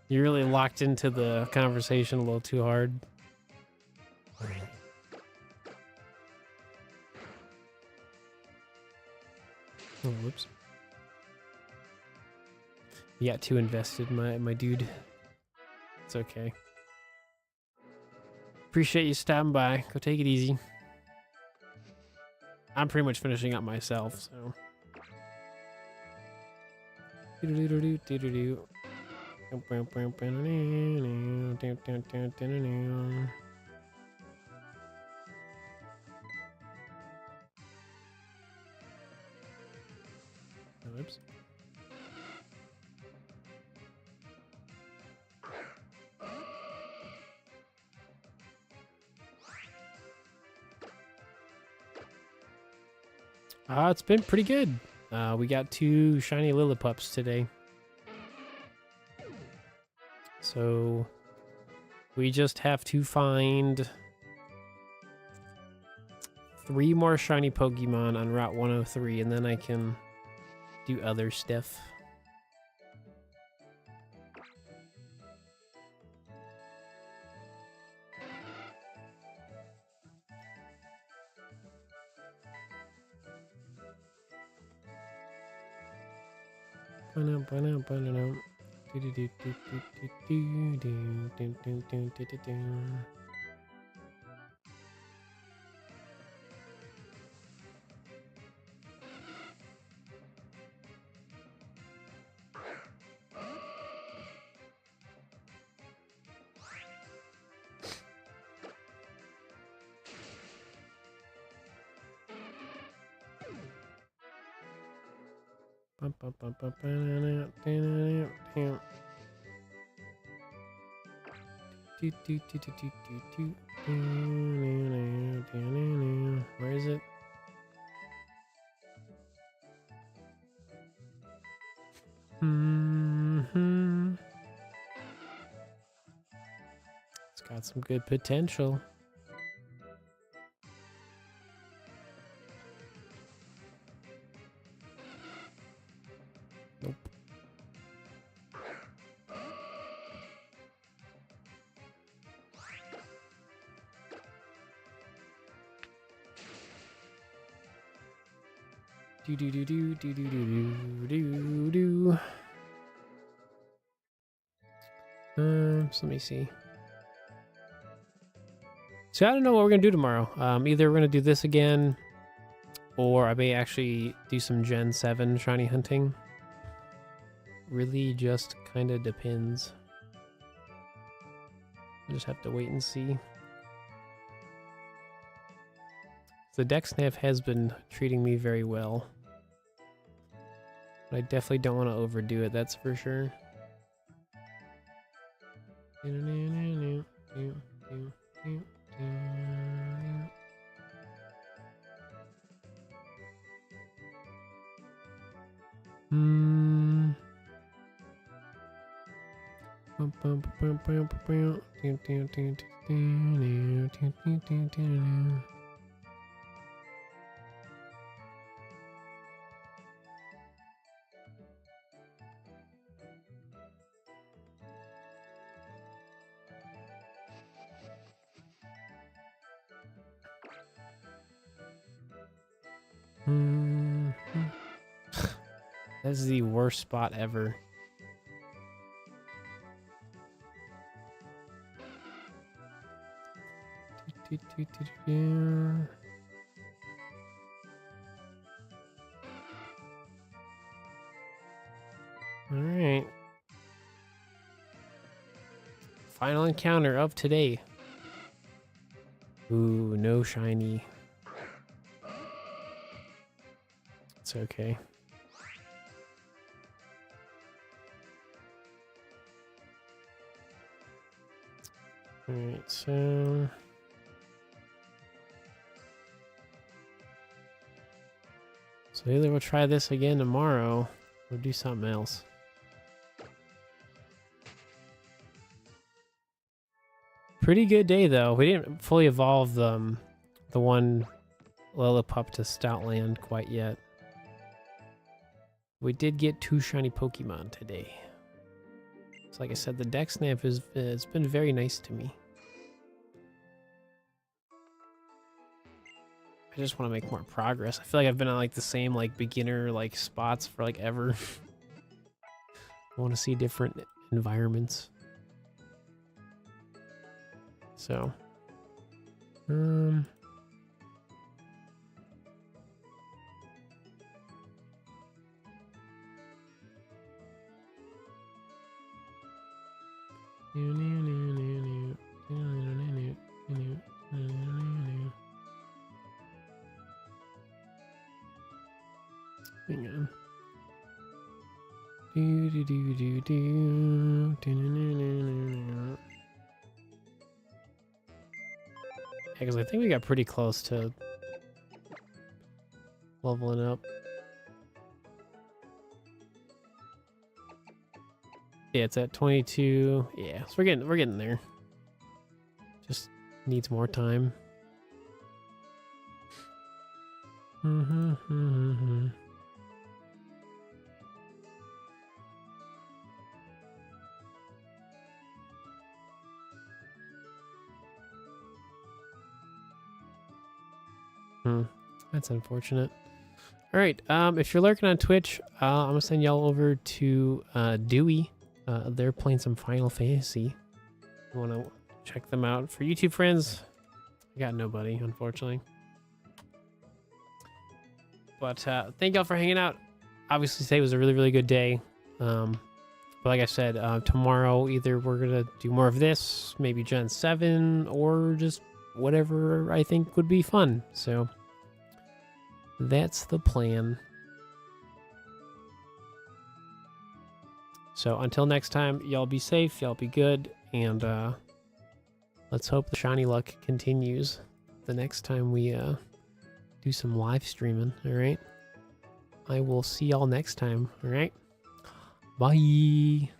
You really locked into the conversation a little too hard. Oh, whoops. You got too invested, my dude. It's okay. Appreciate you stopping by. Go take it easy. I'm pretty much finishing up myself, so. It's been pretty good. We got 2 shiny Lillipups today. So we just have to find 3 more shiny Pokemon on Route 103, and then I can do other stuff. Where is it? It's got some good potential. Nope. Do do do do do do do do do. So let me see. So I don't know what we're gonna do tomorrow. Either we're gonna do this again, or I may actually do some Gen 7 shiny hunting. Really just kind of depends. I just have to wait and see. The Dexnav has been treating me very well. But I definitely don't want to overdo it, that's for sure. This is the worst spot ever. All right. Final encounter of today. Ooh, no shiny. It's okay. Alright, so either we'll try this again tomorrow or do something else. Pretty good day though. We didn't fully evolve the one Lillipup to Stoutland quite yet. We did get 2 shiny Pokemon today. So like I said, the Dexnav has been very nice to me. I just want to make more progress. I feel like I've been on like the same like beginner like spots for like ever. I want to see different environments. So, hang on. Because I think we got pretty close to leveling up. Yeah, it's at 22. Yeah, so we're getting there. Just needs more time. That's unfortunate. All right, if you're lurking on Twitch, I'm gonna send y'all over to Dewey. They're playing some Final Fantasy. You want to check them out. For YouTube friends, I got nobody, unfortunately. But thank y'all for hanging out. Obviously, today was a really, really good day. But like I said, tomorrow either we're gonna do more of this, maybe Gen 7, or just whatever I think would be fun. So that's the plan. So until next time, y'all be safe, y'all be good, and let's hope the shiny luck continues the next time we do some live streaming, all right? I will see y'all next time, all right? Bye!